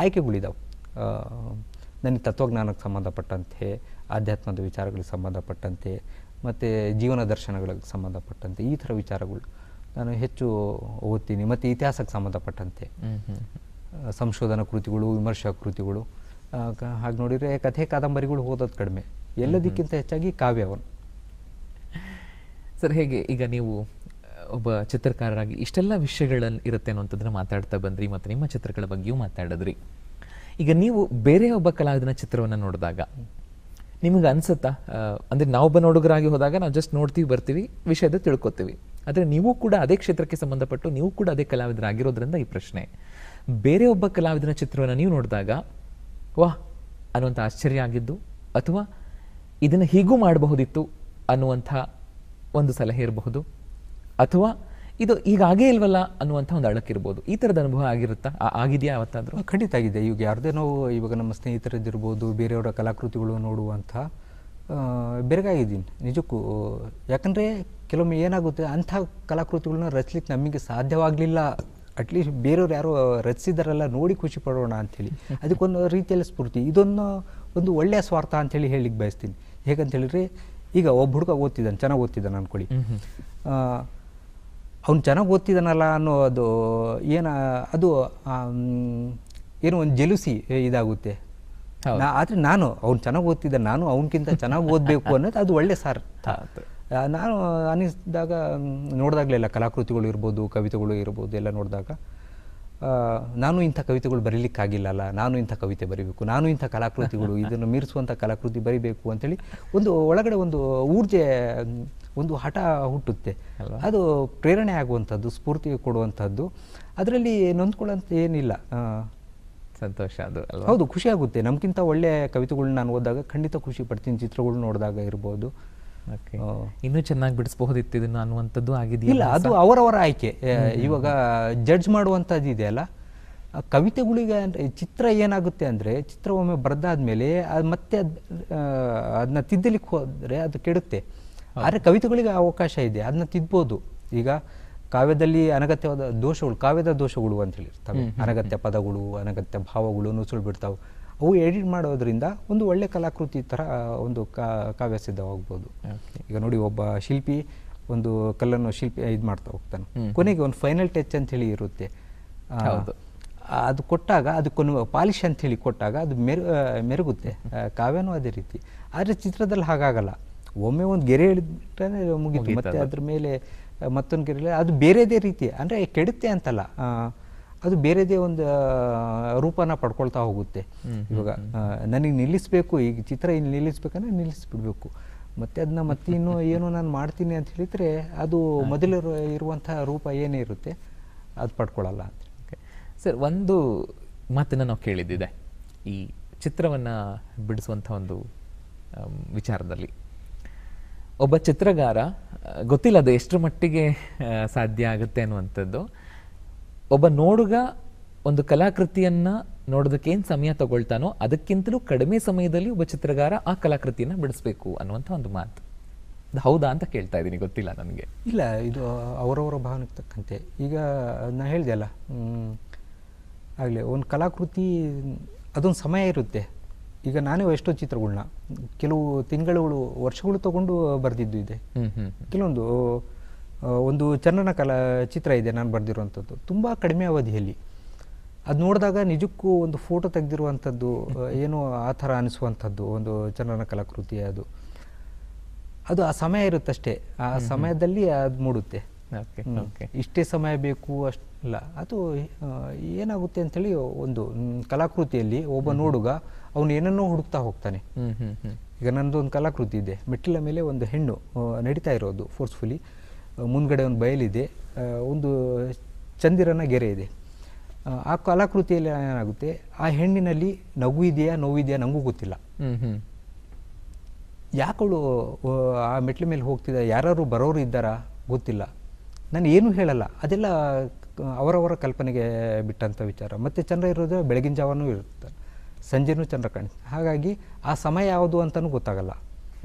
ಆಯ್ಕೆಗಳಿದ್ದಾವೆ. ನನಗೆ ತತ್ವಜ್ಞಾನಕ್ಕೆ ಸಂಬಂಧಪಟ್ಟಂತೆ, ಆಧ್ಯಾತ್ಮದ ವಿಚಾರಗಳಿಗೆ ಸಂಬಂಧಪಟ್ಟಂತೆ, ಮತ್ತು ಜೀವನ ದರ್ಶನಗಳಿಗೆ ಸಂಬಂಧಪಟ್ಟಂತೆ ಈ ಥರ ವಿಚಾರಗಳು ನಾನು ಹೆಚ್ಚು ಓದ್ತೀನಿ. ಮತ್ತು ಇತಿಹಾಸಕ್ಕೆ ಸಂಬಂಧಪಟ್ಟಂತೆ ಸಂಶೋಧನಾ ಕೃತಿಗಳು, ವಿಮರ್ಶಾ ಕೃತಿಗಳು. ಹಾಗೆ ನೋಡಿದರೆ ಕಥೆ ಕಾದಂಬರಿಗಳು ಓದೋದು ಕಡಿಮೆ, ಎಲ್ಲದಕ್ಕಿಂತ ಹೆಚ್ಚಾಗಿ ಕಾವ್ಯವನ್ನು. ಸರ್, ಹೇಗೆ ಈಗ ನೀವು ಒಬ್ಬ ಚಿತ್ರಕಾರರಾಗಿ ಇಷ್ಟೆಲ್ಲ ವಿಷಯಗಳಲ್ಲಿ ಇರುತ್ತೆ ಅನ್ನೋಂಥದ್ದನ್ನ ಮಾತಾಡ್ತಾ ಬಂದ್ರಿ, ಮತ್ತು ನಿಮ್ಮ ಚಿತ್ರಗಳ ಬಗ್ಗೆಯೂ ಮಾತಾಡಿದ್ರಿ. ಈಗ ನೀವು ಬೇರೆ ಒಬ್ಬ ಕಲಾವಿದನ ಚಿತ್ರವನ್ನು ನೋಡಿದಾಗ ನಿಮಗೆ ಅನ್ಸುತ್ತಾ, ಅಂದರೆ ನಾವೊಬ್ಬ ನೋಡುಗರಾಗಿ ಹೋದಾಗ ನಾವು ಜಸ್ಟ್ ನೋಡ್ತೀವಿ, ಬರ್ತೀವಿ, ವಿಷಯದ ತಿಳ್ಕೊತೀವಿ. ಆದರೆ ನೀವು ಕೂಡ ಅದೇ ಕ್ಷೇತ್ರಕ್ಕೆ ಸಂಬಂಧಪಟ್ಟು ನೀವು ಕೂಡ ಅದೇ ಕಲಾವಿದರಾಗಿರೋದ್ರಿಂದ ಈ ಪ್ರಶ್ನೆ, ಬೇರೆ ಒಬ್ಬ ಕಲಾವಿದನ ಚಿತ್ರವನ್ನು ನೀವು ನೋಡಿದಾಗ ವಾಹ್ ಅನ್ನುವಂಥ ಆಶ್ಚರ್ಯ ಆಗಿದ್ದು, ಅಥವಾ ಇದನ್ನು ಹೀಗೂ ಮಾಡಬಹುದಿತ್ತು ಅನ್ನುವಂಥ ಒಂದು ಸಲಹೆ ಇರಬಹುದು, ಅಥವಾ ಇದು ಹೀಗಾಗೇ ಇಲ್ವಲ್ಲ ಅನ್ನುವಂಥ ಒಂದು ಅಳಕಿರ್ಬೋದು. ಈ ಥರದ ಅನುಭವ ಆಗಿದೆಯಾ ಯಾವತ್ತಾದರೂ? ಖಂಡಿತ ಆಗಿದೆ. ಈಗ ಯಾರದೇ ನಾವು ಇವಾಗ ನಮ್ಮ ಸ್ನೇಹಿತರದ್ದಿರ್ಬೋದು, ಬೇರೆಯವರ ಕಲಾಕೃತಿಗಳು ನೋಡುವಂಥ ಬೆರಗಾಗಿದ್ದೀನಿ ನಿಜಕ್ಕೂ. ಯಾಕಂದರೆ ಕೆಲವೊಮ್ಮೆ ಏನಾಗುತ್ತೆ, ಅಂಥ ಕಲಾಕೃತಿಗಳನ್ನ ರಚಿಸ್ಲಿಕ್ಕೆ ನಮಗೆ ಸಾಧ್ಯವಾಗಲಿಲ್ಲ, ಅಟ್ಲೀಸ್ಟ್ ಬೇರೆಯವ್ರು ಯಾರೋ ರಚಿಸಿದಾರಲ್ಲ ನೋಡಿ ಖುಷಿ ಪಡೋಣ ಅಂಥೇಳಿ, ಅದಕ್ಕೊಂದು ರೀತಿಯಲ್ಲಿ ಸ್ಫೂರ್ತಿ. ಒಂದು ಒಳ್ಳೆಯ ಸ್ವಾರ್ಥ ಅಂಥೇಳಿ ಹೇಳಿಕ್ಕೆ ಬಯಸ್ತೀನಿ. ಹೇಗಂತೇಳಿದ್ರೆ, ಈಗ ಒಬ್ಬ ಹುಡುಗ ಓದ್ತಿದ್ದಾನೆ, ಚೆನ್ನಾಗಿ ಓದ್ತಿದ್ದಾನೆ ಅಂದ್ಕೊಳ್ಳಿ. ಅವ್ನು ಚೆನ್ನಾಗಿ ಓದ್ತಿದ್ದಾನಲ್ಲ ಅನ್ನೋದು ಅದು ಏನೋ ಒಂದು ಜೆಲುಸಿ ಇದಾಗುತ್ತೆ. ಆದರೆ ಅವ್ನು ಚೆನ್ನಾಗಿ ಓದ್ತಿದ್ದ, ನಾನು ಅವನಕ್ಕಿಂತ ಚೆನ್ನಾಗಿ ಓದಬೇಕು ಅನ್ನೋದು ಅದು ಒಳ್ಳೆ ಸಾರ್ಥ. ನಾನು ಅನ್ನಿಸಿದಾಗ ನೋಡಿದಾಗಲೆಲ್ಲ ಕಲಾಕೃತಿಗಳು ಇರ್ಬೋದು, ಕವಿತೆಗಳು ಇರ್ಬೋದು, ಎಲ್ಲ ನೋಡಿದಾಗ ನಾನು ಇಂಥ ಕವಿತೆಗಳು ಬರೀಲಿಕ್ಕಾಗಿಲ್ಲಲ್ಲ, ನಾನು ಇಂಥ ಕವಿತೆ ಬರೀಬೇಕು, ನಾನು ಇಂಥ ಕಲಾಕೃತಿಗಳು ಇದನ್ನು ಮೀರಿಸುವಂಥ ಕಲಾಕೃತಿ ಬರೀಬೇಕು ಅಂತೇಳಿ ಒಂದು ಒಳಗಡೆ ಒಂದು ಊರ್ಜೆ, ಒಂದು ಹಠ ಹುಟ್ಟುತ್ತೆ. ಅದು ಪ್ರೇರಣೆ ಆಗುವಂಥದ್ದು, ಸ್ಫೂರ್ತಿ ಕೊಡುವಂಥದ್ದು. ಅದರಲ್ಲಿ ನೊಂದ್ಕೊಳ್ಳೋಂಥ ಏನಿಲ್ಲ, ಸಂತೋಷ ಅದು. ಹೌದು, ಖುಷಿ ಆಗುತ್ತೆ. ನಮ್ಗಿಂತ ಒಳ್ಳೆಯ ಕವಿತೆಗಳನ್ನ ನಾನು ಓದಿದಾಗ ಖಂಡಿತ ಖುಷಿ ಪಡ್ತೀನಿ. ಚಿತ್ರಗಳು ನೋಡಿದಾಗ ಇರ್ಬೋದು, ಇನ್ನೂ ಚೆನ್ನಾಗಿ ಬಿಡಿಸಬಹುದಿತ್ತು ಇದನ್ನು ಅನ್ನುವಂಥದ್ದು ಆಗಿದೆಯಾ? ಇಲ್ಲ, ಅದು ಅವರವರ ಆಯ್ಕೆ. ಇವಾಗ ಜಡ್ಜ್ ಮಾಡುವಂಥದ್ದು ಇದೆಯಲ್ಲ, ಕವಿತೆಗಳಿಗೆ ಚಿತ್ರ ಏನಾಗುತ್ತೆ ಅಂದರೆ, ಚಿತ್ರ ಒಮ್ಮೆ ಬರೆದಾದ್ಮೇಲೆ ಮತ್ತೆ ಅದನ್ನ ತಿದ್ದಲಿಕ್ಕೆ ಹೋದರೆ ಅದು ಕೆಡುತ್ತೆ. ಆದರೆ ಕವಿತೆಗಳಿಗೆ ಅವಕಾಶ ಇದೆ, ಅದನ್ನ ತಿದ್ಬೋದು. ಈಗ ಕಾವ್ಯದಲ್ಲಿ ಅನಗತ್ಯವಾದ ದೋಷಗಳು, ಕಾವ್ಯದ ದೋಷಗಳು ಅಂತ ಹೇಳಿರ್ತವೆ. ಅನಗತ್ಯ ಪದಗಳು, ಅನಗತ್ಯ ಭಾವಗಳು ನುಸುಳು ಬಿಡ್ತಾವೆ. ಅವು ಎಡಿಟ್ ಮಾಡೋದ್ರಿಂದ ಒಂದು ಒಳ್ಳೆ ಕಲಾಕೃತಿ ಥರ ಒಂದು ಕಾವ್ಯ ಸಿದ್ಧವಾಗ್ಬೋದು. ಈಗ ನೋಡಿ, ಒಬ್ಬ ಶಿಲ್ಪಿ ಒಂದು ಕಲ್ಲನ್ನು ಇದು ಮಾಡ್ತಾ ಹೋಗ್ತಾನೆ, ಕೊನೆಗೆ ಒಂದು ಫೈನಲ್ ಟಚ್ ಅಂತ ಹೇಳಿ ಇರುತ್ತೆ. ಅದು ಕೊಟ್ಟಾಗ ಅದಕ್ಕೊಂದು ಪಾಲಿಶ್ ಅಂತ ಹೇಳಿ ಕೊಟ್ಟಾಗ ಅದು ಮೆರುಗುತ್ತೆ. ಕಾವ್ಯನೂ ಅದೇ ರೀತಿ. ಆದರೆ ಚಿತ್ರದಲ್ಲಿ ಹಾಗಾಗಲ್ಲ. ಒಮ್ಮೆ ಒಂದು ಗೆರೆ ಎಳೆದ್ರೆ ಮುಗಿತು, ಮತ್ತೆ ಅದ್ರ ಮೇಲೆ ಮತ್ತೊಂದು ಗೆರೆ, ಅದು ಬೇರೆದೇ ರೀತಿ, ಅಂದರೆ ಕೆಡುತ್ತೆ ಅಂತಲ್ಲ, ಅದು ಬೇರೆದೇ ಒಂದು ರೂಪನ ಪಡ್ಕೊಳ್ತಾ ಹೋಗುತ್ತೆ. ಇವಾಗ ನನಗೆ ನಿಲ್ಲಿಸಬೇಕು, ಈಗ ಚಿತ್ರ ಇಲ್ಲಿ ನಿಲ್ಲಿಸ್ಬೇಕಂದ್ರೆ ನಿಲ್ಲಿಸ್ಬಿಡ್ಬೇಕು, ಮತ್ತೆ ಅದನ್ನ ಮತ್ತೆ ಇನ್ನೂ ಏನೋ ನಾನು ಮಾಡ್ತೀನಿ ಅಂತ ಹೇಳಿದರೆ ಅದು ಮೊದಲು ಇರುವಂಥ ರೂಪ ಏನೇ ಇರುತ್ತೆ ಅದು ಪಡ್ಕೊಳ್ಳಲ್ಲ ಅಂತ. ಸರ್, ಒಂದು ಮಾತನ್ನು ನಾವು ಕೇಳಿದ್ದಿದೆ ಈ ಚಿತ್ರವನ್ನು ಬಿಡಿಸುವಂಥ ಒಂದು ವಿಚಾರದಲ್ಲಿ. ಒಬ್ಬ ಚಿತ್ರಗಾರ, ಗೊತ್ತಿಲ್ಲ ಅದು ಎಷ್ಟರ ಮಟ್ಟಿಗೆ ಸಾಧ್ಯ ಆಗುತ್ತೆ ಅನ್ನುವಂಥದ್ದು, ಒಬ್ಬ ನೋಡುಗ ಒಂದು ಕಲಾಕೃತಿಯನ್ನು ನೋಡೋದಕ್ಕೆ ಏನು ಸಮಯ ತಗೊಳ್ತಾನೋ ಅದಕ್ಕಿಂತಲೂ ಕಡಿಮೆ ಸಮಯದಲ್ಲಿ ಒಬ್ಬ ಚಿತ್ರಗಾರ ಆ ಕಲಾಕೃತಿಯನ್ನು ಬಿಡಿಸ್ಬೇಕು ಅನ್ನುವಂಥ ಒಂದು ಮಾತು. ಅದು ಹೌದಾ ಅಂತ ಕೇಳ್ತಾ ಇದ್ದೀನಿ, ಗೊತ್ತಿಲ್ಲ ನನಗೆ. ಇಲ್ಲ, ಇದು ಅವರವರ ಭಾವನೆಗೆ ತಕ್ಕಂತೆ. ಈಗ ನಾನು ಹೇಳಿದೆ ಅಲ್ಲ ಆಗಲೇ, ಒಂದು ಕಲಾಕೃತಿ ಅದೊಂದು ಸಮಯ ಇರುತ್ತೆ. ಈಗ ನಾನೇ ಎಷ್ಟೋ ಚಿತ್ರಗಳನ್ನ ಕೆಲವು ತಿಂಗಳುಗಳು, ವರ್ಷಗಳು ತಗೊಂಡು ಬರೆದಿದ್ದು ಇದೆ. ಕೆಲವೊಂದು ಒಂದು ಚಂದ್ರನ ಚಿತ್ರ ಇದೆ ನಾನು ಬರೆದಿರುವಂಥದ್ದು, ತುಂಬ ಕಡಿಮೆ ಅವಧಿಯಲ್ಲಿ. ಅದು ನೋಡಿದಾಗ ನಿಜಕ್ಕೂ ಒಂದು ಫೋಟೋ ತೆಗೆದಿರುವಂಥದ್ದು ಏನೋ ಆ ಥರ ಅನಿಸುವಂಥದ್ದು ಒಂದು ಚಂದ್ರನ ಕಲಾಕೃತಿ. ಅದು ಆ ಸಮಯ ಇರುತ್ತಷ್ಟೇ, ಆ ಸಮಯದಲ್ಲಿ ಅದು ಮೂಡುತ್ತೆ. ಇಷ್ಟೇ ಸಮಯ ಬೇಕು ಅಷ್ಟಲ್ಲ, ಅದು ಏನಾಗುತ್ತೆ ಅಂಥೇಳಿ ಒಂದು ಕಲಾಕೃತಿಯಲ್ಲಿ ಒಬ್ಬ ನೋಡುಗ ಅವನು ಏನನ್ನೋ ಹುಡುಕ್ತಾ ಹೋಗ್ತಾನೆ. ಈಗ ನನ್ನದೊಂದು ಕಲಾಕೃತಿ ಇದೆ, ಮೆಟ್ಟಿಲ ಮೇಲೆ ಒಂದು ಹೆಣ್ಣು ನಡೀತಾ ಇರೋದು ಫೋರ್ಸ್ಫುಲಿ, ಮುಂದ್ಗಡೆ ಒಂದು ಬಯಲಿದೆ, ಒಂದು ಚಂದಿರನ ಗೆರೆ ಇದೆ. ಆ ಕಲಾಕೃತಿಯಲ್ಲಿ ಏನಾಗುತ್ತೆ, ಆ ಹೆಣ್ಣಿನಲ್ಲಿ ನಗು ಇದೆಯಾ ನೋವಿದೆಯಾ ನನಗೂ ಗೊತ್ತಿಲ್ಲ. ಯಾಕಳು ಆ ಮೆಟ್ಲ ಮೇಲೆ ಹೋಗ್ತಿದ್ದ, ಯಾರು ಬರೋರು ಇದ್ದಾರಾ ಗೊತ್ತಿಲ್ಲ, ನಾನು ಏನೂ ಹೇಳಲ್ಲ. ಅದೆಲ್ಲ ಅವರವರ ಕಲ್ಪನೆಗೆ ಬಿಟ್ಟಂಥ ವಿಚಾರ. ಮತ್ತು ಚಂದ್ರ ಇರೋದು ಬೆಳಗಿನ ಜಾವನೂ ಇರುತ್ತೆ, ಸಂಜೆನೂ ಚಂದ್ರ ಕಾಣಿಸ್ತೆ. ಹಾಗಾಗಿ ಆ ಸಮಯ ಯಾವುದು ಅಂತಲೂ ಗೊತ್ತಾಗಲ್ಲ.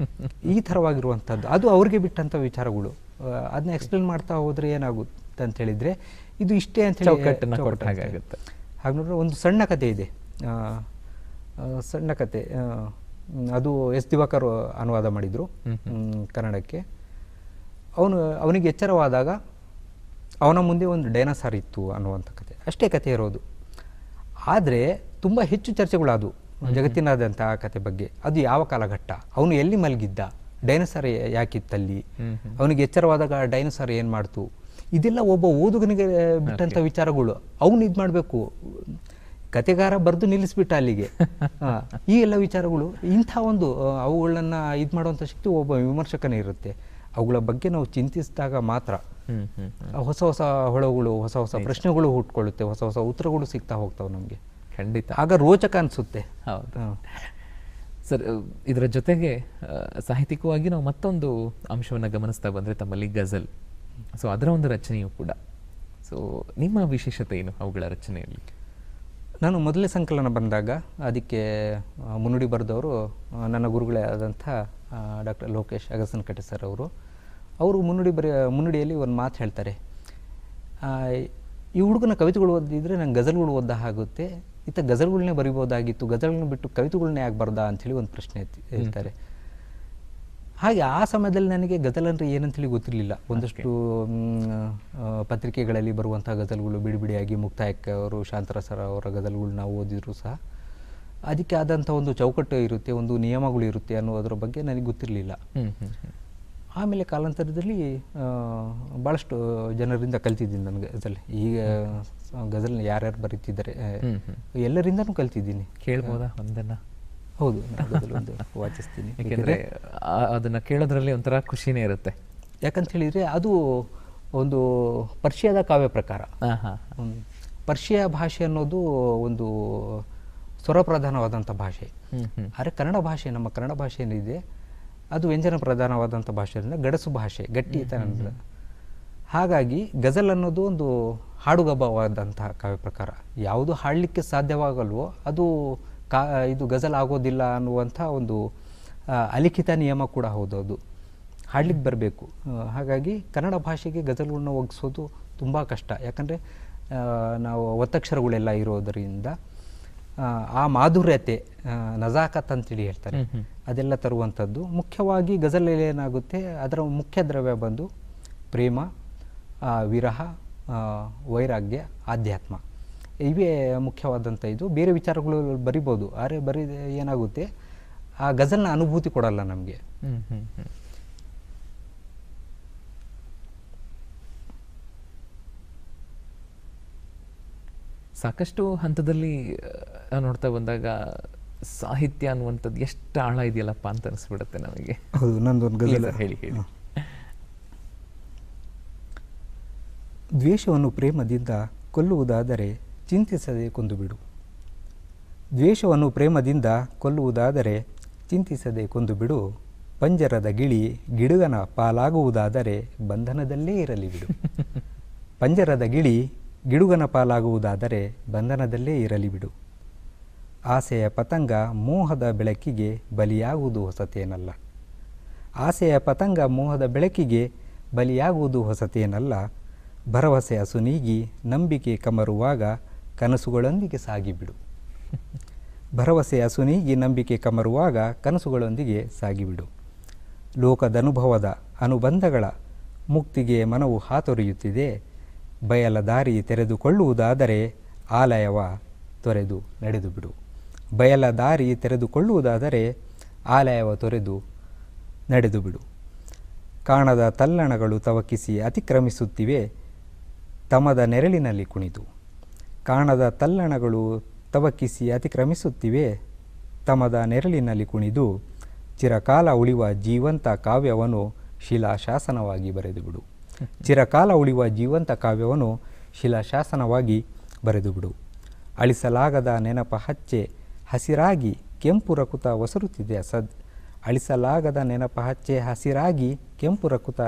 ಈ ಥರವಾಗಿರುವಂಥದ್ದು ಅದು ಅವ್ರಿಗೆ ಬಿಟ್ಟಂಥ ವಿಚಾರಗಳು. ಅದನ್ನ ಎಕ್ಸ್ಪ್ಲೇನ್ ಮಾಡ್ತಾ ಹೋದರೆ ಏನಾಗುತ್ತೆ ಅಂತ ಹೇಳಿದರೆ, ಇದು ಇಷ್ಟೇ ಅಂತೇಳಿ ಹಾಗೆ ನೋಡ್ರೆ ಒಂದು ಸಣ್ಣ ಕತೆ ಇದೆ, ಸಣ್ಣ ಕತೆ. ಅದು ಎಸ್ ದಿವಾಕರ್ ಅನುವಾದ ಮಾಡಿದರು ಕನ್ನಡಕ್ಕೆ. ಅವನಿಗೆ ಎಚ್ಚರವಾದಾಗ ಅವನ ಮುಂದೆ ಒಂದು ಡೈನೋಸಾರ್ ಇತ್ತು ಅನ್ನುವಂಥ ಕತೆ, ಅಷ್ಟೇ ಕತೆ ಇರೋದು. ಆದರೆ ತುಂಬ ಹೆಚ್ಚು ಚರ್ಚೆಗಳಾದವು ಜಗತ್ತಿನಾದ್ಯಂತ ಆ ಕತೆ ಬಗ್ಗೆ. ಅದು ಯಾವ ಕಾಲಘಟ್ಟ, ಅವನು ಎಲ್ಲಿ ಮಲಗಿದ್ದ, ಡೈನೋಸಾರ್ ಯಾಕಿತ್ತಲ್ಲಿ, ಅವನಿಗೆ ಎಚ್ಚರವಾದಾಗ ಡೈನೋಸಾರ್ ಏನು ಮಾಡ್ತು, ಇದೆಲ್ಲ ಒಬ್ಬ ಓದುಗನಿಗೆ ಬಿಟ್ಟಂಥ ವಿಚಾರಗಳು. ಅವನು ಇದು ಮಾಡಬೇಕು, ಕತೆಗಾರ ಬರೆದು ನಿಲ್ಲಿಸ್ಬಿಟ್ಟ ಅಲ್ಲಿಗೆ. ಈ ಎಲ್ಲ ವಿಚಾರಗಳು, ಇಂಥ ಒಂದು ಅವುಗಳನ್ನ ಇದು ಮಾಡುವಂಥ ಶಕ್ತಿ ಒಬ್ಬ ವಿಮರ್ಶಕನೇ ಇರುತ್ತೆ. ಅವುಗಳ ಬಗ್ಗೆ ನಾವು ಚಿಂತಿಸಿದಾಗ ಮಾತ್ರ ಹೊಸ ಹೊಸ ಹೊಳಗಳು, ಹೊಸ ಹೊಸ ಪ್ರಶ್ನೆಗಳು ಹುಟ್ಕೊಳ್ಳುತ್ತೆ, ಹೊಸ ಹೊಸ ಉತ್ತರಗಳು ಸಿಗ್ತಾ ಹೋಗ್ತಾವೆ ನಮಗೆ. ಖಂಡಿತ, ಆಗ ರೋಚಕ ಅನಿಸುತ್ತೆ. ಹೌದು ಸರ್. ಇದರ ಜೊತೆಗೆ ಸಾಹಿತ್ಯಿಕವಾಗಿ ನಾವು ಮತ್ತೊಂದು ಅಂಶವನ್ನು ಗಮನಿಸ್ತಾ ಬಂದರೆ ತಮ್ಮಲ್ಲಿ ಗಜಲ್, ಸೊ ಅದರ ಒಂದು ರಚನೆಯೂ ಕೂಡ. ಸೊ ನಿಮ್ಮ ವಿಶೇಷತೆ ಏನು ಅವುಗಳ ರಚನೆಯಲ್ಲಿ? ನಾನು ಮೊದಲೇ ಸಂಕಲನ ಬಂದಾಗ ಅದಕ್ಕೆ ಮುನ್ನುಡಿ ಬರೆದವರು ನನ್ನ ಗುರುಗಳೇ ಆದಂಥ ಡಾಕ್ಟರ್ ಲೋಕೇಶ್ ಅಗಸನಕಟ್ಟೆ ಸರ್ ಅವರು ಮುನ್ನುಡಿಯಲ್ಲಿ ಒಂದು ಮಾತು ಹೇಳ್ತಾರೆ, ಈ ಹುಡುಗನ ಕವಿತೆಗಳು ಓದಿದ್ರೆ ನಂಗೆ ಗಜಲ್ಗಳು ಓದ ಆಗುತ್ತೆ, ಇತ್ತ ಗಜಲ್ಗಳನ್ನೇ ಬರಿಬೋದಾಗಿತ್ತು, ಗಜಲ್ಗಳನ್ನ ಬಿಟ್ಟು ಕವಿತೆಗಳನ್ನೇ ಯಾಕೆ ಬರ್ದ ಅಂಥೇಳಿ ಒಂದು ಪ್ರಶ್ನೆ ಹೇಳ್ತಾರೆ. ಹಾಗೆ ಆ ಸಮಯದಲ್ಲಿ ನನಗೆ ಗಜಲ್ ಅಂದರೆ ಏನಂತೇಳಿ ಗೊತ್ತಿರಲಿಲ್ಲ. ಒಂದಷ್ಟು ಪತ್ರಿಕೆಗಳಲ್ಲಿ ಬರುವಂಥ ಗಜಲ್ಗಳು ಬಿಡಿ ಬಿಡಿಯಾಗಿ ಮುಕ್ತಾಯಕ್ಕೆ ಅವರು ಶಾಂತರಸರ ಅವರ ಗಜಲ್ಗಳನ್ನ ಓದಿದ್ರು ಸಹ ಅದಕ್ಕೆ ಆದಂಥ ಒಂದು ಚೌಕಟ್ಟು ಇರುತ್ತೆ, ಒಂದು ನಿಯಮಗಳು ಇರುತ್ತೆ ಅನ್ನೋದ್ರ ಬಗ್ಗೆ ನನಗೆ ಗೊತ್ತಿರಲಿಲ್ಲ. ಆಮೇಲೆ ಕಾಲಾಂತರದಲ್ಲಿ ಭಾಳಷ್ಟು ಜನರಿಂದ ಕಲ್ತಿದ್ದೀನಿ ನಾನು ಗಜಲ್. ಈಗ ಗಜಲ್ನ ಯಾರ್ಯಾರು ಬರೀತಿದ್ದಾರೆ ಎಲ್ಲರಿಂದನೂ ಕಲ್ತಿದ್ದೀನಿ. ಕೇಳ್ಬೋದಾ ಒಂದನ್ನು? ಹೌದು, ಒಂದು ವಾಚಿಸ್ತೀನಿ. ಯಾಕೆಂದರೆ ಅದನ್ನು ಕೇಳೋದ್ರಲ್ಲಿ ಒಂಥರ ಖುಷಿನೇ ಇರುತ್ತೆ. ಯಾಕಂತ ಹೇಳಿದರೆ ಅದು ಒಂದು ಪರ್ಷಿಯಾದ ಕಾವ್ಯ ಪ್ರಕಾರ. ಪರ್ಷಿಯಾ ಭಾಷೆ ಅನ್ನೋದು ಒಂದು ಸ್ವರಪ್ರಧಾನವಾದಂಥ ಭಾಷೆ. ಆದರೆ ಕನ್ನಡ ಭಾಷೆ, ನಮ್ಮ ಕನ್ನಡ ಭಾಷೆ ಏನಿದೆ ಅದು ವ್ಯಂಜನ ಪ್ರಧಾನವಾದಂಥ ಭಾಷೆಯಿಂದ ಗಡಸು ಭಾಷೆ, ಗಟ್ಟಿತನ. ಹಾಗಾಗಿ ಗಜಲ್ ಅನ್ನೋದು ಒಂದು ಹಾಡುಗಬ್ಬವಾದಂತಹ ಕಾವ್ಯ ಪ್ರಕಾರ. ಯಾವುದು ಹಾಡಲಿಕ್ಕೆ ಸಾಧ್ಯವಾಗಲ್ವೋ ಅದು ಇದು ಗಜಲ್ ಆಗೋದಿಲ್ಲ ಅನ್ನುವಂಥ ಒಂದು ಅಲಿಖಿತ ನಿಯಮ ಕೂಡ ಹೌದು. ಅದು ಹಾಡ್ಲಿಕ್ಕೆ ಬರಬೇಕು. ಹಾಗಾಗಿ ಕನ್ನಡ ಭಾಷೆಗೆ ಗಜಲ್ಗಳನ್ನ ಒಗ್ಗಿಸೋದು ತುಂಬ ಕಷ್ಟ. ಯಾಕಂದರೆ ನಾವು ಒತ್ತಕ್ಷರಗಳೆಲ್ಲ ಇರೋದರಿಂದ ಆ ಮಾಧುರ್ಯತೆ, ನಜಾಕತ್ ಅಂತೇಳಿ ಹೇಳ್ತಾರೆ, ಅದೆಲ್ಲ ತರುವಂಥದ್ದು. ಮುಖ್ಯವಾಗಿ ಗಜಲಲ್ಲಿ ಏನಾಗುತ್ತೆ, ಅದರ ಮುಖ್ಯ ದ್ರವ್ಯ ಬಂದು ಪ್ರೇಮ, ವಿರಹ, ವೈರಾಗ್ಯ, ಆಧ್ಯಾತ್ಮ, ಇವೇ ಮುಖ್ಯವಾದಂಥ ಇದು. ಬೇರೆ ವಿಚಾರಗಳು ಬರಿಬೋದು, ಆದರೆ ಏನಾಗುತ್ತೆ, ಆ ಗಜಲ್ನ ಅನುಭೂತಿ ಕೊಡಲ್ಲ ನಮಗೆ. ಸಾಕಷ್ಟು ಹಂತದಲ್ಲಿ ನೋಡ್ತಾ ಬಂದಾಗ ಸಾಹಿತ್ಯ ಅನ್ನುವಂಥದ್ದು ಎಷ್ಟು ಆಳ ಇದೆಯಲ್ಲಪ್ಪ ಅಂತ ಅನಿಸ್ಬಿಡುತ್ತೆ ನಮಗೆ. ಹೌದು, ನಂದೊಂದು ಗಜಲ್ ಹೇಳಿ ಹೇಳಿ. ದ್ವೇಷವನ್ನು ಪ್ರೇಮದಿಂದ ಕೊಲ್ಲುವುದಾದರೆ ಚಿಂತಿಸದೆ ಕೊಂದು ಬಿಡು. ದ್ವೇಷವನ್ನು ಪ್ರೇಮದಿಂದ ಕೊಲ್ಲುವುದಾದರೆ ಚಿಂತಿಸದೆ ಕೊಂದು ಬಿಡು. ಪಂಜರದ ಗಿಳಿ ಗಿಡುಗನ ಪಾಲಾಗುವುದಾದರೆ ಬಂಧನದಲ್ಲೇ ಇರಲಿ ಬಿಡು. ಪಂಜರದ ಗಿಳಿ ಗಿಡುಗನ ಪಾಲಾಗುವುದಾದರೆ ಬಂಧನದಲ್ಲೇ ಇರಲಿ ಬಿಡು. ಆಸೆಯ ಪತಂಗ ಮೋಹದ ಬೆಳಕಿಗೆ ಬಲಿಯಾಗುವುದು ಹೊಸತೇನಲ್ಲ. ಆಸೆಯ ಪತಂಗ ಮೋಹದ ಬೆಳಕಿಗೆ ಬಲಿಯಾಗುವುದು ಹೊಸತೇನಲ್ಲ. ಭರವಸೆ ಅಸುನೀಗಿ ನಂಬಿಕೆ ಕಮರುವಾಗ ಕನಸುಗಳೊಂದಿಗೆ ಸಾಗಿಬಿಡು. ಭರವಸೆ ಅಸುನೀಗಿ ನಂಬಿಕೆ ಕಮರುವಾಗ ಕನಸುಗಳೊಂದಿಗೆ ಸಾಗಿಬಿಡು. ಲೋಕದನುಭವದ ಅನುಬಂಧಗಳ ಮುಕ್ತಿಗೆ ಮನವು ಹಾತೊರೆಯುತ್ತಿದೆ. ಬಯಲ ದಾರಿ ತೆರೆದುಕೊಳ್ಳುವುದಾದರೆ ಆಲಯವ ತೊರೆದು ನಡೆದು ಬಿಡು. ಬಯಲ ದಾರಿ ತೆರೆದುಕೊಳ್ಳುವುದಾದರೆ ಆಲಯವ ತೊರೆದು ನಡೆದು ಬಿಡು. ಕಾಣದ ತಲ್ಲಣಗಳು ತವಕಿಸಿ ಅತಿಕ್ರಮಿಸುತ್ತಿವೆ ತಮದ ನೆರಳಿನಲ್ಲಿ ಕುಣಿದು. ಕಾಣದ ತಲ್ಲಣಗಳು ತವಕಿಸಿ ಅತಿಕ್ರಮಿಸುತ್ತಿವೆ ತಮದ ನೆರಳಿನಲ್ಲಿ ಕುಣಿದು. ಚಿರಕಾಲ ಉಳಿಯುವ ಜೀವಂತ ಕಾವ್ಯವನ್ನು ಶಿಲಾಶಾಸನವಾಗಿ ಬರೆದು ಬಿಡು. ಚಿರಕಾಲ ಉಳಿಯುವ ಜೀವಂತ ಕಾವ್ಯವನ್ನು ಶಿಲಾಶಾಸನವಾಗಿ ಬರೆದು ಬಿಡು. ಅಳಿಸಲಾಗದ ನೆನಪ ಹಚ್ಚೆ ಹಸಿರಾಗಿ ಕೆಂಪು ರಕುತ ಒಸರುತ್ತಿದೆ ಅಸದ್. ಅಳಿಸಲಾಗದ ನೆನಪ ಹಚ್ಚೆ ಹಸಿರಾಗಿ ಕೆಂಪು ರಕುತ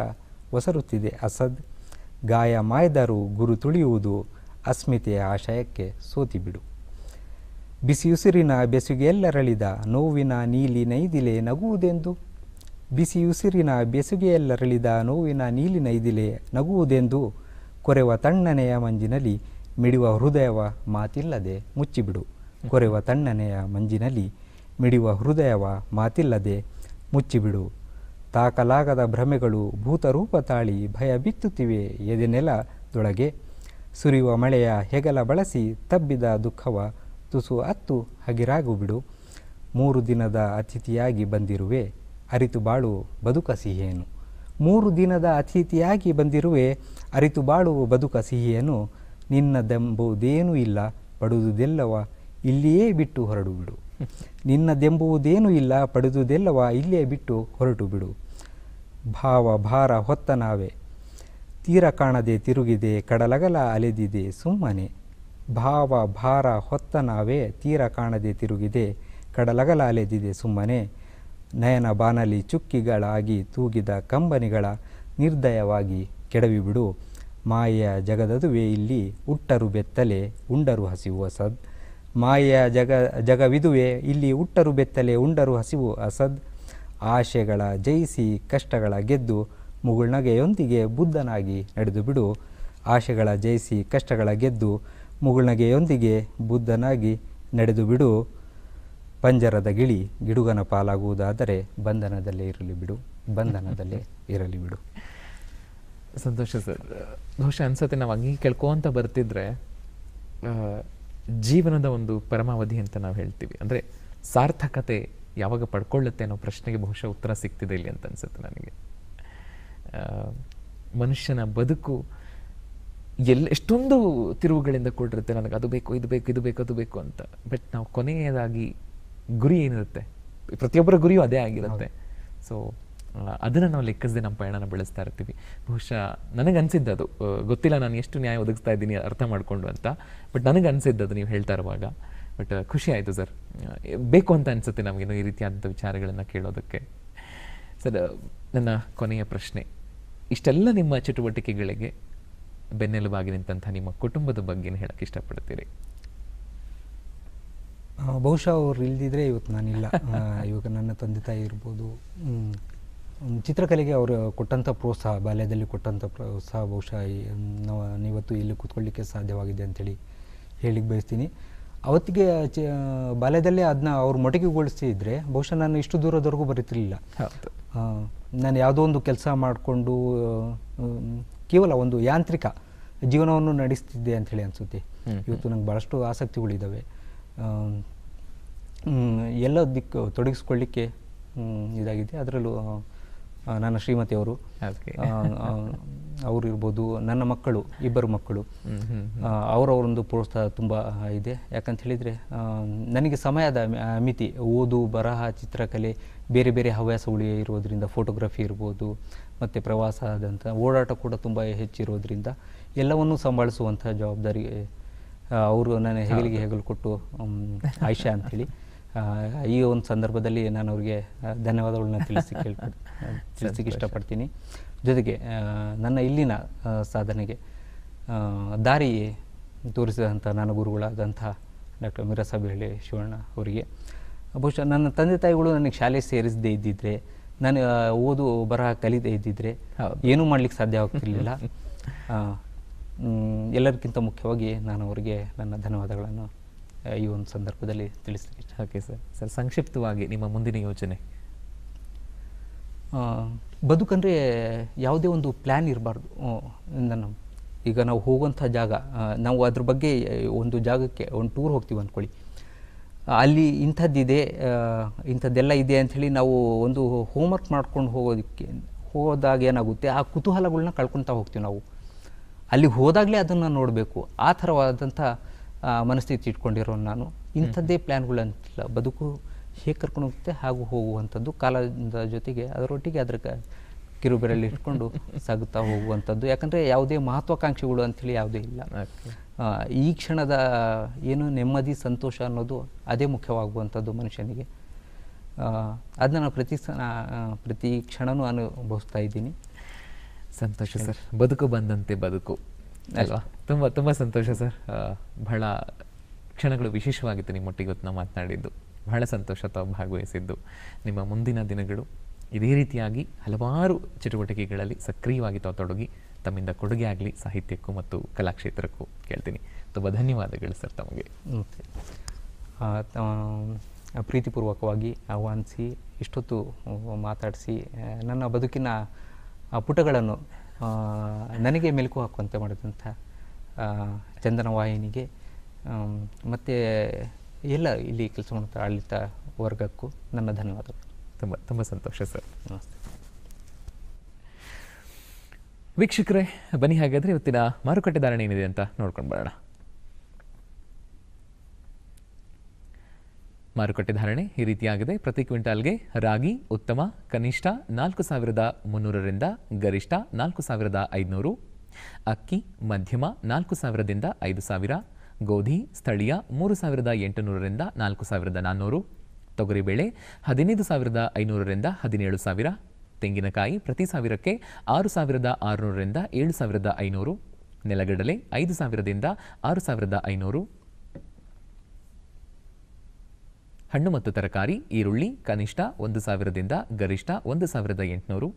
ಒಸರುತ್ತಿದೆ ಅಸದ್. ಗಾಯ ಮಾಯ್ದರು ಗುರು ತುಳಿಯುವುದು ಅಸ್ಮಿತೆಯ ಆಶಯಕ್ಕೆ ಸೋತಿಬಿಡು. ಬಿಸಿಯುಸಿರಿನ ಬೆಸುಗೆಯೆಲ್ಲರಳಿದ ನೋವಿನ ನೀಲಿ ನೈದಿಲೆ ನಗುವುದೆಂದು. ಬಿಸಿಯುಸಿರಿನ ಬೆಸುಗೆಯೆಲ್ಲರಳಿದ ನೋವಿನ ನೀಲಿ ನೈದಿಲೆ ನಗುವುದೆಂದು. ಕೊರೆವ ತಣ್ಣನೆಯ ಮಂಜಿನಲ್ಲಿ ಮಿಡಿಯುವ ಹೃದಯವ ಮಾತಿಲ್ಲದೆ ಮುಚ್ಚಿಬಿಡು. ಕೊರೆವ ತಣ್ಣನೆಯ ಮಂಜಿನಲ್ಲಿ ಮಿಡಿಯುವ ಹೃದಯವ ಮಾತಿಲ್ಲದೆ ಮುಚ್ಚಿಬಿಡು. ತಾಕಲಾಗದ ಭ್ರಮೆಗಳು ಭೂತರೂಪ ತಾಳಿ ಭಯ ಬಿತ್ತುತ್ತಿವೆ ಎದೆನೆಲದೊಳಗೆ. ಸುರಿಯುವ ಮಳೆಯ ಹೆಗಲ ಬಳಸಿ ತಬ್ಬಿದ ದುಃಖವ ತುಸು ಅತ್ತು ಹಗಿರಾಗುಬಿಡು. 3 ದಿನದ ಅತಿಥಿಯಾಗಿ ಬಂದಿರುವೆ ಅರಿತು ಬಾಳು ಬದುಕ ಸಿಹಿಯೇನು. 3 ದಿನದ ಅತಿಥಿಯಾಗಿ ಬಂದಿರುವೆ ಅರಿತು ಬಾಳು ಬದುಕ ಸಿಹಿಯೇನು. ನಿನ್ನದೆಂಬುದೇನೂ ಇಲ್ಲ ಪಡುವುದೆಲ್ಲವ ಇಲ್ಲಿಯೇ ಬಿಟ್ಟು ಹೊರಡು ಬಿಡು. ನಿನ್ನದೆಂಬುವುದೇನೂ ಇಲ್ಲ ಪಡುವುದೆಲ್ಲವ ಇಲ್ಲಿಯೇ ಬಿಟ್ಟು ಹೊರಟು ಬಿಡು. ಭಾವ ಭಾರ ಹೊತ್ತ ನಾವೇ ತೀರ ಕಾಣದೆ ತಿರುಗಿದೆ ಕಡಲಗಲ ಅಲೆದಿದೆ ಸುಮ್ಮನೆ. ಭಾವ ಭಾರ ಹೊತ್ತ ನಾವೇ ತೀರ ಕಾಣದೆ ತಿರುಗಿದೆ ಕಡಲಗಲ ಅಲೆದಿದೆ ಸುಮ್ಮನೆ. ನಯನ ಬಾನಲಿ ಚುಕ್ಕಿಗಳಾಗಿ ತೂಗಿದ ಕಂಬನಿಗಳ ನಿರ್ದಯವಾಗಿ ಕೆಡವಿಬಿಡು. ಮಾಯೆಯ ಜಗದದುವೆ ಇಲ್ಲಿ ಉಟ್ಟರು ಬೆತ್ತಲೆ ಉಂಡರು ಹಸಿವು ಅಸದ್. ಮಾಯೆಯ ಜಗವಿದುವೆ ಇಲ್ಲಿ ಉಟ್ಟರು ಬೆತ್ತಲೆ ಉಂಡರು ಹಸಿವು ಅಸದ್. ಆಶೆಗಳ ಜಯಿಸಿ ಕಷ್ಟಗಳ ಗೆದ್ದು ಮುಗುಳ್ನಗೆಯೊಂದಿಗೆ ಬುದ್ಧನಾಗಿ ನಡೆದು ಬಿಡು. ಆಶೆಗಳ ಜಯಿಸಿ ಕಷ್ಟಗಳ ಗೆದ್ದು ಮುಗುಳ್ನಗೆಯೊಂದಿಗೆ ಬುದ್ಧನಾಗಿ ನಡೆದು ಬಿಡು. ಪಂಜರದ ಗಿಳಿ ಗಿಡುಗನ ಪಾಲಾಗುವುದಾದರೆ ಬಂಧನದಲ್ಲೇ ಇರಲಿ ಬಿಡು. ಬಂಧನದಲ್ಲೇ ಇರಲಿ ಬಿಡು. ಸಂತೋಷ ಸರ್. ಬಹುಶಃ ಅನ್ಸತ್ತೆ ನಾವು ಹಂಗೆ ಕೇಳ್ಕೊಂತ ಬರ್ತಿದ್ರೆ ಜೀವನದ ಒಂದು ಪರಮಾವಧಿ ಅಂತ ನಾವು ಹೇಳ್ತೀವಿ. ಅಂದರೆ ಸಾರ್ಥಕತೆ ಯಾವಾಗ ಪಡ್ಕೊಳ್ಳುತ್ತೆ ಅನ್ನೋ ಪ್ರಶ್ನೆಗೆ ಬಹುಶಃ ಉತ್ತರ ಸಿಗ್ತಿದೆ ಇಲ್ಲಿ ಅಂತ ಅನ್ಸುತ್ತೆ ನನಗೆ. ಮನುಷ್ಯನ ಬದುಕು ಎಷ್ಟೊಂದು ತಿರುವುಗಳಿಂದ ಕೂಡಿರುತ್ತೆ. ನನಗೆ ಅದು ಬೇಕು ಇದು ಬೇಕು ಇದು ಬೇಕು ಅದು ಬೇಕು ಅಂತ. ಬಟ್ ನಾವು ಕೊನೆಯದಾಗಿ ಗುರಿ ಏನಿರುತ್ತೆ, ಪ್ರತಿಯೊಬ್ಬರ ಗುರಿಯೂ ಅದೇ ಆಗಿರುತ್ತೆ. ಸೊ ಅದನ್ನು ನಾವು ಲೆಕ್ಕಿಸದೆ ನಮ್ಮ ಪಯಣನ ಬೆಳೆಸ್ತಾ ಇರ್ತೀವಿ. ಬಹುಶಃ ನನಗೆ ಅನಿಸಿದ್ದು ಅದು, ಗೊತ್ತಿಲ್ಲ ನಾನು ಎಷ್ಟು ನ್ಯಾಯ ಒದಗಿಸ್ತಾ ಇದ್ದೀನಿ ಅರ್ಥ ಮಾಡಿಕೊಂಡು ಅಂತ, ಬಟ್ ನನಗೆ ಅನಿಸಿದ್ದು ನೀವು ಹೇಳ್ತಾ ಇರುವಾಗ. ಬಟ್ ಖುಷಿ ಆಯಿತು ಸರ್. ಬೇಕು ಅಂತ ಅನಿಸುತ್ತೆ ನಮಗೇನು ಈ ರೀತಿಯಾದಂಥ ವಿಚಾರಗಳನ್ನು ಕೇಳೋದಕ್ಕೆ. ಸರ್, ನನ್ನ ಕೊನೆಯ ಪ್ರಶ್ನೆ, ಇಷ್ಟೆಲ್ಲ ನಿಮ್ಮ ಚಟುವಟಿಕೆಗಳಿಗೆ ಬೆನ್ನೆಲುಬಾಗಿ ನಿಂತಹ ನಿಮ್ಮ ಕುಟುಂಬದ ಬಗ್ಗೆ ಏನು ಹೇಳಕ್ಕೆ ಇಷ್ಟಪಡ್ತೀರಿ? ಬಹುಶಃ ಅವ್ರು ಇಲ್ದಿದ್ರೆ ಇವತ್ತು ನಾನಿಲ್ಲ. ಇವಾಗ ನನ್ನ ತಂದೆ ತಾಯಿ ಇರ್ಬೋದು, ಚಿತ್ರಕಲೆಗೆ ಅವರು ಕೊಟ್ಟಂಥ ಪ್ರೋತ್ಸಾಹ, ಬಾಲ್ಯದಲ್ಲಿ ಕೊಟ್ಟಂಥ ಪ್ರೋತ್ಸಾಹ ಬಹುಶಃ ನಾನಿವತ್ತು ಇಲ್ಲಿ ಕೂತ್ಕೊಳ್ಳಿಕ್ಕೆ ಸಾಧ್ಯವಾಗಿದೆ ಅಂಥೇಳಿ ಹೇಳಿಕ್ಕೆ ಬಯಸ್ತೀನಿ. ಅವತ್ತಿಗೆ ಬಾಲ್ಯದಲ್ಲೇ ಅದನ್ನ ಅವ್ರು ಮೊಟಕುಗೊಳಿಸಿದ್ರೆ ಬಹುಶಃ ನಾನು ಇಷ್ಟು ದೂರದವರೆಗೂ ಬರೀತಿರ್ಲಿಲ್ಲ. ಹೌದು. ನಾನು ಯಾವುದೋ ಒಂದು ಕೆಲಸ ಮಾಡಿಕೊಂಡು ಕೇವಲ ಒಂದು ಯಾಂತ್ರಿಕ ಜೀವನವನ್ನು ನಡೆಸ್ತಿದ್ದೆ ಅಂಥೇಳಿ ಅನಿಸುತ್ತೆ. ಇವತ್ತು ನಂಗೆ ಭಾಳಷ್ಟು ಆಸಕ್ತಿಗಳಿದ್ದಾವೆ. ಎಲ್ಲ ದಿಕ್ಕು ತೊಡಗಿಸ್ಕೊಳ್ಳಿಕ್ಕೆ ಇದಾಗಿದೆ. ಅದರಲ್ಲೂ ನನ್ನ ಶ್ರೀಮತಿಯವರು ಅವರು ಇರ್ಬೋದು, ನನ್ನ ಮಕ್ಕಳು, ಇಬ್ಬರು ಮಕ್ಕಳು, ಅವರವರೊಂದು ಪ್ರೋತ್ಸಾಹ ತುಂಬ ಇದೆ. ಯಾಕಂತ ಹೇಳಿದರೆ ನನಗೆ ಸಮಯದ ಮಿತಿ, ಓದು, ಬರಹ, ಚಿತ್ರಕಲೆ, ಬೇರೆ ಬೇರೆ ಹವ್ಯಾಸಗಳು ಇರೋದರಿಂದ, ಫೋಟೋಗ್ರಫಿ ಇರ್ಬೋದು, ಮತ್ತು ಪ್ರವಾಸದಂಥ ಓಡಾಟ ಕೂಡ ತುಂಬ ಹೆಚ್ಚಿರೋದ್ರಿಂದ ಎಲ್ಲವನ್ನೂ ಸಂಭಾಳಿಸುವಂಥ ಜವಾಬ್ದಾರಿ ಅವರು ನನ್ನ ಹೆಗಲಿಗೆ ಹೆಗಲು ಕೊಟ್ಟು ಆಯಿಷಾ ಅಂಥೇಳಿ ಈ ಒಂದು ಸಂದರ್ಭದಲ್ಲಿ ನಾನು ಅವ್ರಿಗೆ ಧನ್ಯವಾದಗಳನ್ನ ತಿಳಿಸಿಕ್ಕೆ ಇಷ್ಟಪಡ್ತೀನಿ. ಜೊತೆಗೆ ನನ್ನ ಇಲ್ಲಿನ ಸಾಧನೆಗೆ ದಾರಿ ತೋರಿಸಿದಂಥ ನನ್ನ ಗುರುಗಳಾದಂಥ ಡಾಕ್ಟರ್ ಮಿರಸಾಬೇಳೆ ಶಿವಣ್ಣ ಅವರಿಗೆ, ಬಹುಶಃ ನನ್ನ ತಂದೆ ತಾಯಿಗಳು ನನಗೆ ಶಾಲೆ ಸೇರಿಸದೇ ಇದ್ದಿದ್ರೆ, ನಾನು ಓದು ಬರಹ ಕಲಿದೇ ಇದ್ದಿದ್ರೆ ಏನೂ ಮಾಡ್ಲಿಕ್ಕೆ ಸಾಧ್ಯವಾಗ್ತಿರ್ಲಿಲ್ಲ. ಎಲ್ಲರಿಗಿಂತ ಮುಖ್ಯವಾಗಿ ನಾನು ಅವರಿಗೆ ನನ್ನ ಧನ್ಯವಾದಗಳನ್ನು ಈ ಒಂದು ಸಂದರ್ಭದಲ್ಲಿ ತಿಳಿಸ್ತೀನಿ. ಓಕೆ ಸರ್, ಸಂಕ್ಷಿಪ್ತವಾಗಿ ನಿಮ್ಮ ಮುಂದಿನ ಯೋಚನೆ? ಬದುಕಂದರೆ ಯಾವುದೇ ಒಂದು ಪ್ಲ್ಯಾನ್ ಇರಬಾರ್ದು. ಈಗ ನಾವು ಹೋಗುವಂಥ ಜಾಗ, ನಾವು ಅದ್ರ ಬಗ್ಗೆ ಒಂದು ಜಾಗಕ್ಕೆ ಒಂದು ಟೂರ್ ಹೋಗ್ತೀವಿ ಅಂದ್ಕೊಳ್ಳಿ, ಅಲ್ಲಿ ಇಂಥದ್ದಿದೆ, ಇಂಥದ್ದೆಲ್ಲ ಇದೆ ಅಂಥೇಳಿ ನಾವು ಒಂದು ಹೋಮ್ವರ್ಕ್ ಮಾಡ್ಕೊಂಡು ಹೋದಾಗ ಏನಾಗುತ್ತೆ, ಆ ಕುತೂಹಲಗಳನ್ನ ಕಳ್ಕೊಳ್ತಾ ಹೋಗ್ತೀವಿ. ನಾವು ಅಲ್ಲಿ ಹೋದಾಗಲೇ ಅದನ್ನು ನೋಡಬೇಕು, ಆ ಥರವಾದಂಥ ಮನಸ್ಥಿತಿ ಇಟ್ಕೊಂಡಿರೋ ನಾನು ಇಂಥದ್ದೇ ಪ್ಲ್ಯಾನ್ಗಳು ಅಂತಿಲ್ಲ. ಬದುಕು ಹೇಗೆ ಕರ್ಕೊಂಡು ಹೋಗುತ್ತೆ ಹಾಗೂ ಹೋಗುವಂಥದ್ದು, ಕಾಲದ ಜೊತೆಗೆ ಅದರೊಟ್ಟಿಗೆ ಅದರ ಕಿರುಬೆರಳು ಇಟ್ಕೊಂಡು ಸಾಗುತ್ತಾ ಹೋಗುವಂಥದ್ದು. ಯಾಕಂದರೆ ಯಾವುದೇ ಮಹತ್ವಾಕಾಂಕ್ಷೆಗಳು ಅಂಥೇಳಿ ಯಾವುದೇ ಇಲ್ಲ. ಈ ಕ್ಷಣದ ಏನು ನೆಮ್ಮದಿ, ಸಂತೋಷ ಅನ್ನೋದು ಅದೇ ಮುಖ್ಯವಾಗುವಂಥದ್ದು ಮನುಷ್ಯನಿಗೆ. ಅದನ್ನ ನಾನು ಪ್ರತಿ ಕ್ಷಣನೂ ಅನುಭವಿಸ್ತಾ ಇದ್ದೀನಿ. ಸಂತೋಷ ಸರ್. ಬದುಕು ಬಂದಂತೆ ಬದುಕು ಅಲ್ವಾ? ತುಂಬ ತುಂಬ ಸಂತೋಷ ಸರ್. ಬಹಳ ಕ್ಷಣಗಳು ವಿಶೇಷವಾಗಿತ್ತು ನಿಮ್ಮೊಟ್ಟಿಗೆ ಇವತ್ತು ನಾವು ಮಾತನಾಡಿದ್ದು. ಬಹಳ ಸಂತೋಷ ತಾವು ಭಾಗವಹಿಸಿದ್ದು. ನಿಮ್ಮ ಮುಂದಿನ ದಿನಗಳು ಇದೇ ರೀತಿಯಾಗಿ ಹಲವಾರು ಚಟುವಟಿಕೆಗಳಲ್ಲಿ ಸಕ್ರಿಯವಾಗಿ ತಾವು ತೊಡಗಿ ತಮ್ಮಿಂದ ಕೊಡುಗೆ ಆಗಲಿ ಸಾಹಿತ್ಯಕ್ಕೂ ಮತ್ತು ಕಲಾಕ್ಷೇತ್ರಕ್ಕೂ ಕೇಳ್ತೀನಿ. ತುಂಬ ಧನ್ಯವಾದಗಳು ಸರ್ ತಮಗೆ. ಪ್ರೀತಿಪೂರ್ವಕವಾಗಿ ಆಹ್ವಾನಿಸಿ ಇಷ್ಟೊತ್ತು ಮಾತಾಡಿಸಿ ನನ್ನ ಬದುಕಿನ ಪುಟಗಳನ್ನು ನನಗೆ ಮೆಲುಕು ಹಾಕುವಂತೆ ಮಾಡಿದಂಥ ಚಂದನ ವಾಹಿನಿಗೆ ಮತ್ತು ಎಲ್ಲ ಇಲ್ಲಿ ಕೆಲಸ ಮಾಡುವಂಥ ಆಡಳಿತ ವರ್ಗಕ್ಕೂ ನನ್ನ ಧನ್ಯವಾದಗಳು. ತುಂಬ ತುಂಬ ಸಂತೋಷ ಸರ್. ನಮಸ್ತೆ ವೀಕ್ಷಕರೇ, ಬನ್ನಿ ಹಾಗಾದರೆ ಇವತ್ತಿನ ಮಾರುಕಟ್ಟೆ ಧಾರಣೆ ಏನಿದೆ ಅಂತ ನೋಡ್ಕೊಂಡು ಬರೋಣ. ಮಾರುಕಟ್ಟೆ ಧಾರಣೆ ಈ ರೀತಿಯಾಗಿದೆ. ಪ್ರತಿ ಕ್ವಿಂಟಾಲ್ಗೆ ರಾಗಿ ಉತ್ತಮ ಕನಿಷ್ಠ 4,300ರಿಂದ ಗರಿಷ್ಠ 4,500, ಅಕ್ಕಿ ಮಧ್ಯಮ 4,000ದಿಂದ 5,000, ಗೋಧಿ ಸ್ಥಳೀಯ 3,800ರಿಂದ 4,400, ತೊಗರಿಬೇಳೆ 15,500ರಿಂದ 17,000, ತೆಂಗಿನಕಾಯಿ ಪ್ರತಿ ಸಾವಿರಕ್ಕೆ 6,600ರಿಂದ 7,500, ನೆಲಗಡಲೆ 5,000ದಿಂದ 6,500, ಹಣ್ಣು ಮತ್ತು ತರಕಾರಿ ಈರುಳ್ಳಿ ಕನಿಷ್ಠ 1,000ದಿಂದ ಗರಿಷ್ಠ 1,800,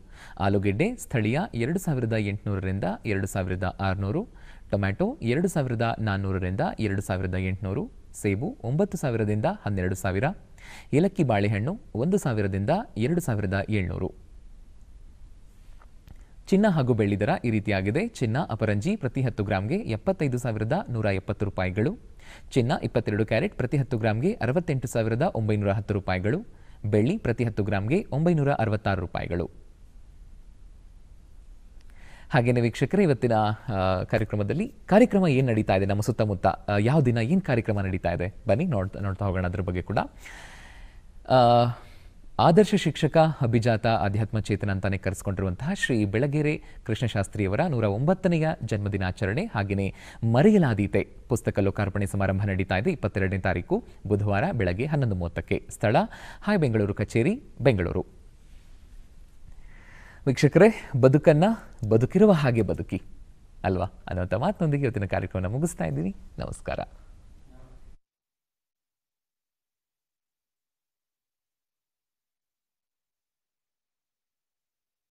ಆಲೂಗೆಡ್ಡೆ ಸ್ಥಳೀಯ 2,800ರಿಂದ 2,600, ಟೊಮ್ಯಾಟೊ 2,400ರಿಂದ 2,800, ಸೇಬು 9,000ದಿಂದ 12,000, ಏಲಕ್ಕಿ ಬಾಳೆಹಣ್ಣು 1,000ದಿಂದ 2,700. ಚಿನ್ನ ಹಾಗೂ ಬೆಳ್ಳಿ ದರ ಈ ರೀತಿಯಾಗಿದೆ. ಚಿನ್ನ ಅಪರಂಜಿ ಪ್ರತಿ 10 ಗ್ರಾಂಗೆ 75,170 ರೂಪಾಯಿಗಳು, ಚಿನ್ನ 22 ಕ್ಯಾರೆಟ್ ಪ್ರತಿ 10 ಗ್ರಾಂಗೆ 68,910 ರೂಪಾಯಿಗಳು, ಬೆಳ್ಳಿ ಪ್ರತಿ 10 ಗ್ರಾಂಗೆ 966 ರೂಪಾಯಿಗಳು. ಹಾಗೇನೇ ವೀಕ್ಷಕರೇ, ಇವತ್ತಿನ ಕಾರ್ಯಕ್ರಮದಲ್ಲಿ ಕಾರ್ಯಕ್ರಮ ಏನು ನಡೀತಾ ಇದೆ ನಮ್ಮ ಸುತ್ತಮುತ್ತ, ಯಾವ ದಿನ ಏನು ಕಾರ್ಯಕ್ರಮ ನಡೀತಾ ಇದೆ ಬನ್ನಿ ನೋಡ್ತಾ ಹೋಗೋಣ. ಅದ್ರ ಬಗ್ಗೆ ಕೂಡ ಆದರ್ಶ ಶಿಕ್ಷಕ ಅಭಿಜಾತ ಅಧ್ಯಾತ್ಮ ಚೇತನ ಅಂತಾನೆ ಕರೆಸ್ಕೊಂಡಿರುವಂತಹ ಶ್ರೀ ಬೆಳಗೆರೆ ಕೃಷ್ಣಶಾಸ್ತ್ರಿಯವರ 109ನೆಯ ಜನ್ಮದಿನಾಚರಣೆ ಹಾಗೆಯೇ ಮರೆಯಲಾದೀತೆ ಪುಸ್ತಕ ಲೋಕಾರ್ಪಣೆ ಸಮಾರಂಭ ನಡೀತಾ ಇದೆ 22ನೇ ತಾರೀಕು ಬುಧವಾರ ಬೆಳಗ್ಗೆ 11:30ಕ್ಕೆ. ಸ್ಥಳ ಹಾಯ್ ಬೆಂಗಳೂರು ಕಚೇರಿ, ಬೆಂಗಳೂರು. ವೀಕ್ಷಕರೇ, ಬದುಕನ್ನ ಬದುಕಿರುವ ಹಾಗೆ ಬದುಕಿ ಅಲ್ವಾ ಅನ್ನುವಂಥ ಮಾತಿನೊಂದಿಗೆ ಇವತ್ತಿನ ಕಾರ್ಯಕ್ರಮನ ಮುಗಿಸ್ತಾ ಇದ್ದೀನಿ. ನಮಸ್ಕಾರ.